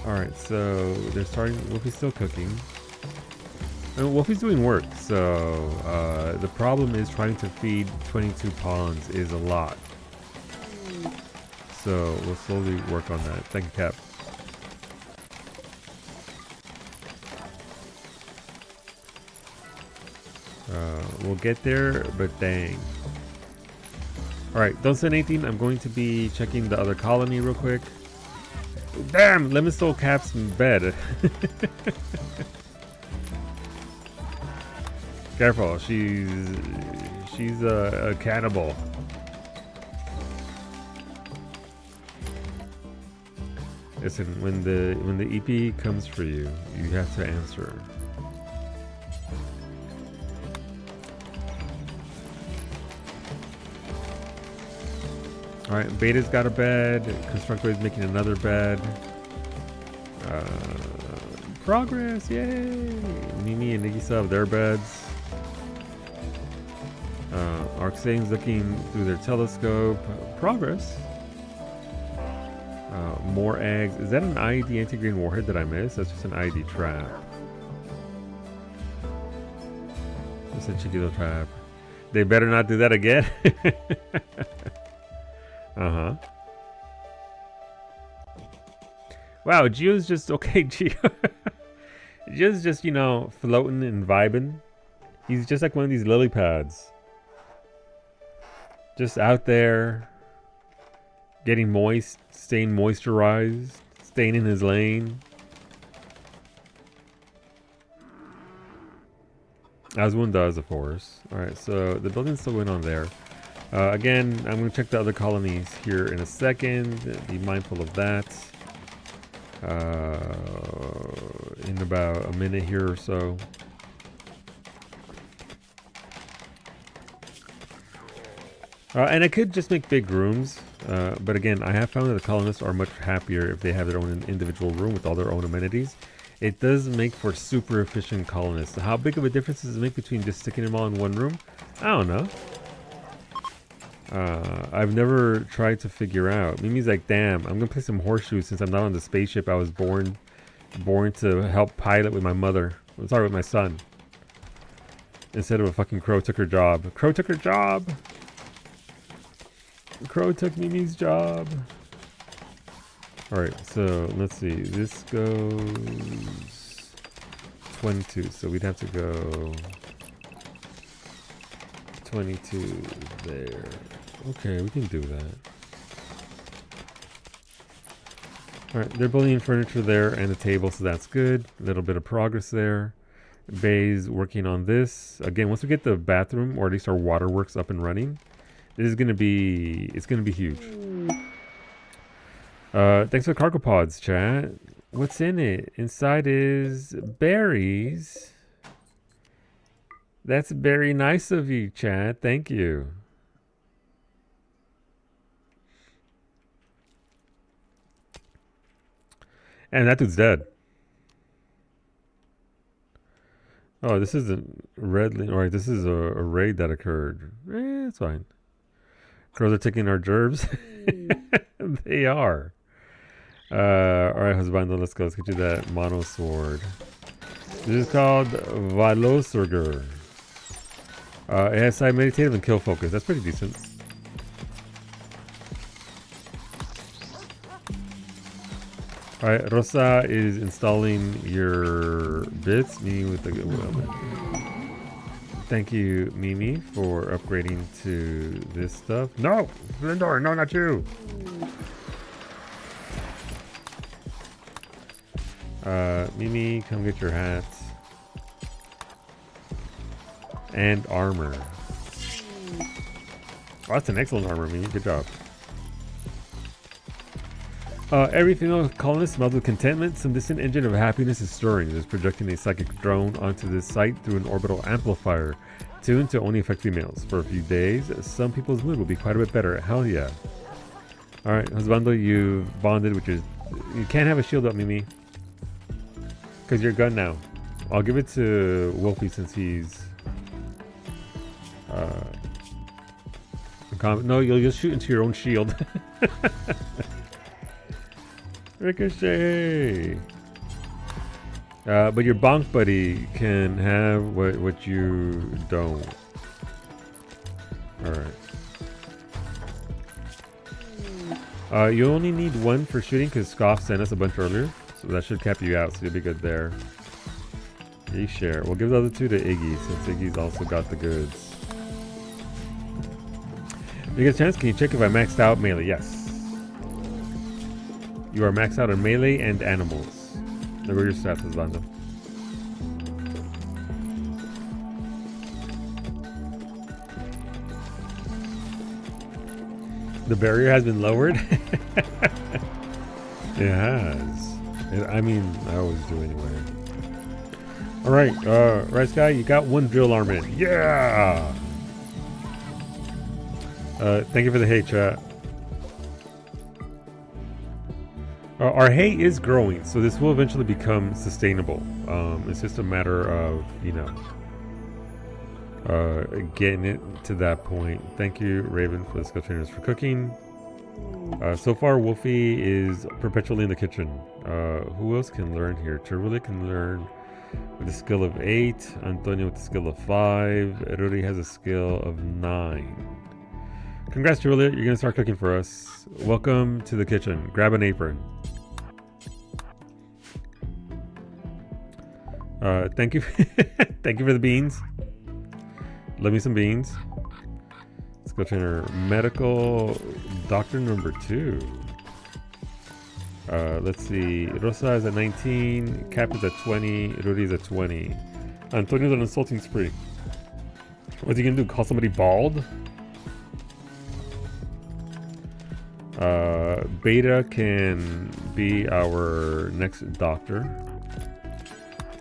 Alright, so they're starting. Wolfie's still cooking. And Wolfie's doing work, so the problem is trying to feed 22 pawns is a lot. So we'll slowly work on that. Thank you, Cap. We'll get there, but dang. Alright, don't send anything. I'm going to be checking the other colony real quick. Damn! Lemon stole Cap's bed. Careful, she's a cannibal. Listen, when the EP comes for you, you have to answer. Alright, Beta's got a bed. Constructor is making another bed. Progress, yay! Mimi and Nagisa have their beds. Arxane's looking through their telescope. Progress. More eggs. Is that an IED anti-green warhead that I missed? That's just an IED trap. It's a Chiquito trap. They better not do that again. Uh-huh. Wow, Gio's just... Okay, Gio. Gio's just, you know, floating and vibing. He's just like one of these lily pads. Just out there. Getting moist. Staying moisturized. Staying in his lane. As one does, of course. Alright, so the building's still going on there. Again, I'm going to check the other colonies here in a second. Be mindful of that. In about a minute here or so. And I could just make big rooms. But again, I have found that the colonists are much happier if they have their own individual room with all their own amenities. It does make for super efficient colonists. How big of a difference does it make between just sticking them all in one room? I don't know. I've never tried to figure out. Mimi's like, damn, I'm gonna play some horseshoes since I'm not on the spaceship I was born to help pilot with my mother. I'm sorry, with my son. Instead of a fucking crow took her job. Crow took her job! Crow took Mimi's job. Alright, so let's see. This goes 22, so we'd have to go 22 there. Okay, we can do that. Alright, they're building furniture there and a table, so that's good. A little bit of progress there. Bay's working on this. Again, once we get the bathroom, or at least our waterworks up and running, this is gonna be, it's gonna be huge. Thanks for the cargo pods, chat. What's in it? Inside is berries. That's very nice of you, chat. Thank you. And that dude's dead. Oh, this is a red... Alright, this is a raid that occurred. It's fine. Crows are taking our gerbs. They are. Alright, husbando, let's go. Let's get you that mono sword. This is called Valosurger. It has side meditative and kill focus. That's pretty decent. Alright, Rosa is installing your bits. Mimi with the thank you, Mimi, for upgrading to this stuff. No! Lindor, no, not you! Mimi, come get your hat. And armor. Oh, that's an excellent armor, Mimi. Good job. Every female colonist smells with contentment. Some distant engine of happiness is stirring. It is projecting a psychic drone onto this site through an orbital amplifier, tuned to only affect females. For a few days, some people's mood will be quite a bit better. Hell yeah. Alright, husbando, you've bonded, which is... You can't have a shield up, Mimi. Because you're a gun now. I'll give it to Wolfie since he's... No, you'll just shoot into your own shield. Ricochet! But your bonk buddy can have what you don't. Alright. You only need one for shooting because Scoff sent us a bunch earlier. So that should cap you out, so you'll be good there. You share. We'll give the other two to Iggy since Iggy's also got the goods. If you get a chance, can you check if I maxed out melee? Yes. You are maxed out on melee and animals. There go your stats, Husbando. The barrier has been lowered? It has. I mean, I always do anyway. Alright, Rice Guy, you got one drill arm in. Yeah! Thank you for the hate, chat. Our hay is growing, so this will eventually become sustainable. It's just a matter of, you know, getting it to that point. Thank you, Raven, for the skill trainers for cooking. So far, Wolfie is perpetually in the kitchen. Who else can learn here? Cherulia can learn with a skill of 8. Antonio with a skill of 5. Ruri has a skill of 9. Congrats, Cherulia. You're going to start cooking for us. Welcome to the kitchen. Grab an apron. Thank you. Thank you for the beans. Love me some beans. Skill trainer medical doctor number 2. Let's see. Rosa is at 19. Cap is at 20. Rudy is at 20. Antonio's on an insulting spree. What's he gonna do? Call somebody bald? Beta can be our next doctor.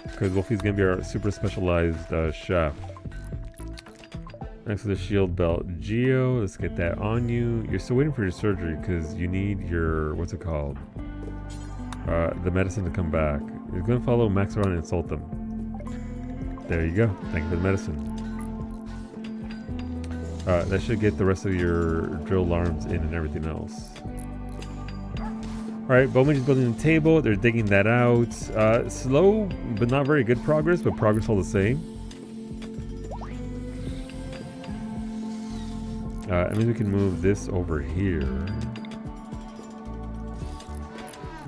Because Wolfie's gonna be our super specialized chef. Next to the shield belt, Geo, let's get that on you. You're still waiting for your surgery because you need your, what's it called? The medicine to come back. You're gonna follow Max around and insult them. There you go. Thank you for the medicine. That should get the rest of your drill alarms in and everything else. Alright, Bowman is building the table. They're digging that out. Slow, but not very good progress, but progress all the same. I mean, we can move this over here.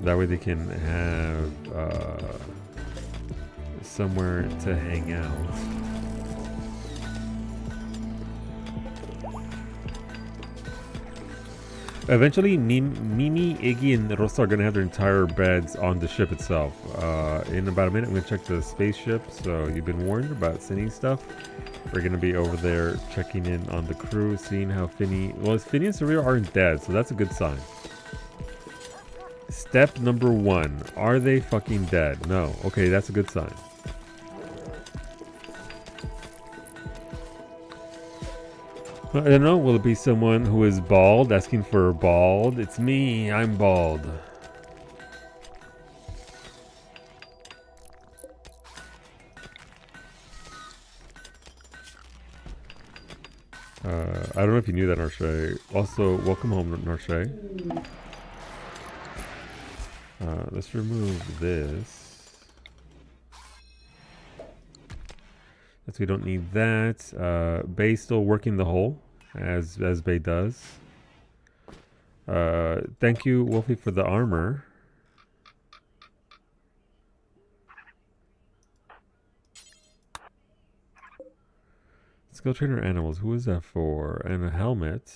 That way they can have somewhere to hang out. Eventually, Mimi, Iggy, and Rosa are going to have their entire beds on the ship itself. In about a minute, I'm going to check the spaceship, so you've been warned about sending stuff. We're going to be over there checking in on the crew, seeing how Finny... Well, Finny and Surreal aren't dead, so that's a good sign. Step number 1. Are they fucking dead? No. Okay, that's a good sign. I don't know. Will it be someone who is bald, asking for bald? It's me. I'm bald. I don't know if you knew that, Narshay. Also, welcome home, Narshay. Let's remove this. We don't need that. Bay's still working the hole, as Bay does. Thank you, Wolfie, for the armor. Skill trainer animals. Who is that for? And a helmet.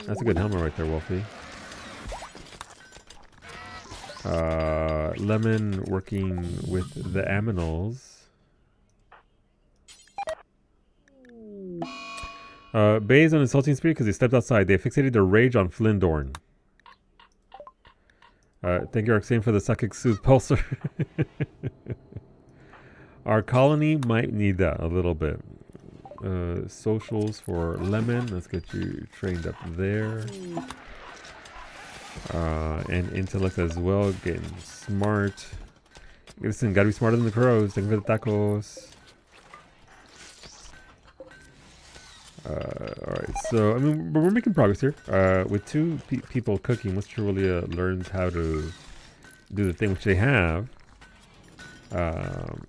That's a good helmet right there, Wolfie. Lemon working with the aminals. Bay is on insulting spree because he stepped outside. They fixated their rage on Flindorn. Thank you, Arxane, for the psychic soothe pulsar. Our colony might need that a little bit. Socials for Lemon. Let's get you trained up there. And intellect as well. Getting smart. Listen, gotta be smarter than the crows. Thank you for the tacos. Alright, so, I mean, but we're making progress here. With 2 people cooking, once Cherulia learns how to do the thing which they have,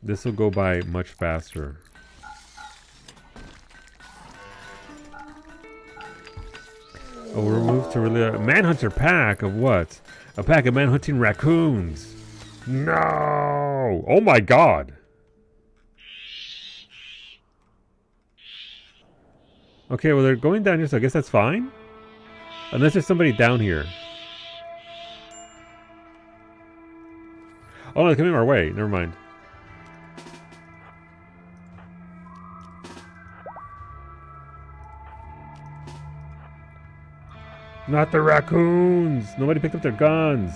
this will go by much faster. Oh, we'll remove Cherulia. Manhunter pack of what? A pack of manhunting raccoons. No! Oh my god! Okay, well, they're going down here, so I guess that's fine. Unless there's somebody down here. Oh, no, they're coming our way. Never mind. Not the raccoons! Nobody picked up their guns.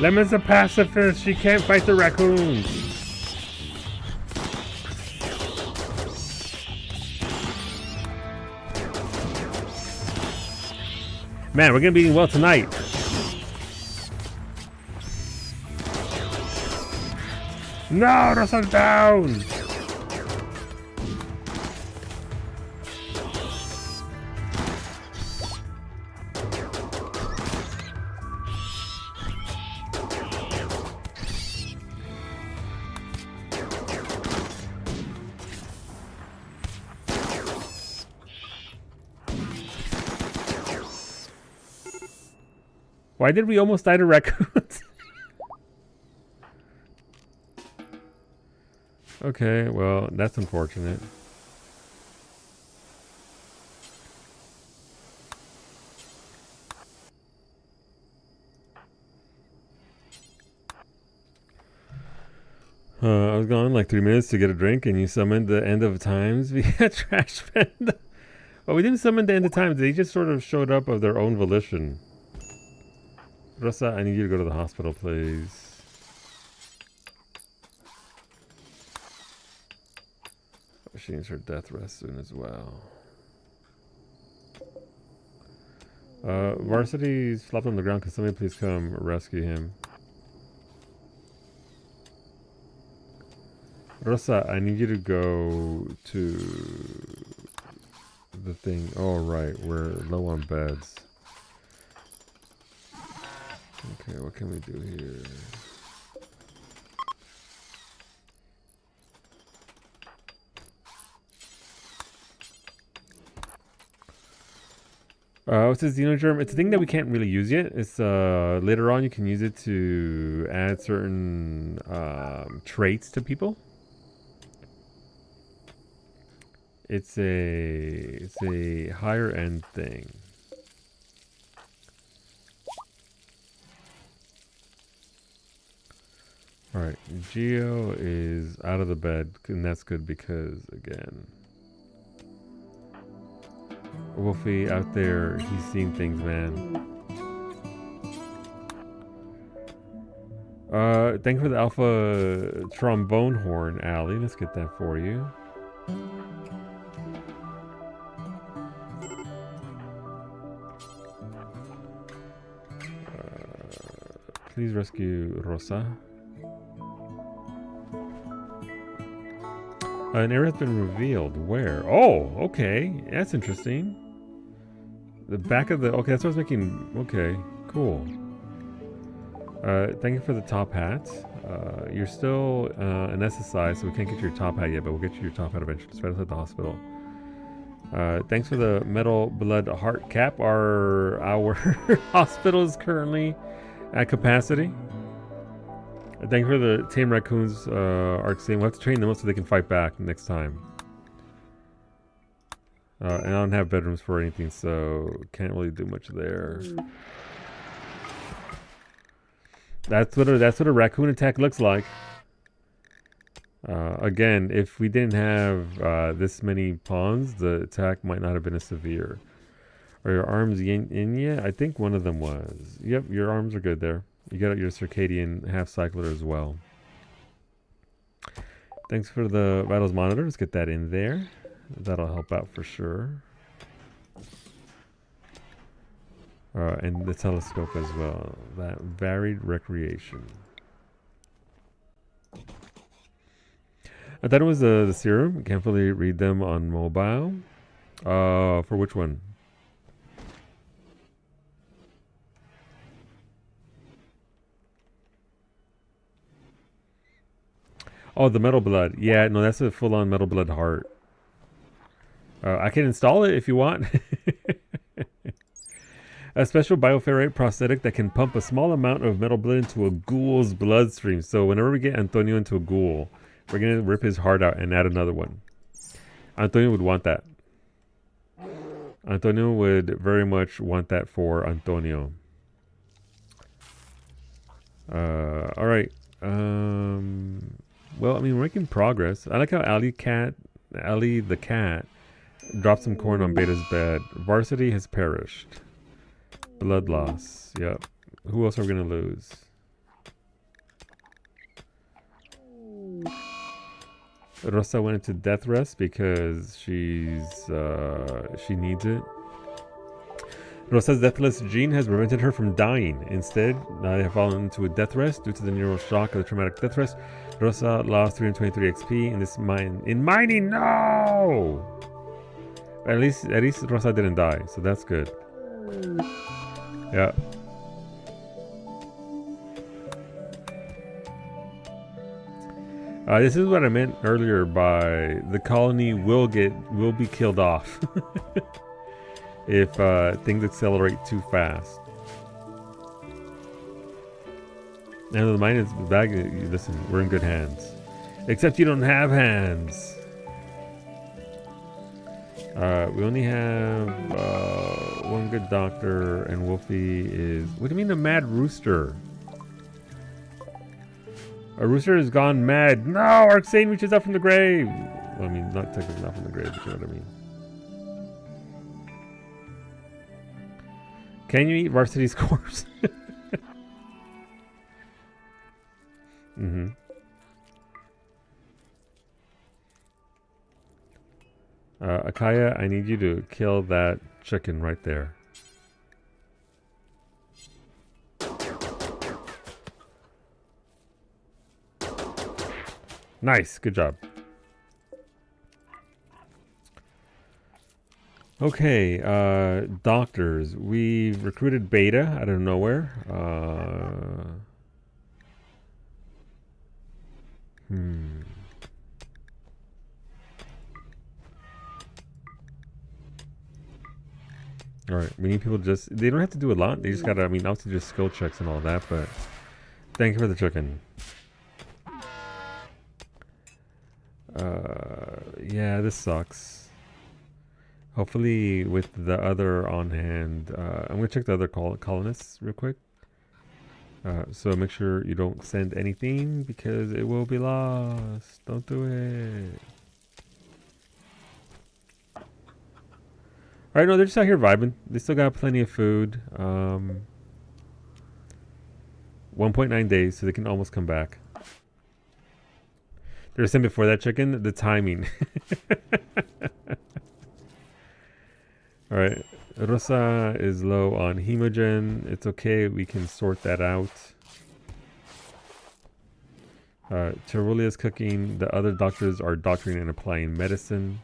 Lemon's a pacifist. She can't fight the raccoons. Man, we're gonna be eating well tonight. No, Rosa's down. Why did we almost die to raccoons? Okay, well, that's unfortunate. I was gone like 3 minutes to get a drink, and you summoned the end of times via trash bin. Well, we didn't summon the end of times. They just sort of showed up of their own volition. Rosa, I need you to go to the hospital, please. She needs her death rest soon as well. Varsity's flopped on the ground. Can somebody please come rescue him? Rosa, I need you to go to the thing. Oh, right. We're low on beds. Okay, what can we do here? What's this xenogerm? It's a thing that we can't really use yet. It's later on you can use it to add certain traits to people. It's a higher end thing. Alright, Geo is out of the bed, and that's good because, again, Wolfie out there, he's seen things, man. Thank you for the alpha trombone horn, Allie. Let's get that for you. Please rescue Rosa. An area has been revealed. Where? Oh, okay. That's interesting. The back of the... Okay, that's what I was making... Okay, cool. Thank you for the top hat. You're still an SSI, so we can't get you your top hat yet, but we'll get you your top hat eventually. It's right outside the hospital. Thanks for the metal blood heart cap. Our hospital is currently at capacity. Thank you for the tame raccoons arc scene. We'll have to train them up so they can fight back next time. And I don't have bedrooms for anything, so can't really do much there. That's what a raccoon attack looks like. Again, if we didn't have this many pawns, the attack might not have been as severe. Are your arms in yet? I think one of them was. Yep, your arms are good there. You got your circadian half cycler as well. Thanks for the vitals monitor. Let's get that in there. That'll help out for sure. And the telescope as well. That varied recreation. I thought it was the serum. Can't fully read them on mobile. For which one? Oh, the metal blood. Yeah, no, that's a full-on metal blood heart. I can install it if you want. A special bioferrite prosthetic that can pump a small amount of metal blood into a ghoul's bloodstream. So whenever we get Antonio into a ghoul, we're going to rip his heart out and add another one. Antonio would want that. Antonio would very much want that for Antonio. All right. Well, I mean, we're making progress. I like how Ali the cat dropped some corn on Beta's bed. Varsity has perished. Blood loss. Yep. Who else are we going to lose? Rosa went into death rest because she needs it. Rosa's deathless gene has prevented her from dying. Instead, they have fallen into a death rest due to the neural shock of the traumatic death rest. Rosa lost 323 XP in this mining. No. At least Rosa didn't die, so that's good. Yeah. This is what I meant earlier by the colony will be killed off if things accelerate too fast. And the mine is back. Listen, we're in good hands. Except you don't have hands. We only have one good doctor, and Wolfie is. What do you mean a mad rooster? A rooster has gone mad. No, Arxane reaches up from the grave. Well, I mean, not technically not from the grave, but you know what I mean. Can you eat Varsity's corpse? Mm-hmm. Akaya, I need you to kill that chicken right there. Nice, good job. Okay, doctors. We've recruited Beta out of nowhere. Alright, we need people they don't have to do a lot. They just gotta, I mean, obviously just skill checks and all that, but thank you for the chicken. Yeah, this sucks. Hopefully with the other on hand, I'm gonna check the other colonists real quick. So make sure you don't send anything because it will be lost. Don't do it. Alright, no, they're just out here vibing. They still got plenty of food. 1.9 days, so they can almost come back. They were saying before that chicken, the timing. Alright, Rosa is low on hemogen. It's okay, we can sort that out. Cherulia is cooking. The other doctors are doctoring and applying medicine.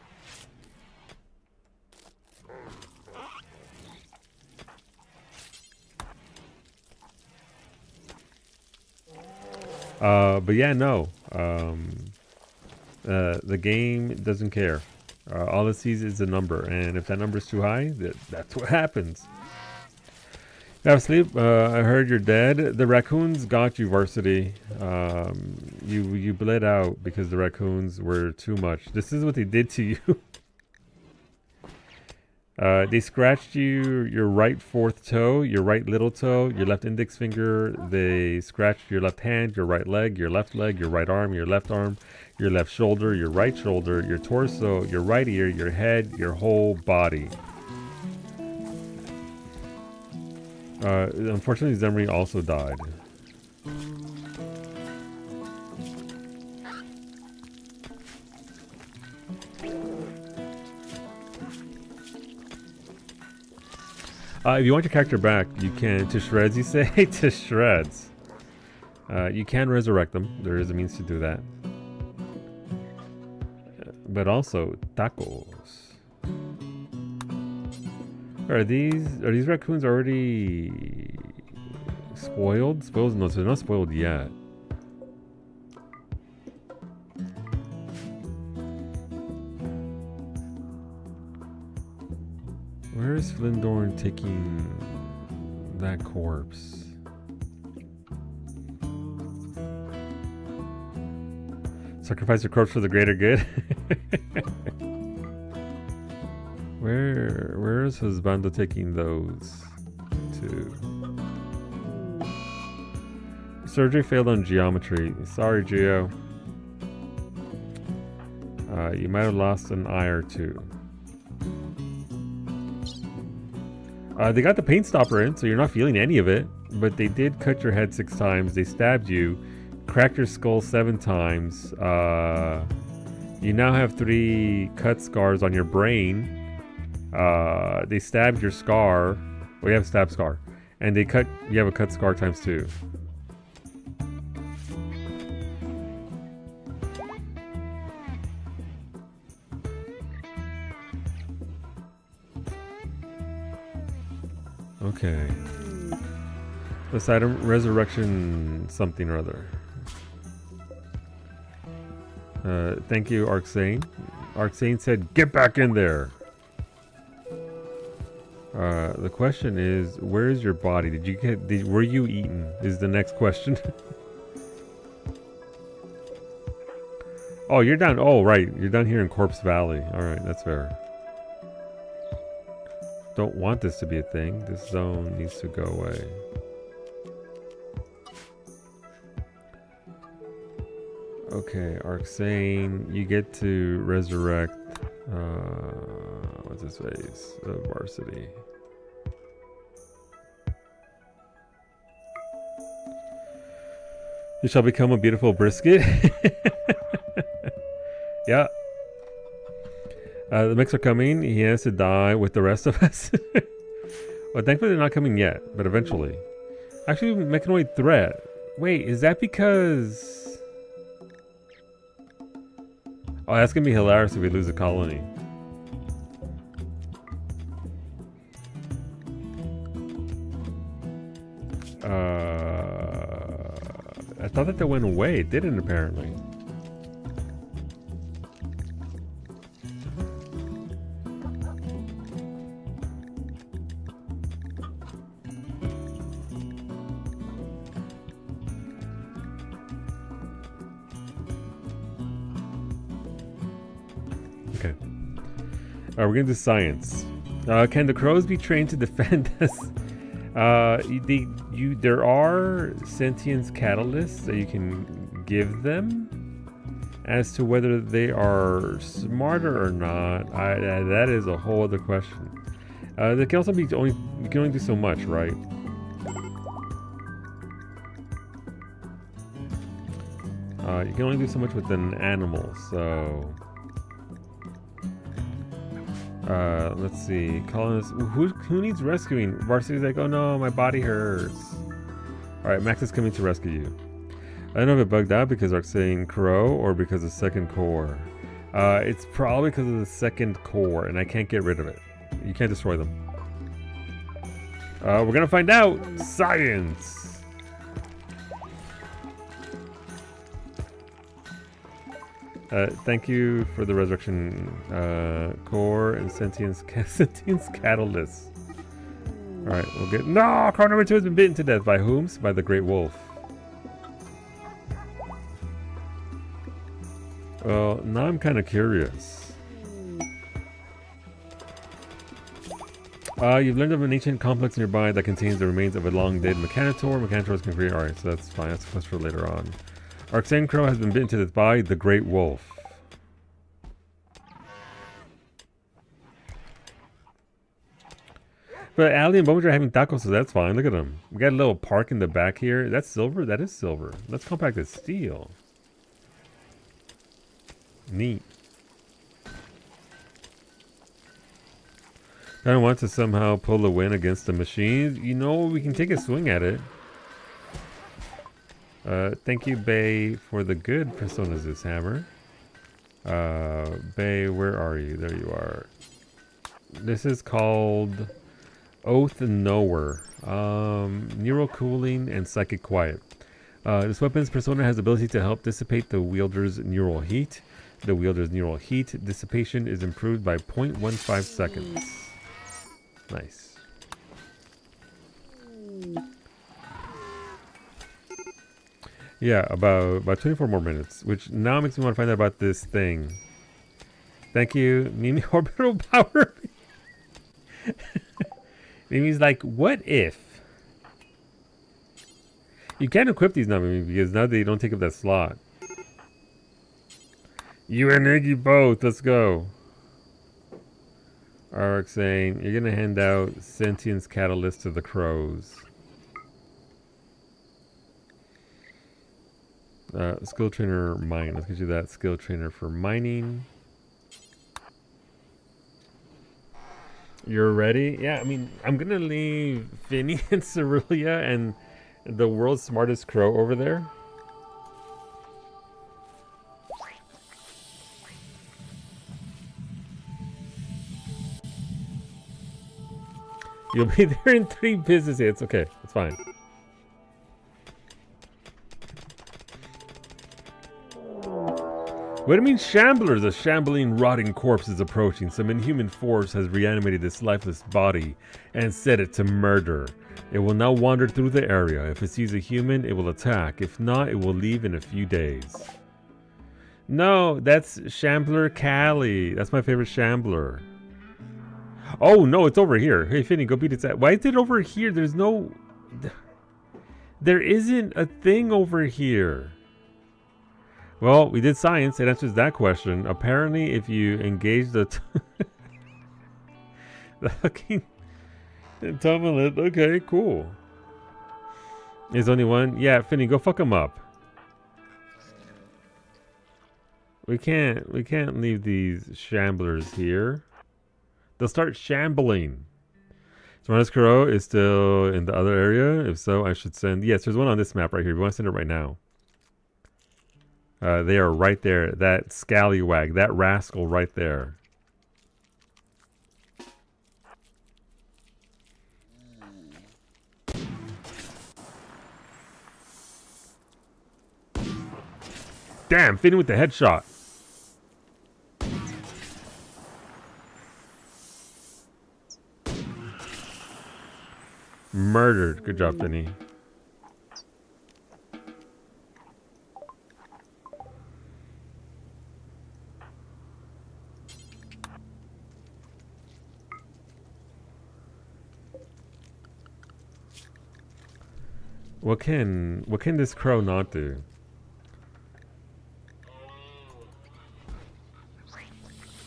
But yeah, no. The game doesn't care. All it sees is a number, and if that number is too high, that's what happens. You have sleep. I heard you're dead. The raccoons got you, Varsity. You bled out because the raccoons were too much. This is what they did to you. They scratched your right fourth toe, your right little toe, your left index finger. They scratched your left hand, your right leg, your right arm, your left arm, your left shoulder, your right shoulder, your torso, your right ear, your head, your whole body. Unfortunately, Zemri also died. If you want your character back, you can, to shreds, you say? To shreds. You can resurrect them. There is a means to do that. But also, tacos. Are these raccoons already spoiled? Spoiled? No, so they're not spoiled yet. Where is Flindorn taking that corpse? Sacrifice your corpse for the greater good? Where is Husbando taking those to? Surgery failed on geometry. Sorry, Geo. You might have lost an eye or two. They got the paint stopper in, so you're not feeling any of it. But they did cut your head 6 times. They stabbed you, cracked your skull 7 times. You now have 3 cut scars on your brain. They stabbed your scar. Well, you have a stab scar. And they cut, you have a cut scar times 2. Okay. This item, resurrection something or other. Thank you, Arcsane. Arcsane said, get back in there. The question is, where is your body? Were you eaten? Is the next question. Oh, you're down. Oh, right. You're down here in Corpse Valley. Alright, that's fair. Don't want this to be a thing. This zone needs to go away. Okay, Arcsane, you get to resurrect, what's his face? Varsity. You shall become a beautiful brisket. Yeah. The mechs are coming. He has to die with the rest of us. Well, thankfully they're not coming yet, but eventually. Actually, mechanoid threat. Wait, is that because... Oh, that's gonna be hilarious if we lose a colony. I thought that went away. It didn't, apparently. Okay. We're gonna do science. Can the crows be trained to defend us? There are sentience catalysts that you can give them. As to whether they are smarter or not, that is a whole other question. They can also be you can only do so much, right? You can only do so much with an animal, so. Let's see. Colonists. Who needs rescuing? Varsity's like, oh no, my body hurts. Alright, Max is coming to rescue you. I don't know if it bugged out because Arcsane Crow or because of second core. It's probably because of the second core, and I can't get rid of it. You can't destroy them. We're gonna find out! Science! Thank you for the resurrection core and sentience catalyst. Alright, we'll get... No! Car number 2 has been bitten to death. By whom? By the Great Wolf. Well, now I'm kind of curious. You've learned of an ancient complex nearby that contains the remains of a long-dead Mechanitor. Mechanitors can create... Alright, so that's fine. That's a quest for later on. Arcsane Crow has been bitten to death by the Great Wolf. But Ali and Bones are having tacos, so that's fine. Look at them. We got a little park in the back here. That's silver? That is silver. That's compacted steel. Neat. I don't want to somehow pull a win against the machines. You know, we can take a swing at it. Thank you, Bay, for the good Persona Zeus hammer. Bay, where are you? There you are. This is called Oath Knower. Neural cooling and psychic quiet. This weapon's persona has the ability to help dissipate the wielder's neural heat. The wielder's neural heat dissipation is improved by 0.15 seconds. Nice. Yeah, about 24 more minutes, which now makes me want to find out about this thing. Thank you, Mimi. Orbital power. Mimi's like, what if? You can't equip these now, Mimi, because now they don't take up that slot. You and Iggy both, let's go. Ark saying, you're going to hand out sentience catalyst to the crows. Skill trainer mine. Let's get you that skill trainer for mining. You're ready? Yeah, I mean, I'm gonna leave Finny and Cerulia and the world's smartest crow over there. You'll be there in 3 business days. Okay, it's fine. What do you mean shamblers? A shambling, rotting corpse is approaching. Some inhuman force has reanimated this lifeless body and set it to murder. It will now wander through the area. If it sees a human, it will attack. If not, it will leave in a few days. No, that's Shambler Callie. That's my favorite Shambler. Oh, no, it's over here. Hey, Finny, go beat its ass. Why is it over here? There's no... There isn't a thing over here. Well, we did science. It answers that question. Apparently, if you engage the... the fucking... tumblet. Okay, cool. There's only one? Yeah, Finny, go fuck him up. We can't leave these shamblers here. They'll start shambling. Smartest Crow is still in the other area. If so, I should send... Yes, there's one on this map right here. We want to send it right now. They are right there. That scallywag. That rascal right there. Damn, Finny with the headshot. Murdered. Good job, Finny. What can this crow not do?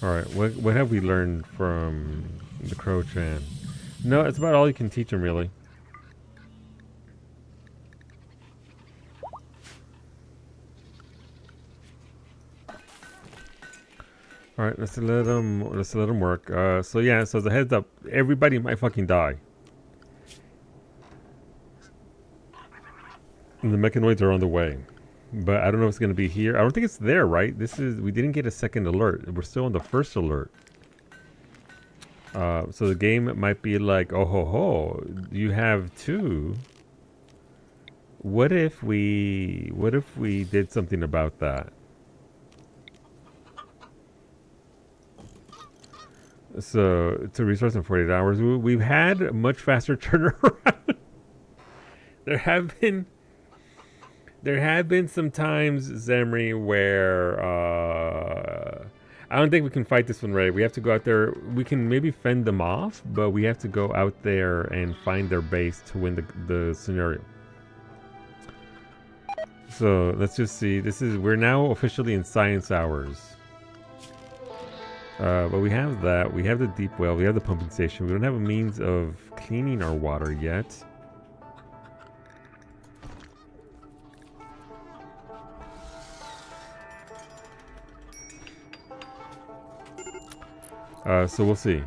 All right, what have we learned from the Crow Chan? No, it's about all you can teach him, really. All right, let's let him work. So yeah, so as a heads up, everybody might fucking die. And the mechanoids are on the way, but I don't know if it's gonna be here. I don't think it's there, right? We didn't get a second alert. We're still on the first alert. So the game might be like, oh ho ho, you have 2. What if we did something about that? So to resource in 48 hours, we've had a much faster turnaround. There have been some times, Zemri, where I don't think we can fight this one right. We have to go out there. We can maybe fend them off, but we have to go out there and find their base to win the scenario. So let's just see. We're now officially in science hours. But we have that. We have the deep well. We have the pumping station. We don't have a means of cleaning our water yet. So we'll see.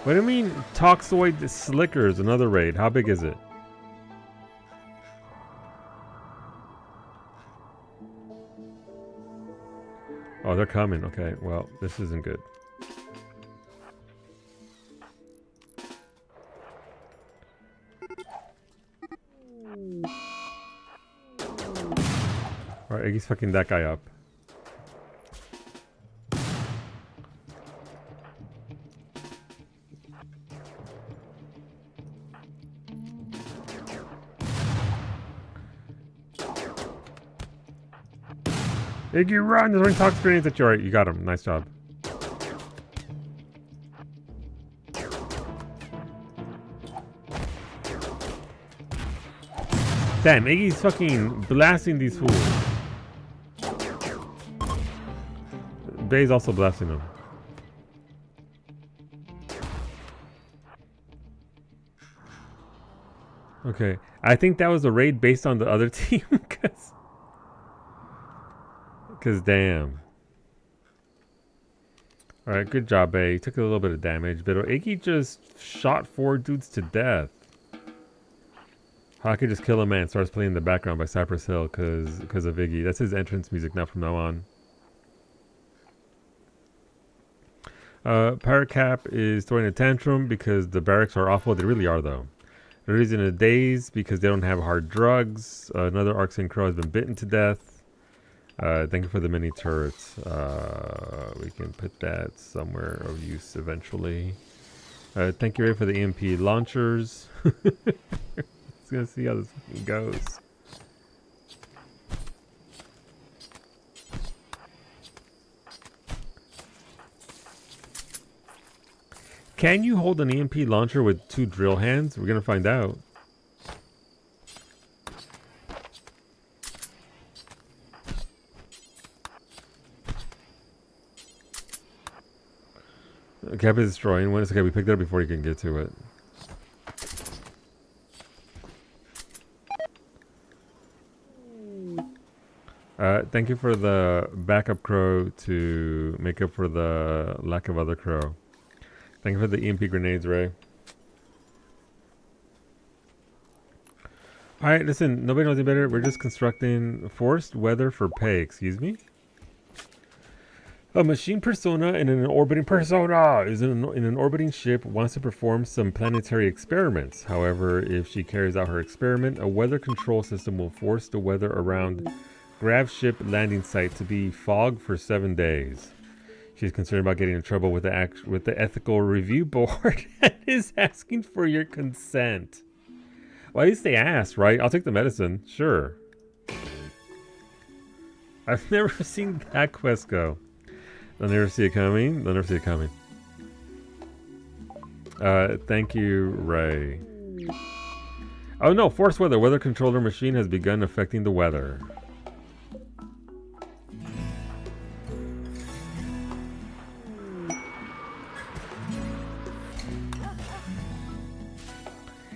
What do you mean, Toxoid Slickers, another raid? How big is it? Oh, they're coming. Okay, well, this isn't good. Alright, he's fucking that guy up. Iggy, run! There's only toxic grenades at you. Alright, you got him. Nice job. Damn, Iggy's fucking blasting these fools. Bay's also blasting him. Okay, I think that was a raid based on the other team, cause damn. All right, good job, Bay. Took a little bit of damage, but Iggy just shot 4 dudes to death. I could just kill a man starts playing in the background by Cypress Hill cause of Iggy. That's his entrance music now from now on. Pirate Cap is throwing a tantrum because the barracks are awful. They really are, though. They're in a daze because they don't have hard drugs. Another Arcane Crow has been bitten to death. Thank you for the mini turrets. We can put that somewhere of use eventually. Thank you, Ray, for the EMP launchers. Let's go see how this fucking goes. Can you hold an EMP launcher with 2 drill hands? We're gonna find out. Cap is destroying one. It's okay, we picked it up before you can get to it. Thank you for the backup crow to make up for the lack of other crow. Thank you for the EMP grenades, Ray. Alright, listen, nobody knows any better. We're just constructing forced weather for pay, excuse me? A machine persona and an orbiting persona is in an orbiting ship wants to perform some planetary experiments. However, if she carries out her experiment, a weather control system will force the weather around Grav ship landing site to be fog for 7 days. She's concerned about getting in trouble with the ethical review board and is asking for your consent. Well, at least they asked, right? I'll take the medicine, sure. I've never seen that quest go. They'll never see it coming. They'll never see it coming. Thank you, Ray. Oh no, force weather. Weather controller machine has begun affecting the weather.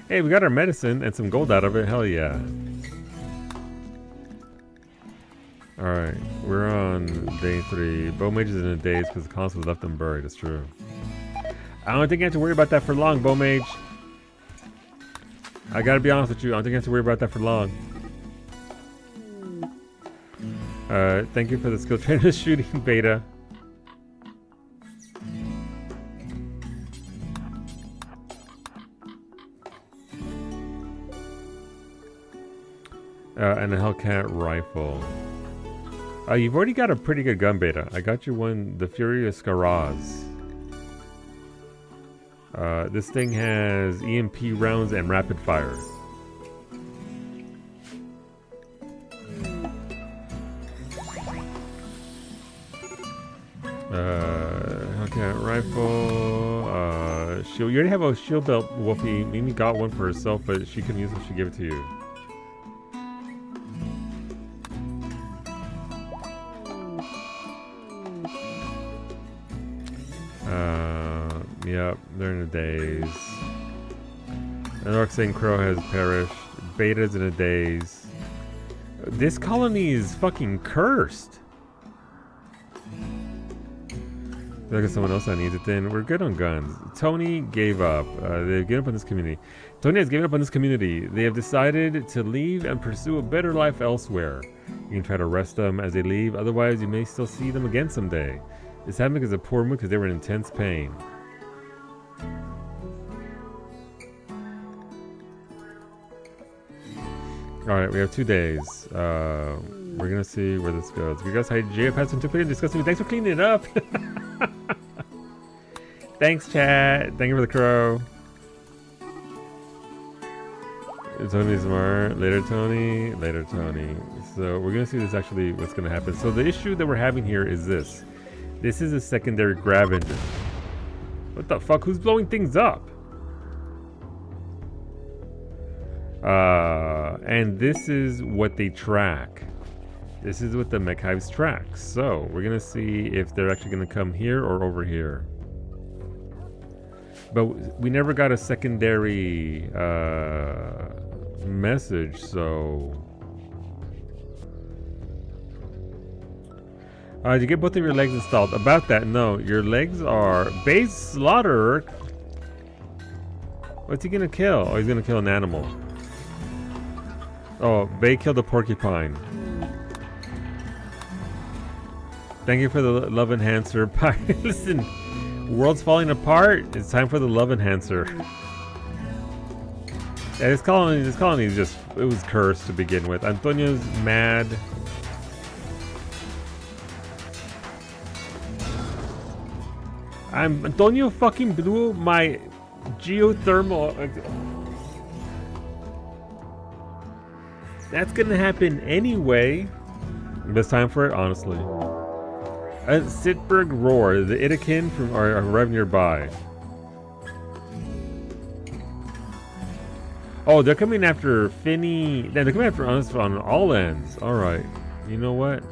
Hey, we got our medicine and some gold out of it. Hell yeah. Alright, we're on day 3. Bow Mage is in a daze because the console was left unburied. It's true. I don't think I have to worry about that for long, Bow Mage. I gotta be honest with you. I don't think I have to worry about that for long. Thank you for the skill trainer shooting beta. And a Hellcat rifle. You've already got a pretty good gun beta. I got you one, the Furious Garaz. This thing has EMP rounds and rapid fire. Hellcat rifle. Shield. You already have a shield belt, Wolfie. Mimi got one for herself, but she couldn't use it. She gave it to you. Yep, they're in a daze. An Arcane Crow has perished. Beta's in a daze. This colony is fucking cursed. Look at someone else that needs it then. We're good on guns. Tony gave up. They've given up on this community. Tony has given up on this community. They have decided to leave and pursue a better life elsewhere. You can try to arrest them as they leave. Otherwise, you may still see them again someday. This happened because of poor mood because they were in intense pain. Alright, we have 2 days. We're gonna see where this goes. We guys, hi, JF had some to clean discussing. Thanks for cleaning it up. Thanks, chat. Thank you for the crow. Tony's smart. Later, Tony. Later, Tony. So we're gonna see this actually what's gonna happen. So the issue that we're having here is this. This is a secondary grav engine. What the fuck? Who's blowing things up? And this is what they track. This is with the mech hive's tracks. So we're gonna see if they're actually gonna come here or over here. But we never got a secondary message, so. Did you get both of your legs installed? About that, no. Your legs are base slaughterer. What's he gonna kill? Oh, he's gonna kill an animal. Oh, Bay killed a porcupine. Thank you for the love enhancer. Listen, world's falling apart. It's time for the love enhancer. Yeah, this colony is just, it was cursed to begin with. Antonio's mad. Antonio fucking blew my geothermal. That's gonna happen anyway. Best time for it, honestly. Sitberg Roar, the Itakin from are right nearby. Oh, they're coming after Finny. They're coming after us on all ends. All right. You know what?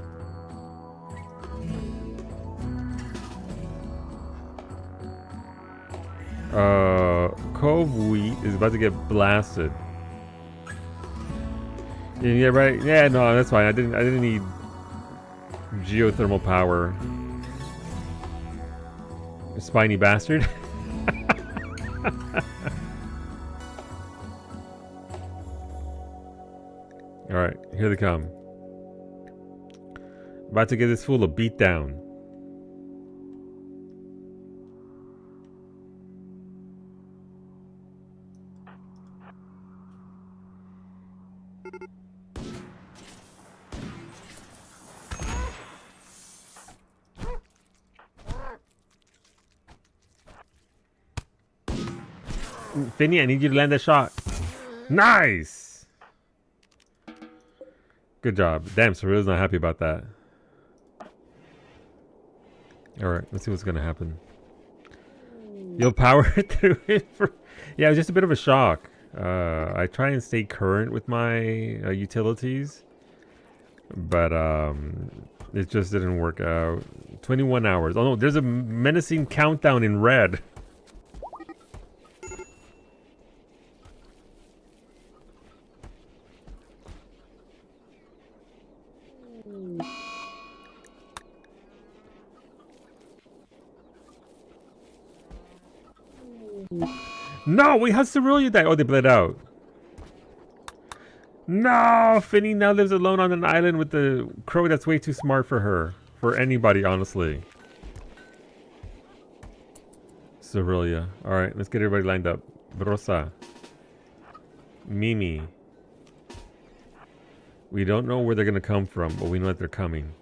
Cove Wheat is about to get blasted. Yeah, right. Yeah, no, that's fine. I didn't need geothermal power. You spiny bastard. All right, here they come. About to give this fool a beat down. Finny, I need you to land that shot. Nice! Good job. Damn, Surreal's not happy about that. Alright, let's see what's gonna happen. You'll power through it for... Yeah, it was just a bit of a shock. I try and stay current with my utilities. But it just didn't work out. 21 hours. Oh no, there's a menacing countdown in red. No, wait, how's Cerulean die? Oh, they bled out. No, Finny now lives alone on an island with the crow that's way too smart for her. For anybody, honestly. Cerulean. Alright, let's get everybody lined up. Rosa. Mimi. We don't know where they're going to come from, but we know that they're coming.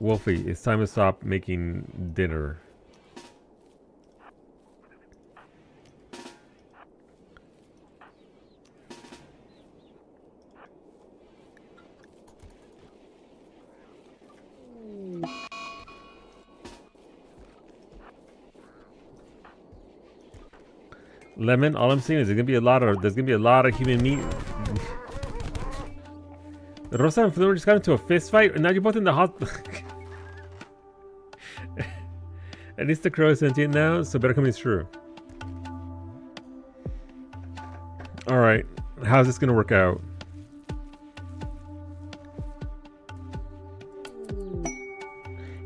Wolfie, it's time to stop making dinner. Lemon, all I'm saying is there's gonna be a lot of human meat. Rosa and Fleur just got into a fist fight, and now you're both in the hospital. At least the crow is sentient now, so better come is true. Alright, how's this gonna work out?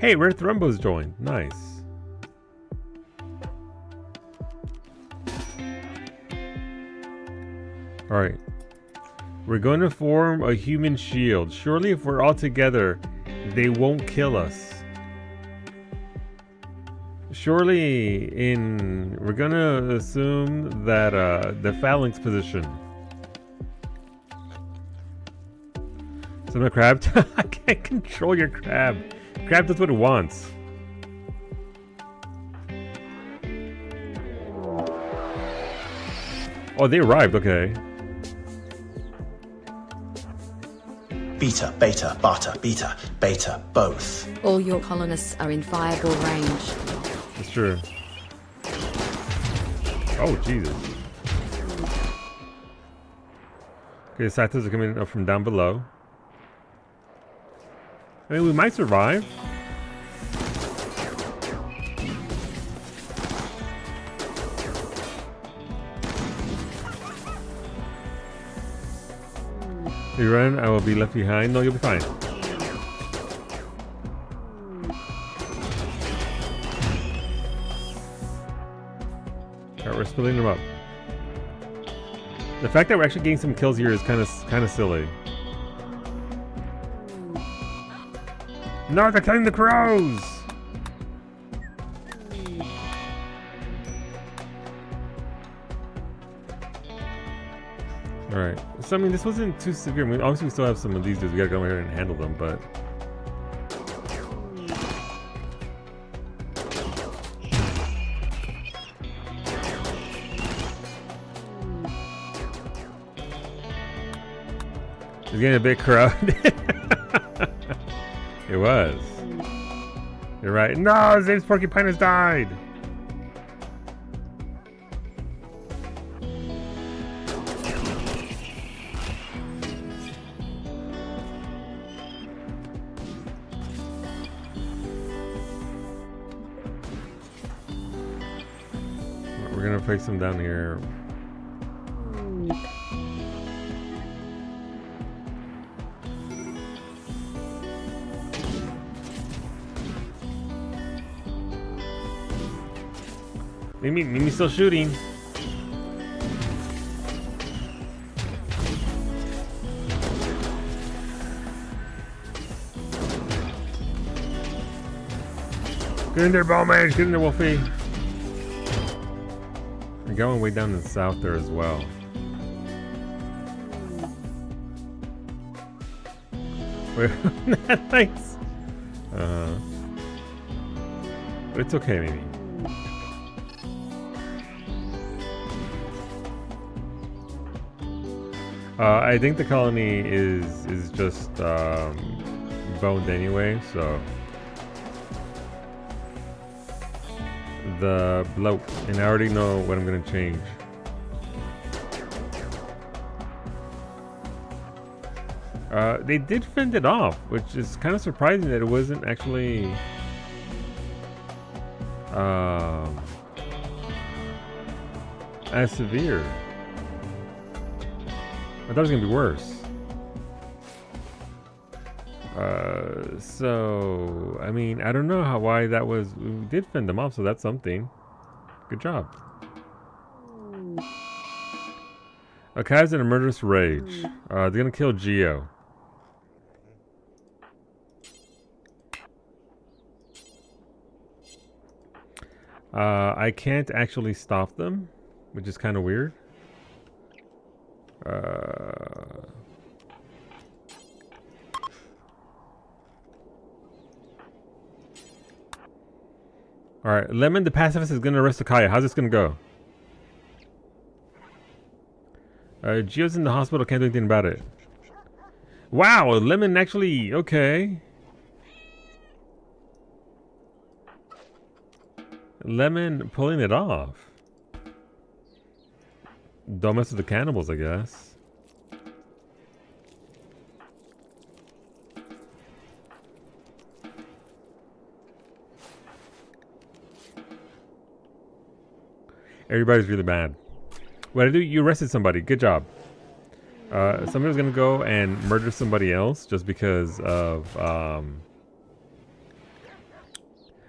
Hey, Rare Thrumbo's joined. Nice. Alright. We're going to form a human shield. Surely if we're all together, they won't kill us. Surely we're going to assume that the phalanx position. So my crab, I can't control your crab. Crab does what it wants. Oh, they arrived, okay. Beta, beta, beta, beta, beta, both. All your colonists are in fireball range. It's true. Oh, Jesus. Okay, the scientists are coming up from down below. I mean, we might survive. If you run, I will be left behind. No, you'll be fine. Alright, we're splitting them up. The fact that we're actually getting some kills here is kind of silly. No, they're killing the crows! Alright, so I mean, this wasn't too severe. I mean, obviously we still have some of these dudes. We gotta go over here and handle them, but... It's getting a bit crowded. It was. You're right. No, Zabe's porcupine has died! We're gonna place them down here. Mimi's still shooting. Get in there, Bowman! Get in there, Wolfie! We're going way down in the south there as well. Wait, nice! But it's okay, maybe. I think the colony is just boned anyway, so the bloat, and I already know what I'm gonna change. They did fend it off, which is kind of surprising that it wasn't actually as severe. I thought it was gonna be worse. So I mean, I don't know why that was. We did fend them off, so that's something. Good job. Akai's in a murderous rage. They're gonna kill Geo. I can't actually stop them, which is kind of weird. Alright, Lemon the pacifist is gonna arrest Akaya. How's this gonna go? Gio's in the hospital, can't do anything about it. Wow, Lemon actually, okay. Lemon pulling it off. Don't mess with the cannibals, I guess. Everybody's really mad. What did I do? You arrested somebody. Good job. Somebody was gonna go and murder somebody else just because of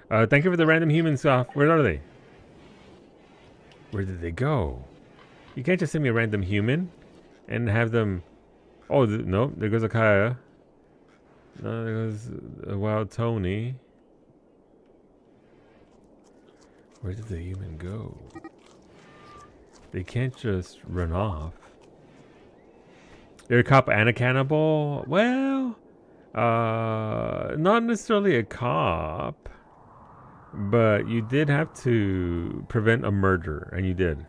thank you for the random human stuff. Where are they? Where did they go? You can't just send me a random human and have them. Oh no! There goes Akaya. No, there goes a wild Tony. Where did the human go? They can't just run off. They're a cop and a cannibal? Well, not necessarily a cop, but you did have to prevent a murder, and you did.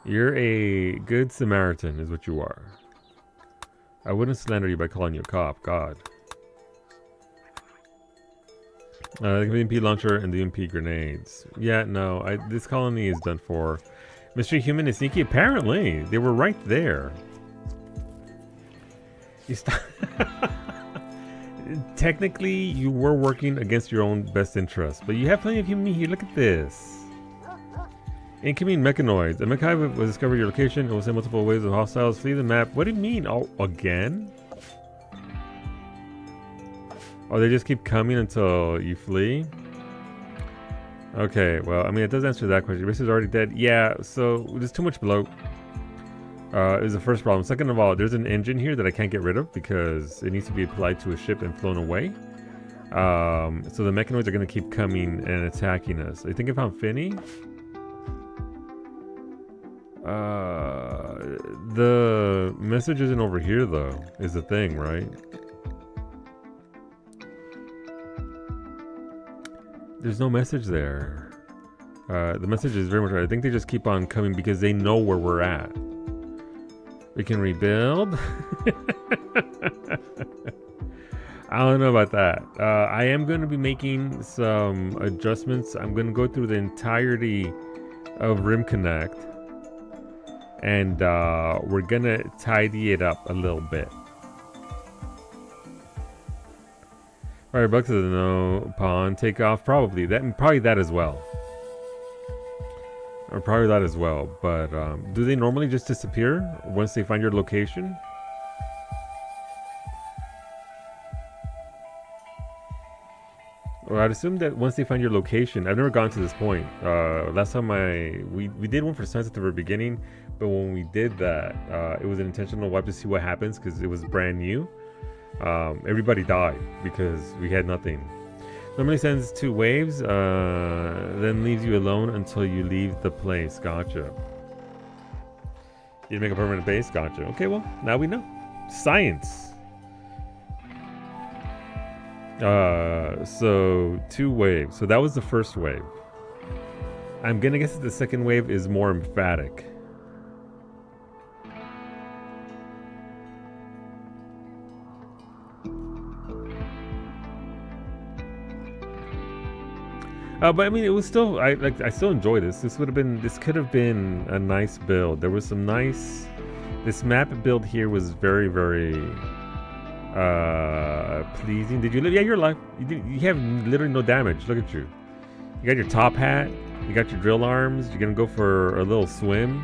You're a good Samaritan, is what you are. I wouldn't slander you by calling you a cop, God. The UMP launcher and the UMP grenades. Yeah, no, this colony is done for. Mystery Human is sneaky. Apparently, they were right there. You stop. Technically, you were working against your own best interest, but you have plenty of human here. Look at this. Incoming mechanoids. A mechanic was discovered your location. It will send multiple waves of hostiles. Flee the map. What do you mean? Oh, again? Oh, they just keep coming until you flee? Okay, well, I mean, it does answer that question. Your base is already dead. Yeah, so there's too much bloat. Is the first problem. Second of all, there's an engine here that I can't get rid of because it needs to be applied to a ship and flown away. So the mechanoids are going to keep coming and attacking us. I think I found Finny. The message isn't over here though, is the thing, right? There's no message there. The message is very much right. I think they just keep on coming because they know where we're at. We can rebuild. I don't know about that. I am going to be making some adjustments. I'm going to go through the entirety of Rim Connect. And we're going to tidy it up a little bit. Alright, Bucks says no. Pawn, take off. Probably that as well. Or probably that as well. But do they normally just disappear once they find your location? Or I'd assume that once they find your location, I've never gone to this point. Last time we did one for science at the very beginning, but when we did that, it was an intentional wipe to see what happens because it was brand new. Everybody died because we had nothing. Normally sends 2 waves, then leaves you alone until you leave the place. Gotcha. You make a permanent base? Gotcha. Okay, well, now we know. Science. So 2 waves. So that was the first wave. I'm gonna guess that the second wave is more emphatic. But I mean, it was still. I still enjoy this. This could have been a nice build. There was some nice. This map build here was very, very pleasing. Did you live? Yeah, you're alive. You have literally no damage. Look at you. You got your top hat. You got your drill arms. You're gonna go for a little swim.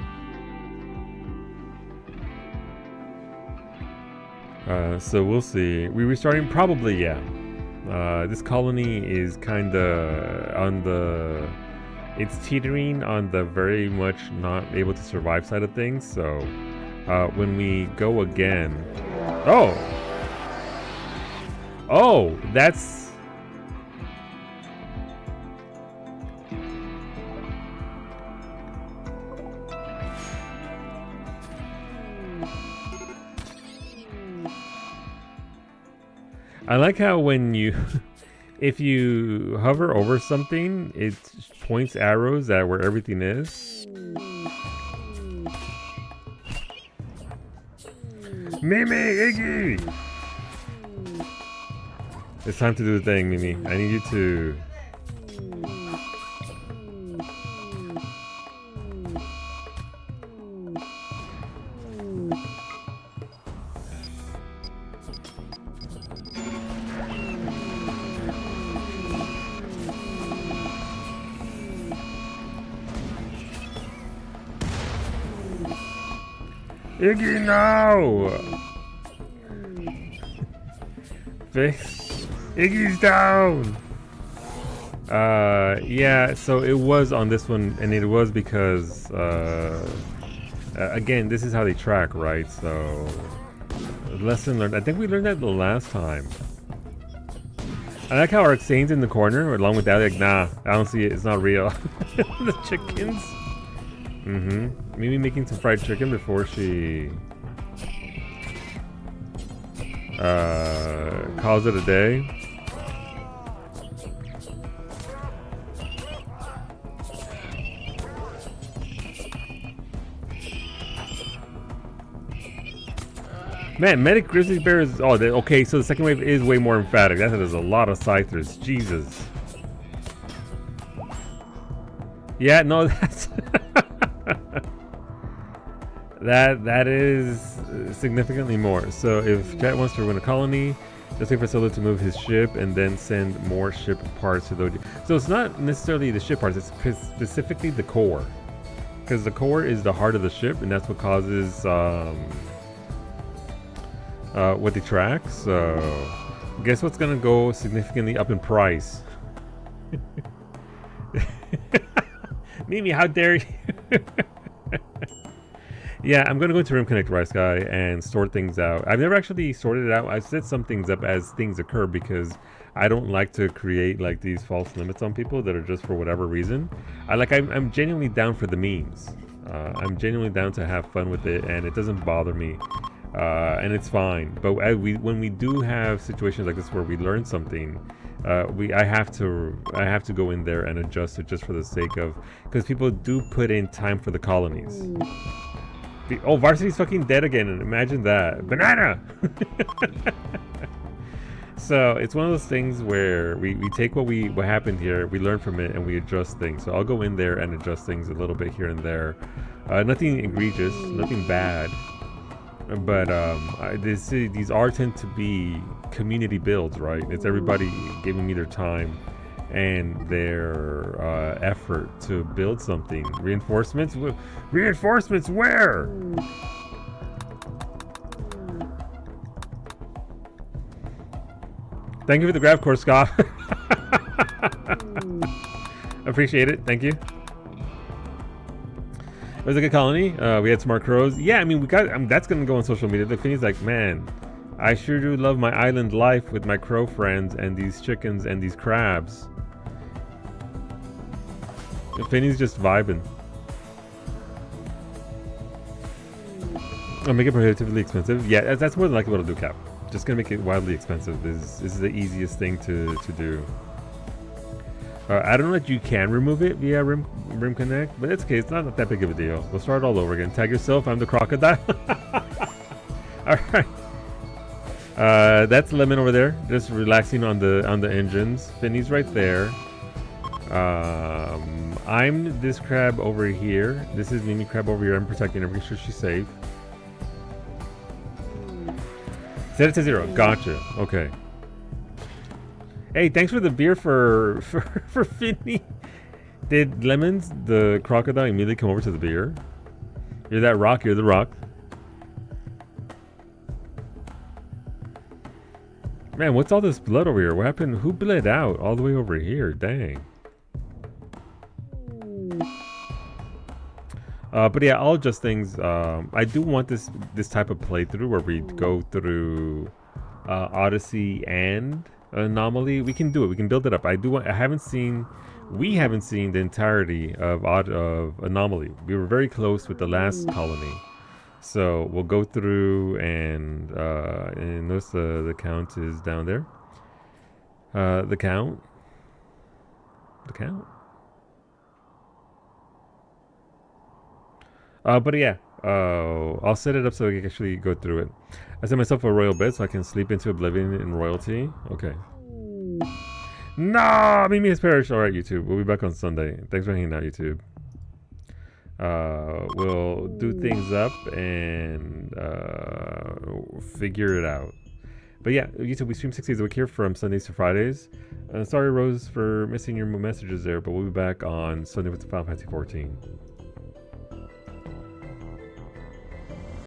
So we'll see. We restarting? Probably, yeah. This colony is kind of on the... It's teetering on the very much not able to survive side of things, so when we go again... Oh! Oh! That's... I like how when you, if you hover over something, it points arrows at where everything is. Mimi, Iggy! It's time to do the thing, Mimi. I need you to... Iggy, no! Iggy's down! Yeah, so it was on this one, and it was because, again, this is how they track, right? So, lesson learned. I think we learned that the last time. I like how Arxane's in the corner, along with that, like, nah, I don't see it, it's not real. The chickens. Maybe making some fried chicken before she calls it a day. Man, Medic Grizzly Bear is... Oh, okay, so the second wave is way more emphatic. That is a lot of scythers. Jesus. Yeah, no, that's... That is significantly more. So if Jet wants to win a colony, just wait for Solo to move his ship and then send more ship parts to the. So it's not necessarily the ship parts; it's specifically the core, because the core is the heart of the ship, and that's what causes what they track. So guess what's gonna go significantly up in price? Mimi, how dare you? Yeah, I'm gonna go into Rim Connect Rice Guy and sort things out. I've never actually sorted it out. I've set some things up as things occur because I don't like to create like these false limits on people that are just for whatever reason. I'm genuinely down for the memes. I'm genuinely down to have fun with it, and it doesn't bother me, and it's fine. But when we do have situations like this where we learn something, I have to go in there and adjust it just for the sake of, because people do put in time for the colonies. Oh, Varsity's fucking dead again, and imagine that. Banana! So it's one of those things where we take what happened here, we learn from it, and we adjust things. So I'll go in there and adjust things a little bit here and there. Nothing egregious, nothing bad. But these are tend to be community builds, right? It's everybody giving me their time and their effort to build something. Reinforcements? Reinforcements where? Thank you for the grab course, Scott. Appreciate it. Thank you. It was a good colony. We had smart crows. Yeah, I mean, that's gonna go on social media. The Finny's like, man, I sure do love my island life with my crow friends and these chickens and these crabs. Finny's just vibing. I'll make it prohibitively expensive. Yeah, that's more than likely what I'll do, Cap. Just gonna make it wildly expensive. This is the easiest thing to do. I don't know if you can remove it via Rim Connect, but it's okay. It's not that big of a deal. We'll start all over again. Tag yourself. I'm the crocodile. All right. That's Lemon over there, just relaxing on the engines. Finny's right there. I'm this crab over here. This is Mimi Crab over here. I'm protecting her, making sure she's safe. Set it to 0. Gotcha. Okay. Hey, thanks for the beer for Finny. Did Lemons, the crocodile, immediately come over to the beer? You're that rock. You're the rock. Man, what's all this blood over here? What happened? Who bled out all the way over here? Dang. But yeah, I'll adjust things. I do want this type of playthrough where we go through Odyssey and Anomaly. We can do it. We can build it up. We haven't seen the entirety of Anomaly. We were very close with the last colony. So we'll go through and notice the count is down there. The count. But yeah, I'll set it up so I can actually go through it. I set myself a royal bed so I can sleep into oblivion in royalty. Okay. No, Mimi has perished. All right, YouTube. We'll be back on Sunday. Thanks for hanging out, YouTube. We'll do things up and figure it out. But yeah, YouTube, we stream 6 days a week here from Sundays to Fridays. Sorry, Rose, for missing your messages there, but we'll be back on Sunday with the Final Fantasy 14.